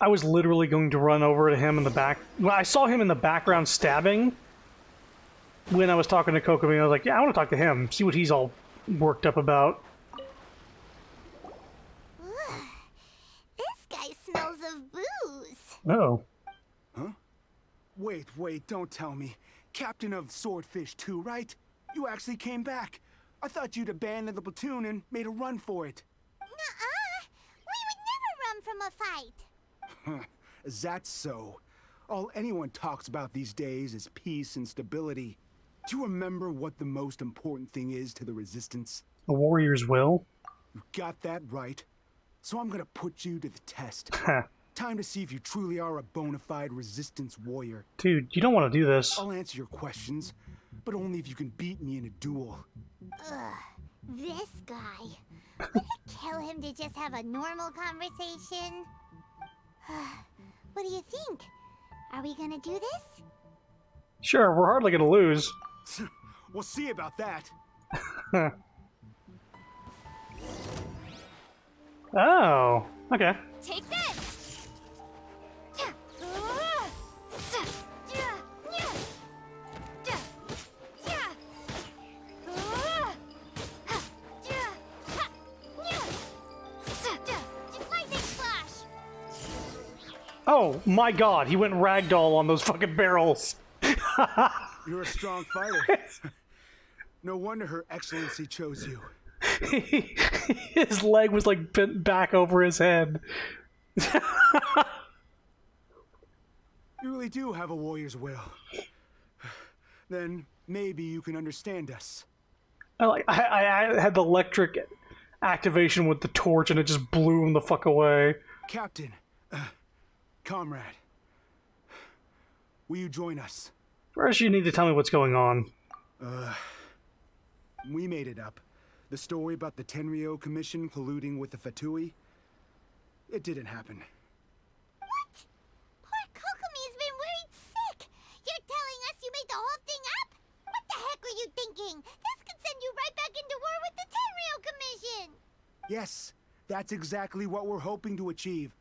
I was literally going to run over to him in the back. Well, I saw him in the background stabbing when I was talking to Kokomi. I was like, yeah, I want to talk to him, see what he's all worked up about. This guy smells of booze. Oh. Huh? Wait, don't tell me. Captain of Swordfish 2, right? You actually came back. I thought you'd abandoned the platoon and made a run for it. Nuh-uh. We would never run from a fight. Is that so? All anyone talks about these days is peace and stability. Do you remember what the most important thing is to the Resistance? A warrior's will? You got that right. So I'm gonna put you to the test. Time to see if you truly are a bona fide Resistance warrior. Dude, you don't want to do this. I'll answer your questions, but only if you can beat me in a duel. Ugh, this guy. Would it kill him to just have a normal conversation? What do you think? Are we gonna do this? Sure, we're hardly gonna lose. We'll see about that. Oh, okay. Take this! Oh my god, he went ragdoll on those fucking barrels. You're a strong fighter. No wonder Her Excellency chose you. His leg was like bent back over his head. You really do have a warrior's will. Then maybe you can understand us. I had the electric activation with the torch and it just blew him the fuck away. Captain, comrade, will you join us? First, you need to tell me what's going on. We made it up. The story about the Tenryou Commission colluding with the Fatui, it didn't happen. What? Poor Kokomi's been worried sick. You're telling us you made the whole thing up? What the heck were you thinking? This could send you right back into war with the Tenryou Commission. Yes, that's exactly what we're hoping to achieve.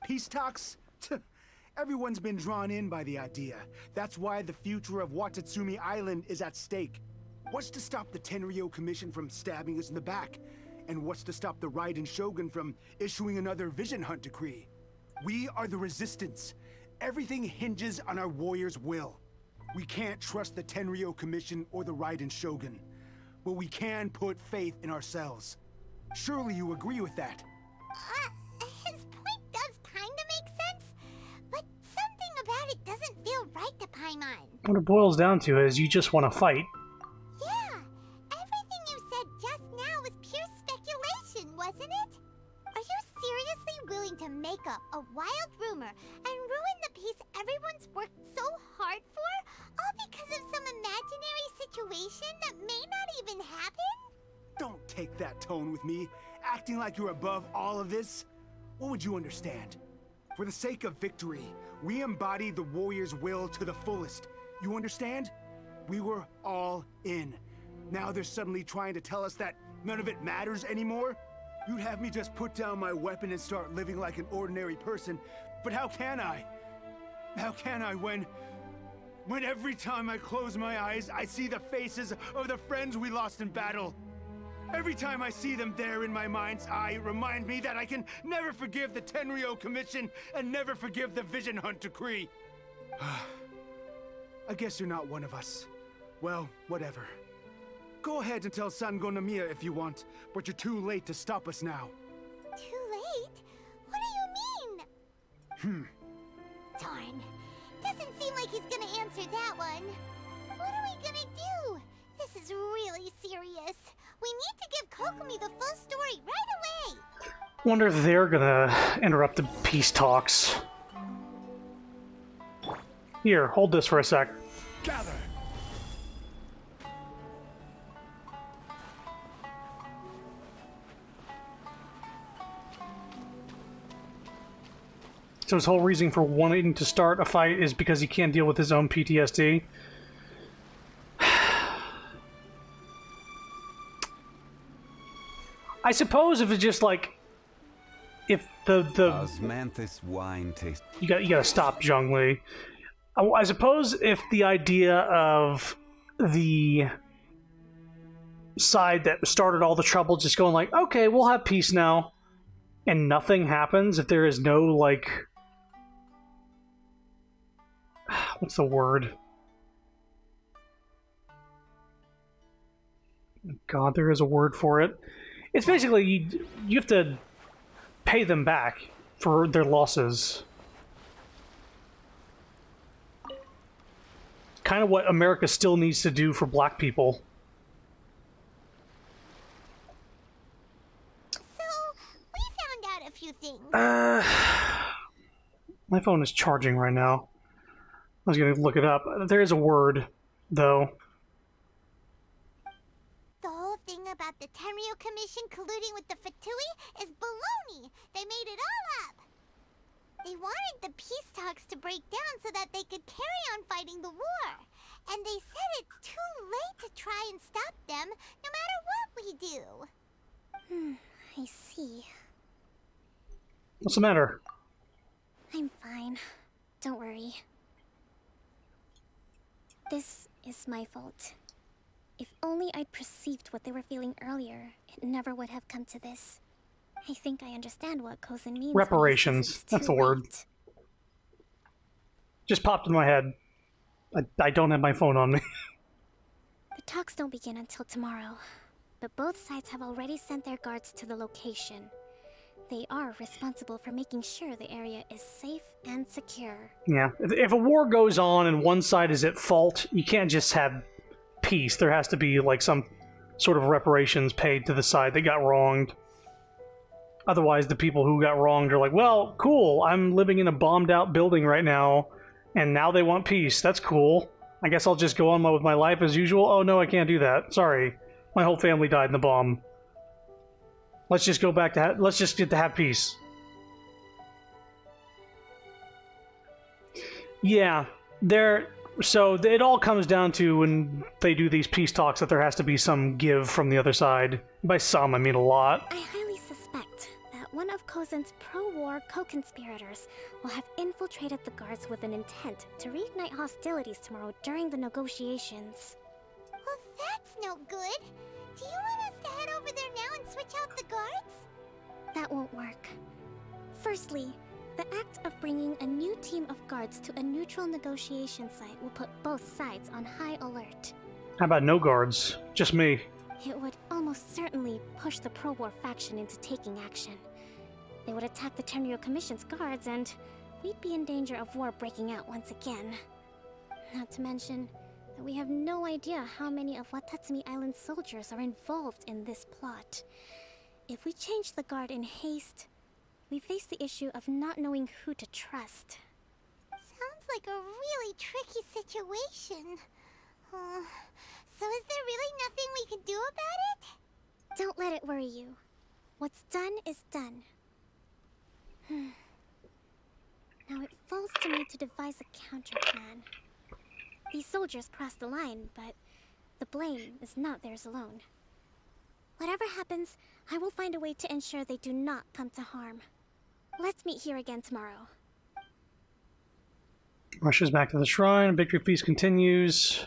Peace talks? Everyone's been drawn in by the idea. That's why the future of Watatsumi Island is at stake. What's to stop the Tenryou Commission from stabbing us in the back? And what's to stop the Raiden Shogun from issuing another Vision Hunt decree? We are the Resistance. Everything hinges on our warrior's will. We can't trust the Tenryo Commission or the Raiden Shogun, but we can put faith in ourselves. Surely you agree with that? His point does kinda make sense, but something about it doesn't feel right to Paimon. What it boils down to is you just want to fight. Yeah, everything you said just now was pure speculation, wasn't it? Are you seriously willing to make up a wild rumor and ruin the peace everyone's worked so hard for, all because of some imaginary situation that may not even happen? Don't take that tone with me, acting like you're above all of this. What would you understand? For the sake of victory, we embodied the warrior's will to the fullest. You understand? We were all in. Now they're suddenly trying to tell us that none of it matters anymore? You'd have me just put down my weapon and start living like an ordinary person, but how can I? How can I when every time I close my eyes, I see the faces of the friends we lost in battle? Every time I see them there in my mind's eye, it reminds me that I can never forgive the Tenryo Commission and never forgive the Vision Hunt Decree. I guess you're not one of us. Well, whatever. Go ahead and tell Sango Namiya if you want, but you're too late to stop us now. Too late? What do you mean? Darn. Doesn't seem like he's gonna answer that one. What are we gonna do? This is really serious. We need to give Kokomi the full story right away. Wonder if they're gonna interrupt the peace talks. Here, hold this for a sec. Gather! So his whole reason for wanting to start a fight is because he can't deal with his own PTSD. I suppose if it's just like, if the Osmanthus wine tastes. you gotta stop, Zhongli. I suppose if the idea of the side that started all the trouble just going like, okay, we'll have peace now, and nothing happens, if there is no, like, what's the word? God, there is a word for it. It's basically, you have to pay them back for their losses. Kind of what America still needs to do for black people. So, we found out a few things. My phone is charging right now. I was gonna look it up. There is a word, though. The whole thing about the Tenryo Commission colluding with the Fatui is baloney. They made it all up. They wanted the peace talks to break down so that they could carry on fighting the war. And they said it's too late to try and stop them, no matter what we do. I see. What's the matter? I'm fine. Don't worry. This is my fault. If only I'd perceived what they were feeling earlier, it never would have come to this. I think I understand what Kozin means. Reparations. That's the word. Just popped in my head. I don't have my phone on me. The talks don't begin until tomorrow, but both sides have already sent their guards to the location. They are responsible for making sure the area is safe and secure. Yeah. If a war goes on and one side is at fault, you can't just have peace. There has to be, like, some sort of reparations paid to the side that got wronged. Otherwise, the people who got wronged are like, well, cool, I'm living in a bombed-out building right now, and now they want peace. That's cool. I guess I'll just go on with my life as usual. Oh, no, I can't do that. Sorry. My whole family died in the bomb. Let's just go back to... let's just get to have peace. Yeah, so it all comes down to, when they do these peace talks, that there has to be some give from the other side. By some, I mean a lot. I highly suspect that one of Kozin's pro-war co-conspirators will have infiltrated the guards with an intent to reignite hostilities tomorrow during the negotiations. Well, that's no good. Do you want us to head over there now and switch out the guards? That won't work. Firstly, The act of bringing a new team of guards to a neutral negotiation site will put both sides on high alert. How about no guards? Just me. It would almost certainly push the pro-war faction into taking action. They would attack the Tenryo Commission's guards, and we'd be in danger of war breaking out once again. Not to mention that we have no idea how many of Watatsumi Island's soldiers are involved in this plot. If we change the guard in haste, we face the issue of not knowing who to trust. Sounds like a really tricky situation. So is there really nothing we can do about it? Don't let it worry you. What's done is done. Now it falls to me to devise a counter plan. These soldiers crossed the line, but the blame is not theirs alone. Whatever happens, I will find a way to ensure they do not come to harm. Let's meet here again tomorrow. Rushes back to the shrine. Victory feast continues.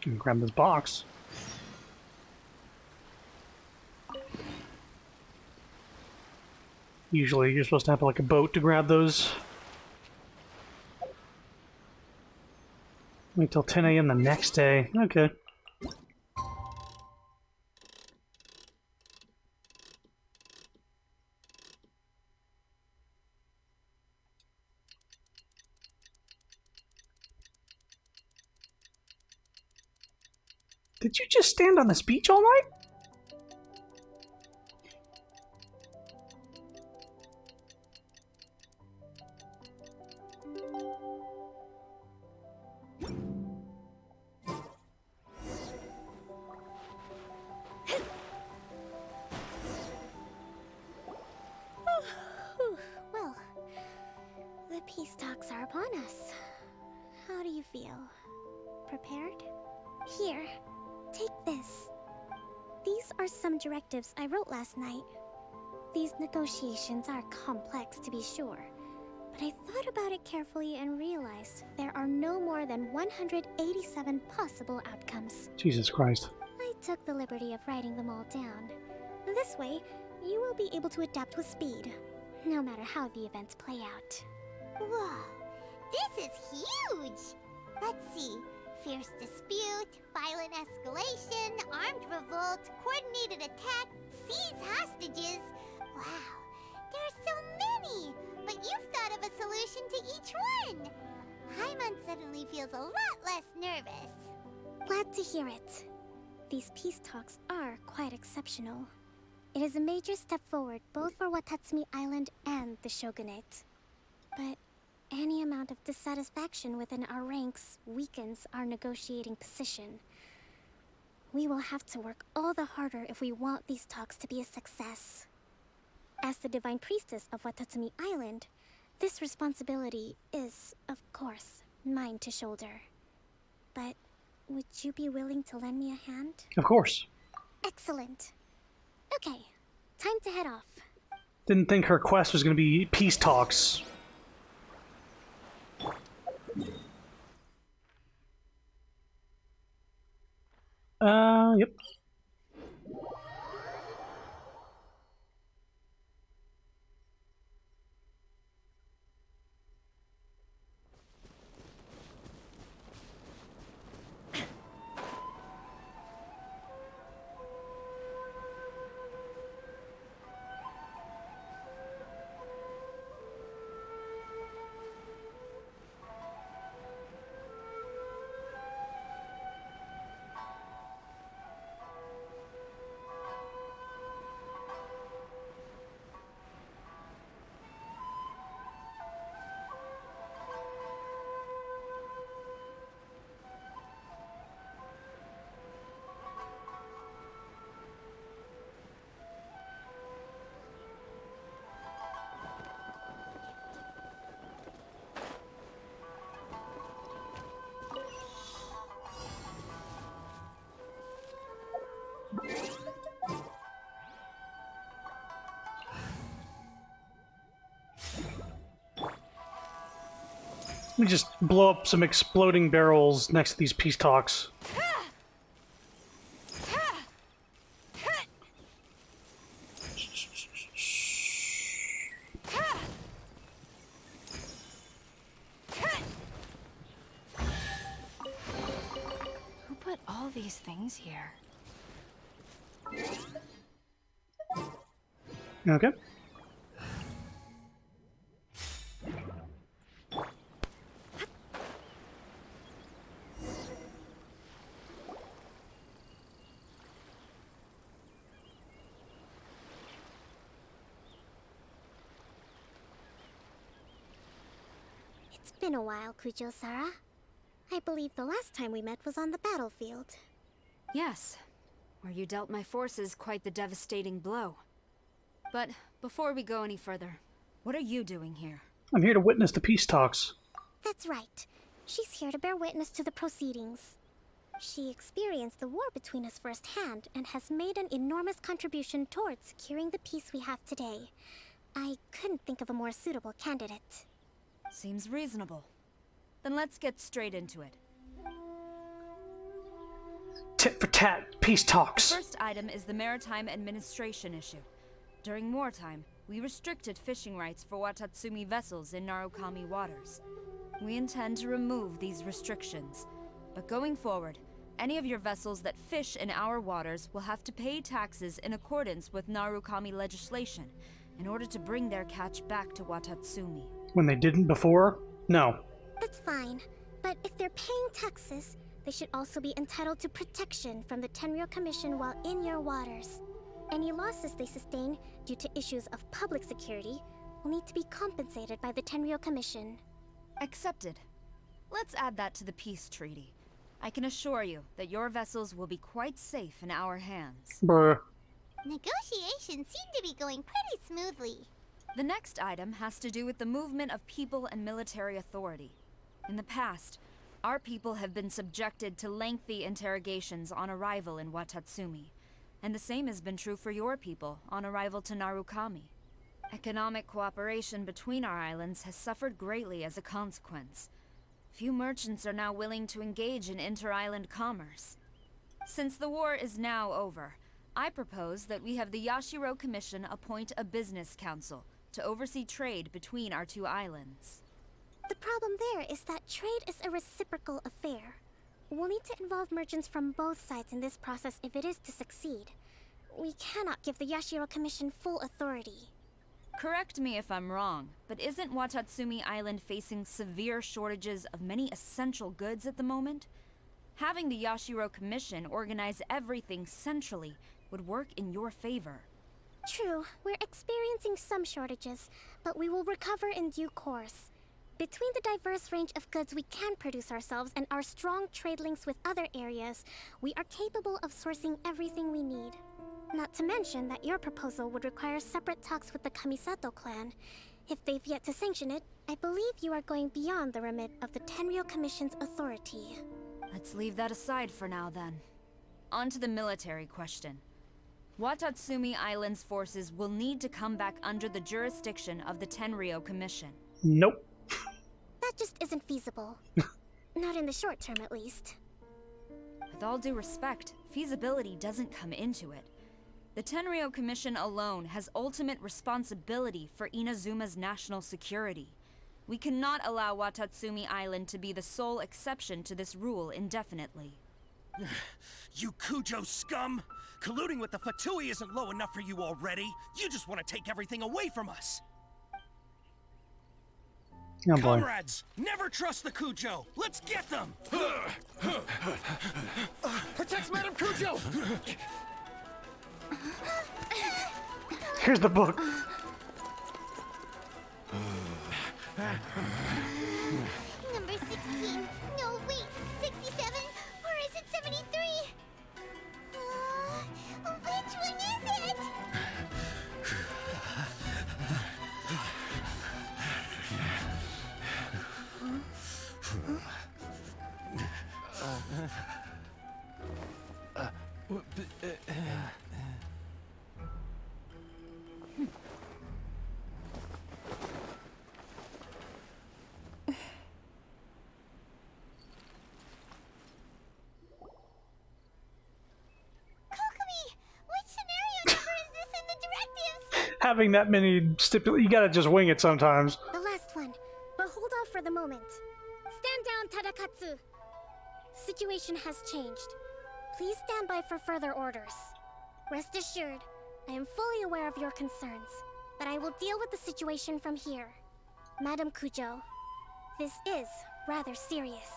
Can grab this box. Usually you're supposed to have like a boat to grab those. Wait till 10 a.m. the next day. Okay. Did you just stand on this beach all night? Well, the peace talks are upon us. How do you feel? Prepared? Here, take this. These are some directives I wrote last night. These negotiations are complex, to be sure, but I thought about it carefully and realized there are no more than 187 possible outcomes. Jesus Christ. I took the liberty of writing them all down. This way, you will be able to adapt with speed, no matter how the events play out. Whoa, this is huge! Let's see. Fierce dispute, violent escalation, armed revolt, coordinated attack, seize hostages. Wow, there are so many! But you've thought of a solution to each one! Paimon suddenly feels a lot less nervous. Glad to hear it. These peace talks are quite exceptional. It is a major step forward both for Watatsumi Island and the Shogunate. But any amount of dissatisfaction within our ranks weakens our negotiating position. We will have to work all the harder if we want these talks to be a success. As the Divine Priestess of Watatsumi Island, this responsibility is, of course, mine to shoulder. But would you be willing to lend me a hand? Of course. Excellent. Okay, time to head off. Didn't think her quest was going to be peace talks. Yep. Let me just blow up some exploding barrels next to these peace talks. these things here? Okay. It's been a while, Kujo-Sara. I believe the last time we met was on the battlefield. Yes, where you dealt my forces quite the devastating blow. But before we go any further, what are you doing here? I'm here to witness the peace talks. That's right. She's here to bear witness to the proceedings. She experienced the war between us firsthand and has made an enormous contribution towards securing the peace we have today. I couldn't think of a more suitable candidate. Seems reasonable. Then let's get straight into it. Tit for tat, peace talks. The first item is the Maritime Administration issue. During wartime, we restricted fishing rights for Watatsumi vessels in Narukami waters. We intend to remove these restrictions, but going forward, any of your vessels that fish in our waters will have to pay taxes in accordance with Narukami legislation in order to bring their catch back to Watatsumi. When they didn't before? No. That's fine, but if they're paying taxes, they should also be entitled to protection from the Tenryou Commission while in your waters. Any losses they sustain due to issues of public security will need to be compensated by the Tenryou Commission. Accepted. Let's add that to the peace treaty. I can assure you that your vessels will be quite safe in our hands. Bruh. Negotiations seem to be going pretty smoothly. The next item has to do with the movement of people and military authority. In the past, our people have been subjected to lengthy interrogations on arrival in Watatsumi, and the same has been true for your people on arrival to Narukami. Economic cooperation between our islands has suffered greatly as a consequence. Few merchants are now willing to engage in inter-island commerce. Since the war is now over, I propose that we have the Yashiro Commission appoint a business council to oversee trade between our two islands. The problem there is that trade is a reciprocal affair. We'll need to involve merchants from both sides in this process if it is to succeed. We cannot give the Yashiro Commission full authority. Correct me if I'm wrong, but isn't Watatsumi Island facing severe shortages of many essential goods at the moment? Having the Yashiro Commission organize everything centrally would work in your favor. True, we're experiencing some shortages, but we will recover in due course. Between the diverse range of goods we can produce ourselves and our strong trade links with other areas, we are capable of sourcing everything we need. Not to mention that your proposal would require separate talks with the Kamisato clan. If they've yet to sanction it, I believe you are going beyond the remit of the Tenryou Commission's authority. Let's leave that aside for now, then. On to the military question. Watatsumi Island's forces will need to come back under the jurisdiction of the Tenryou Commission. Nope. That just isn't feasible. Not in the short term, at least. With all due respect, feasibility doesn't come into it. The Tenryou Commission alone has ultimate responsibility for Inazuma's national security. We cannot allow Watatsumi Island to be the sole exception to this rule indefinitely. You Kujo scum! Colluding with the Fatui isn't low enough for you already. You just want to take everything away from us. Oh boy. Comrades, never trust the Kujo. Let's get them. Protect Madame Kujo! Here's the book. Number 16. No, wait. 67? Or is it 73? Which one is it? Having that many you gotta just wing it sometimes. The last one, but hold off for the moment. Stand down, Tadakatsu. Situation has changed. Please stand by for further orders. Rest assured, I am fully aware of your concerns, but I will deal with the situation from here. Madam Kujo, this is rather serious.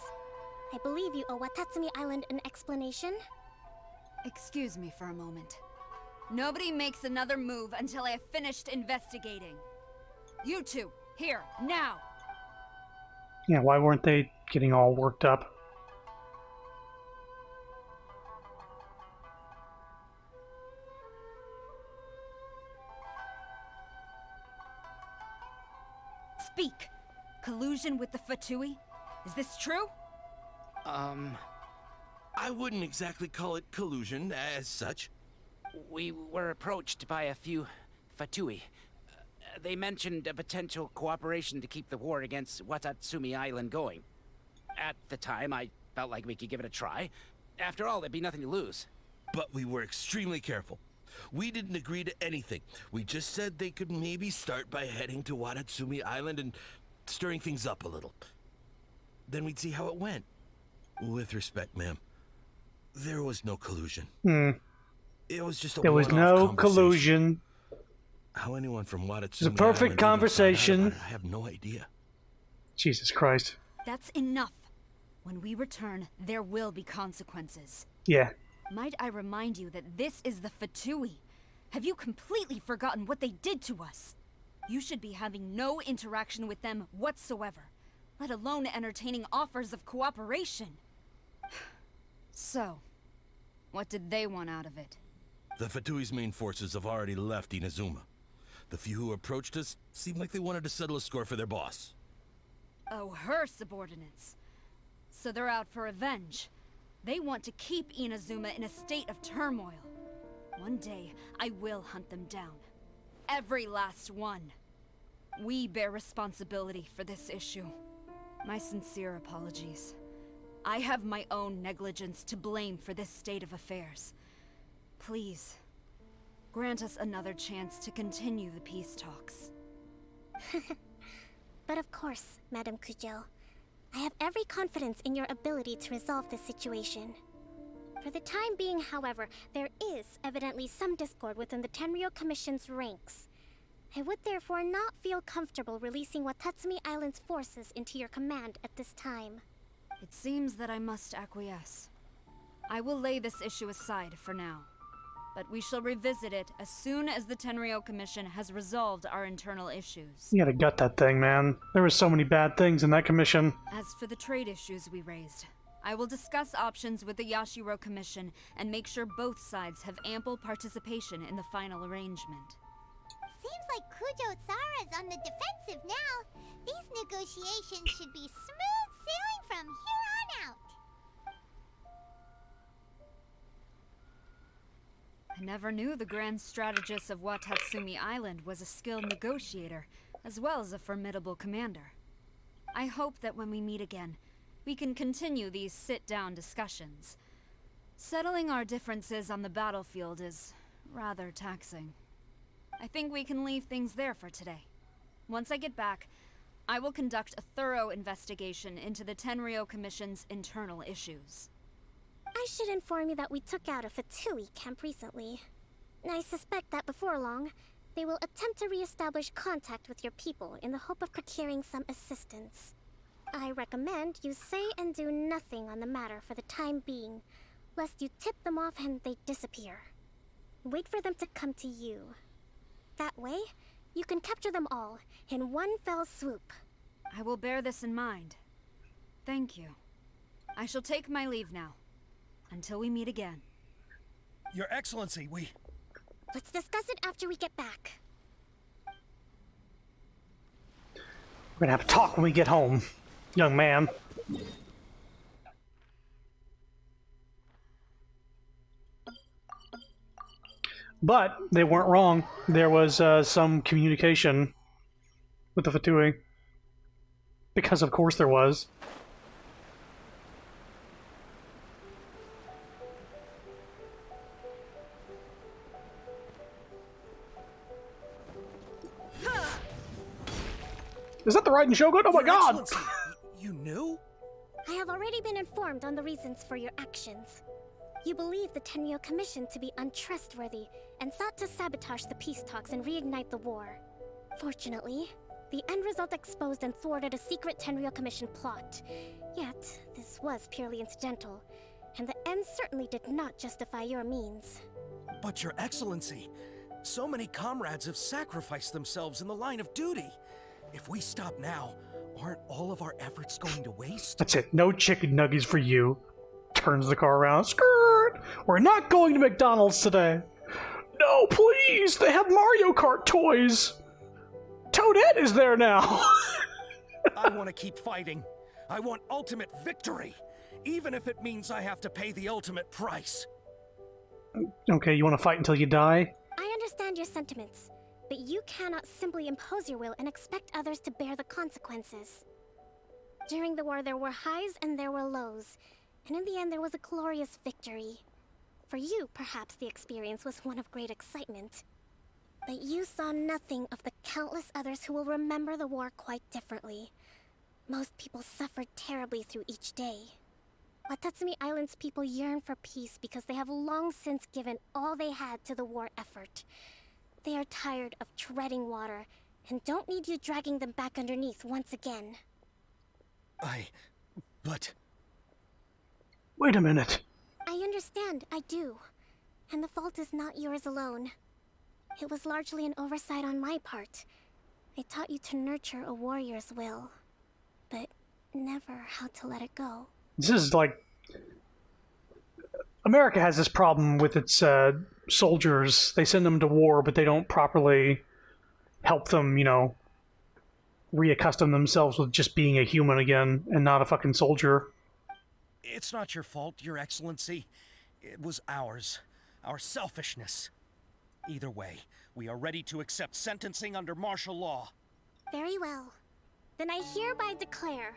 I believe you owe Watatsumi Island an explanation? Excuse me for a moment. Nobody makes another move until I have finished investigating. You two, here, now! Yeah, why weren't they getting all worked up? Speak! Collusion with the Fatui? Is this true? I wouldn't exactly call it collusion as such. We were approached by a few Fatui. They mentioned a potential cooperation to keep the war against Watatsumi Island going. At the time, I felt like we could give it a try. After all, there'd be nothing to lose. But we were extremely careful. We didn't agree to anything. We just said they could maybe start by heading to Watatsumi Island and stirring things up a little. Then we'd see how it went. With respect, ma'am, there was no collusion. It was just a There was no collusion. How anyone from Watatsumi It's a perfect conversation. I have no idea. Jesus Christ. That's enough. When we return, there will be consequences. Yeah. Might I remind you that this is the Fatui? Have you completely forgotten what they did to us? You should be having no interaction with them whatsoever, let alone entertaining offers of cooperation. So, what did they want out of it? The Fatui's main forces have already left Inazuma. The few who approached us seemed like they wanted to settle a score for their boss. Oh, her subordinates. So they're out for revenge. They want to keep Inazuma in a state of turmoil. One day, I will hunt them down. Every last one. We bear responsibility for this issue. My sincere apologies. I have my own negligence to blame for this state of affairs. Please, grant us another chance to continue the peace talks. But of course, Madam Kujo. I have every confidence in your ability to resolve this situation. For the time being, however, there is evidently some discord within the Tenryou Commission's ranks. I would therefore not feel comfortable releasing Watatsumi Island's forces into your command at this time. It seems that I must acquiesce. I will lay this issue aside for now. But we shall revisit it as soon as the Tenryou Commission has resolved our internal issues. You gotta gut that thing, man. There were so many bad things in that commission. As for the trade issues we raised, I will discuss options with the Yashiro Commission and make sure both sides have ample participation in the final arrangement. Seems like Kujo-sara's on the defensive now. These negotiations should be smooth sailing from here on out. I never knew the grand strategist of Watatsumi Island was a skilled negotiator, as well as a formidable commander. I hope that when we meet again, we can continue these sit-down discussions. Settling our differences on the battlefield is rather taxing. I think we can leave things there for today. Once I get back, I will conduct a thorough investigation into the Tenryou Commission's internal issues. I should inform you that we took out a Fatui camp recently. I suspect that before long, they will attempt to re-establish contact with your people in the hope of procuring some assistance. I recommend you say and do nothing on the matter for the time being, lest you tip them off and they disappear. Wait for them to come to you. That way, you can capture them all in one fell swoop. I will bear this in mind. Thank you. I shall take my leave now. Until we meet again. Your Excellency, Let's discuss it after we get back. We're gonna have a talk when we get home, young man. But they weren't wrong. There was some communication with the Fatui. Because of course there was. Is that the Raiden Shogun? Oh my god! You knew? I have already been informed on the reasons for your actions. You believe the Tenryou Commission to be untrustworthy and sought to sabotage the peace talks and reignite the war. Fortunately, the end result exposed and thwarted a secret Tenryou Commission plot. Yet, this was purely incidental, and the end certainly did not justify your means. But Your Excellency, so many comrades have sacrificed themselves in the line of duty. If we stop now, aren't all of our efforts going to waste? That's it. No chicken nuggets for you. Turns the car around. Skirt! We're not going to McDonald's today. No, please! They have Mario Kart toys! Toadette is there now! I want to keep fighting. I want ultimate victory, even if it means I have to pay the ultimate price. Okay, you want to fight until you die? I understand your sentiments, but you cannot simply impose your will and expect others to bear the consequences. During the war, there were highs and there were lows, and in the end, there was a glorious victory. For you, perhaps the experience was one of great excitement. But you saw nothing of the countless others who will remember the war quite differently. Most people suffered terribly through each day. Watatsumi Island's people yearn for peace because they have long since given all they had to the war effort. They are tired of treading water and don't need you dragging them back underneath once again. But... Wait a minute. I understand, I do. And the fault is not yours alone. It was largely an oversight on my part. I taught you to nurture a warrior's will, but never how to let it go. This is like... America has this problem with its soldiers. They send them to war, but they don't properly help them, you know, reaccustom themselves with just being a human again and not a fucking soldier. It's not your fault, Your Excellency. It was ours. Our selfishness. Either way, we are ready to accept sentencing under martial law. Very well. Then I hereby declare...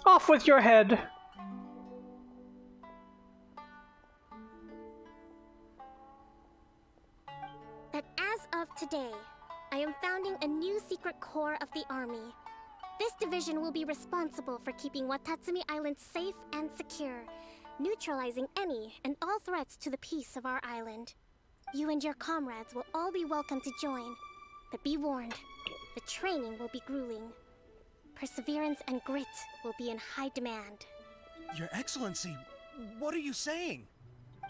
Off with your head! That as of today, I am founding a new secret corps of the army. This division will be responsible for keeping Watatsumi Island safe and secure, neutralizing any and all threats to the peace of our island. You and your comrades will all be welcome to join, but be warned, the training will be grueling. Perseverance and grit will be in high demand. Your Excellency, what are you saying?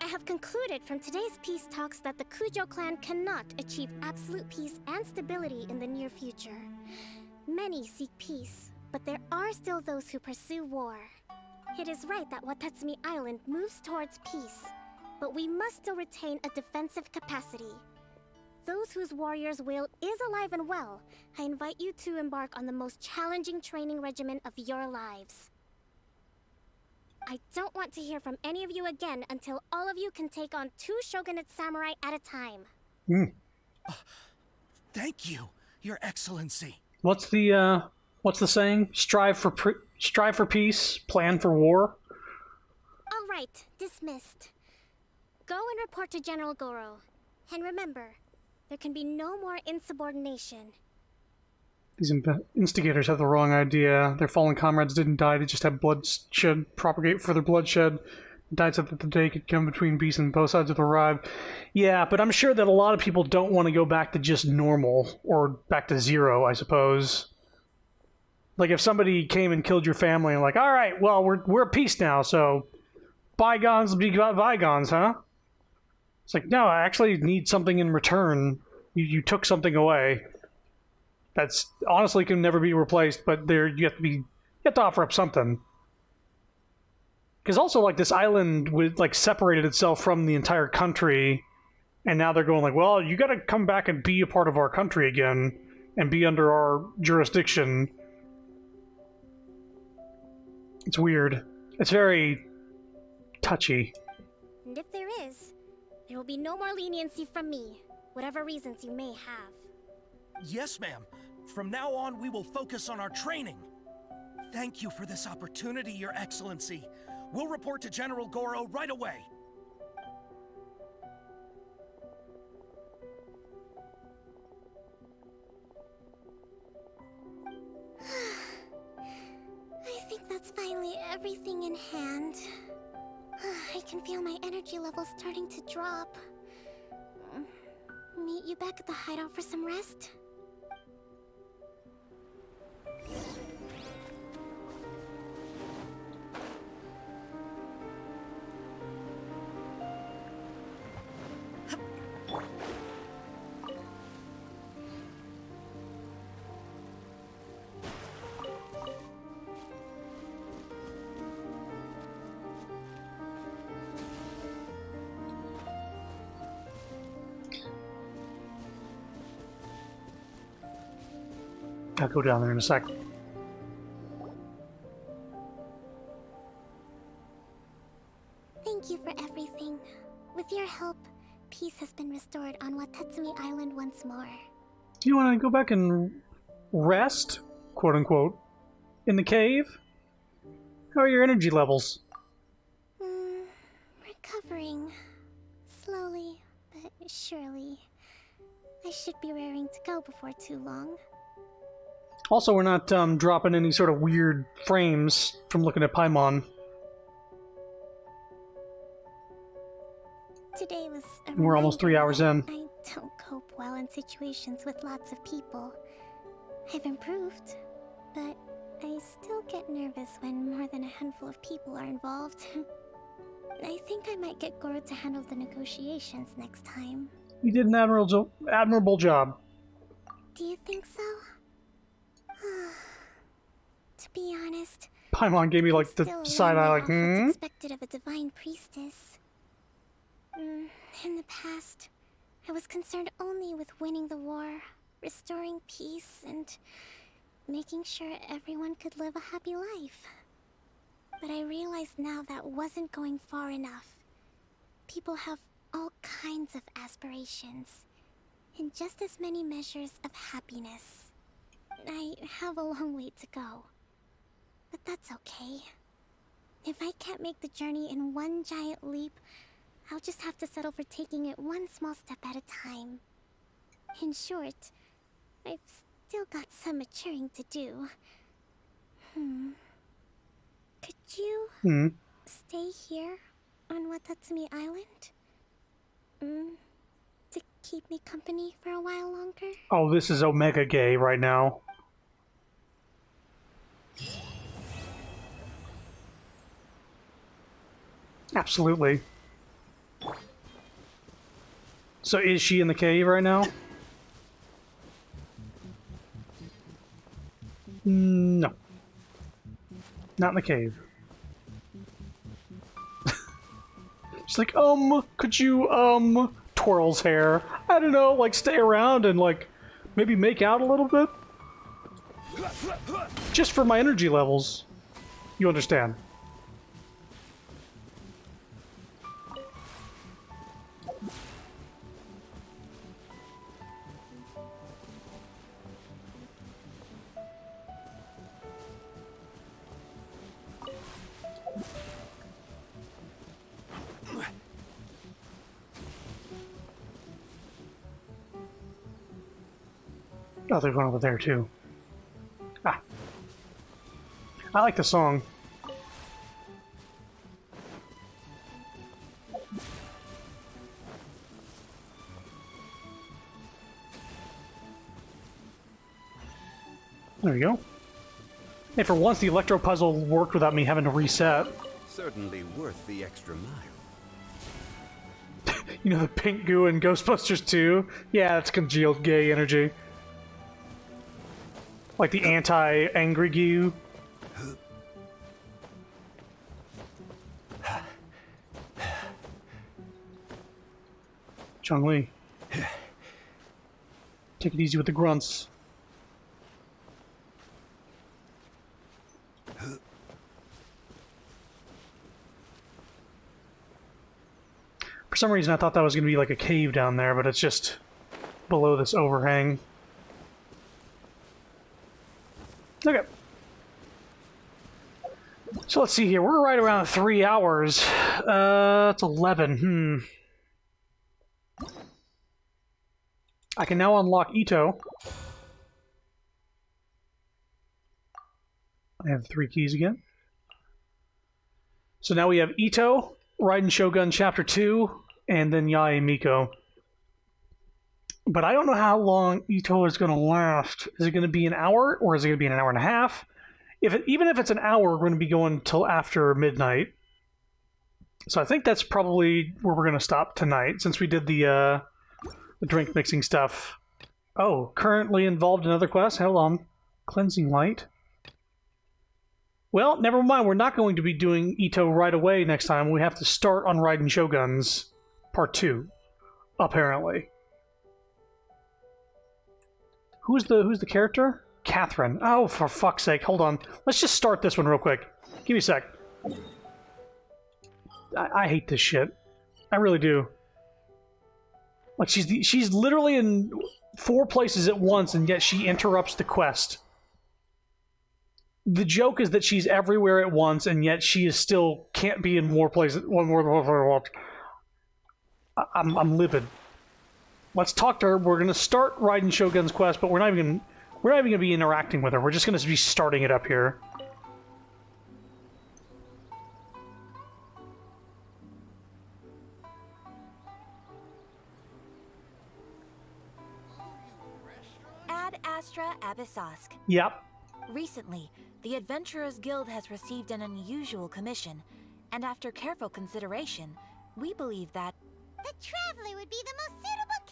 I have concluded from today's peace talks that the Kujo clan cannot achieve absolute peace and stability in the near future. Many seek peace, but there are still those who pursue war. It is right that Watatsumi Island moves towards peace, but we must still retain a defensive capacity. Those whose warrior's will is alive and well, I invite you to embark on the most challenging training regimen of your lives. I don't want to hear from any of you again until all of you can take on 2 shogunate samurai at a time. Thank you, Your Excellency. What's the saying? Strive for peace, plan for war. All right, dismissed. Go and report to General Goro. And remember, there can be no more insubordination. These instigators have the wrong idea. Their fallen comrades didn't die, they just had bloodshed propagate further bloodshed. Died so that the day could come between peace and both sides of the rive. Yeah, but I'm sure that a lot of people don't want to go back to just normal, or back to zero, I suppose. Like, if somebody came and killed your family and like, alright, well, we're at peace now, so bygones be bygones, huh? It's like, no, I actually need something in return. You took something away. That's honestly can never be replaced, but you have to offer up something. Because also, like, this island separated itself from the entire country, and now they're going like, well, you gotta come back and be a part of our country again, and be under our jurisdiction. It's weird. It's very touchy. And if there is, there will be no more leniency from me, whatever reasons you may have. Yes, ma'am. From now on, we will focus on our training. Thank you for this opportunity, Your Excellency. We'll report to General Goro right away. I think that's finally Finally, everything in hand. I can feel my energy levels starting to drop. Meet you back at the hideout for some rest? I'll go down there in a sec. Thank you for everything. With your help, peace has been restored on Watatsumi Island once more. Do you want to go back and rest, quote unquote, in the cave? How are your energy levels? Recovering. Slowly, but surely. I should be raring to go before too long. Also, we're not dropping any sort of weird frames from looking at Paimon. Today was a We're almost 3 hours in. I don't cope well in situations with lots of people. I've improved, but I still get nervous when more than a handful of people are involved. I think I might get Goro to handle the negotiations next time. You did an admirable job. Do you think so? To be honest, Paimon gave me like the side eye, like, what's expected of a divine priestess. In the past, I was concerned only with winning the war, restoring peace, and making sure everyone could live a happy life. But I realized now that wasn't going far enough. People have all kinds of aspirations, and just as many measures of happiness. I have a long way to go. But that's okay. If I can't make the journey in one giant leap, I'll just have to settle for taking it one small step at a time. In short, I've still got some maturing to do. Could you stay here on Watatsumi Island? To keep me company for a while longer? Oh, this is Omega Gay right now. Absolutely. So is she in the cave right now? No. Not in the cave. She's like, could you, twirls hair. I don't know, like, stay around and, like, maybe make out a little bit? Just for my energy levels. You understand. Oh, there's one over there, too. Ah. I like the song. There we go. Hey, for once the electro puzzle worked without me having to reset. Certainly worth the extra mile. You know the pink goo in Ghostbusters 2? Yeah, that's congealed gay energy. Like the anti-angry goo. Chun-Li. Take it easy with the grunts. For some reason I thought that was going to be like a cave down there, but it's just below this overhang. Okay. So let's see here. We're right around 3 hours. It's 11. I can now unlock Ito. I have 3 keys again. So now we have Ito, Raiden Shogun Chapter 2, and then Yae Miko. But I don't know how long Ito is going to last. Is it going to be an hour, or is it going to be an hour and a half? Even if it's an hour, we're going to be going till after midnight. So I think that's probably where we're going to stop tonight, since we did the drink mixing stuff. Oh, currently involved in other quests? Hold on. Cleansing light. Well, never mind. We're not going to be doing Ito right away next time. We have to start on Raiden Shoguns Part 2, apparently. Who's the character? Catherine. Oh, for fuck's sake. Hold on. Let's just start this one real quick. Give me a sec. I hate this shit. I really do. Like, she's literally in 4 places at once, and yet she interrupts the quest. The joke is that she's everywhere at once, and yet she is still can't be in more places. I'm livid. Let's talk to her. We're gonna start Raiden Shogun's quest, but we're not even gonna be interacting with her. We're just gonna be starting it up here. Ad Astra Abyssosque. Yep. Recently, the Adventurers Guild has received an unusual commission, and after careful consideration, we believe that the Traveler would be the most suitable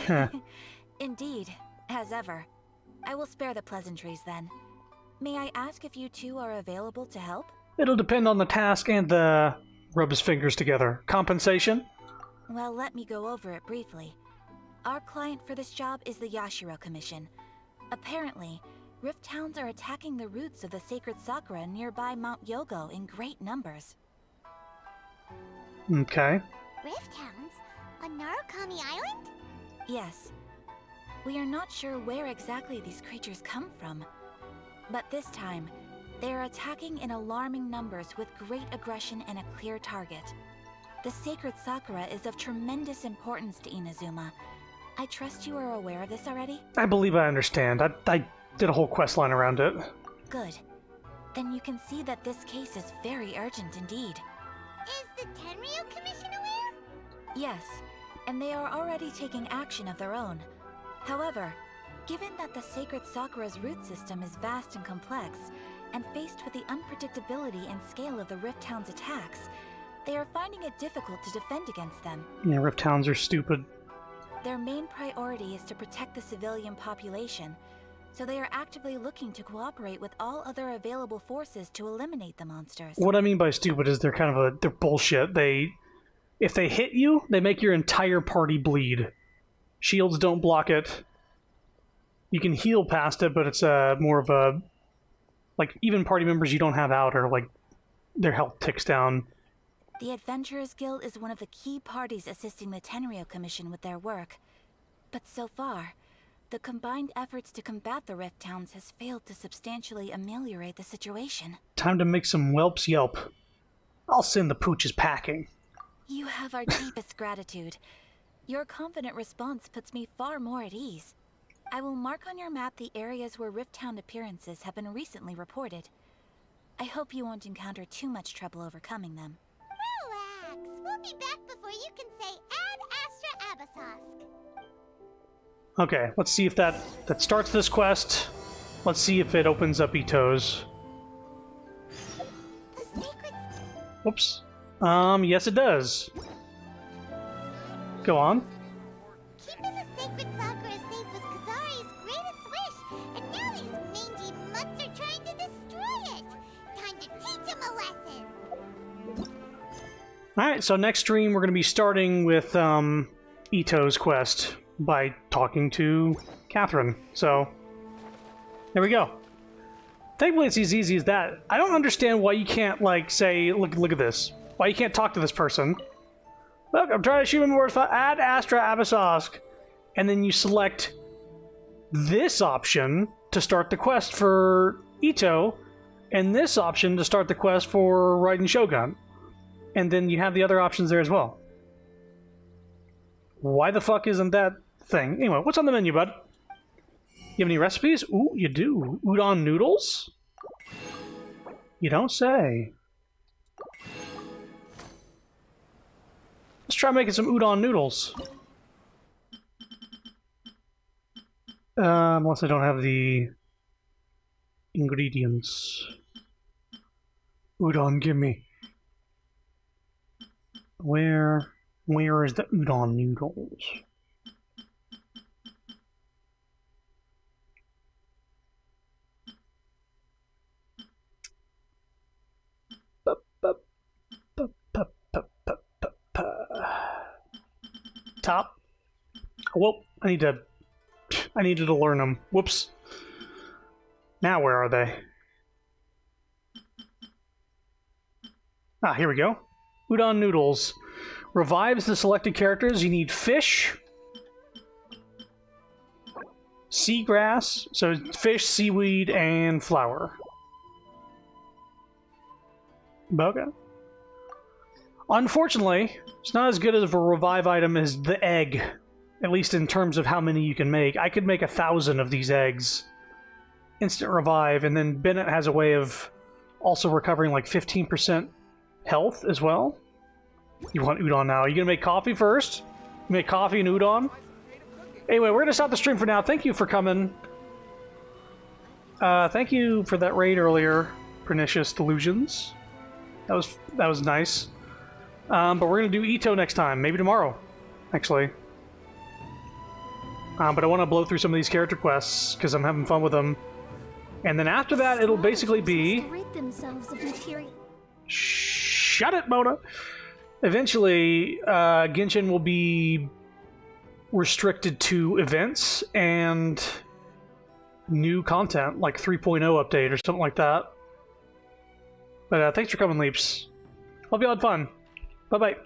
candidate, right? Indeed, as ever. I will spare the pleasantries then. May I ask if you two are available to help? It'll depend on the task and the rub his fingers together. Compensation? Well, let me go over it briefly. Our client for this job is the Yashiro Commission. Apparently, Rift Hounds are attacking the roots of the sacred Sakura nearby Mount Yogo in great numbers. Okay. Rift Hounds? On Narukami Island? Yes. We are not sure where exactly these creatures come from. But this time, they are attacking in alarming numbers with great aggression and a clear target. The sacred Sakura is of tremendous importance to Inazuma. I trust you are aware of this already? I believe I understand. I did a whole quest line around it. Good. Then you can see that this case is very urgent indeed. Is the Tenryu Commission aware? Yes, and they are already taking action of their own. However, given that the sacred Sakura's root system is vast and complex, and faced with the unpredictability and scale of the Rift Hound's attacks, they are finding it difficult to defend against them. Yeah, Rift Hounds are stupid. Their main priority is to protect the civilian population, so they are actively looking to cooperate with all other available forces to eliminate the monsters. What I mean by stupid is they're bullshit. If they hit you, they make your entire party bleed. Shields don't block it. You can heal past it, but it's more of a... Like, even party members you don't have out are, like, their health ticks down. The Adventurers Guild is one of the key parties assisting the Tenryu Commission with their work. But so far, the combined efforts to combat the Rift Hounds has failed to substantially ameliorate the situation. Time to make some whelps yelp. I'll send the pooches packing. You have our deepest gratitude. Your confident response puts me far more at ease. I will mark on your map the areas where Rift Hound appearances have been recently reported. I hope you won't encounter too much trouble overcoming them. Relax. We'll be back before you can say Ad Astra Abyssosque. Okay, let's see if that starts this quest. Let's see if it opens up Ito's. Whoops. Yes it does. Go on. Keeping the sacred Sakura safe was Kazari's greatest wish, and now these mangy mutts are trying to destroy it. Time to teach him a lesson. Alright, so next stream we're going to be starting with Ito's quest by talking to Catherine. So, there we go. Thankfully it's as easy as that. I don't understand why you can't, like, say, look at this. Why you can't talk to this person. Look, I'm trying to shoot him worth Ad Astra Abyssosque. And then you select this option to start the quest for Ito, and this option to start the quest for Raiden Shogun. And then you have the other options there as well. Why the fuck isn't that thing? Anyway, what's on the menu, bud? You have any recipes? Ooh, you do. Udon noodles? You don't say. try making some udon noodles. Unless I don't have the ingredients. Udon, gimme. Where is the udon noodles? Top. Well, I needed to learn them. Whoops. Now where are they? Ah, here we go. Udon noodles. Revives the selected characters. You need fish, seagrass, so fish, seaweed, and flour. Okay. Unfortunately, it's not as good as a revive item as the egg, at least in terms of how many you can make. I could make 1,000 of these eggs. Instant revive, and then Bennett has a way of also recovering like 15% health as well. You want udon now. Are you going to make coffee first? Make coffee and udon? Anyway, we're going to stop the stream for now. Thank you for coming. Thank you for that raid earlier, Pernicious Delusions. That was nice. But we're going to do Ito next time. Maybe tomorrow, actually. But I want to blow through some of these character quests, because I'm having fun with them. And then after that, it'll basically be... Shut it, Mona! Eventually, Genshin will be restricted to events and new content, like 3.0 update or something like that. But thanks for coming, Leaps. Hope you all had fun. Bye-bye.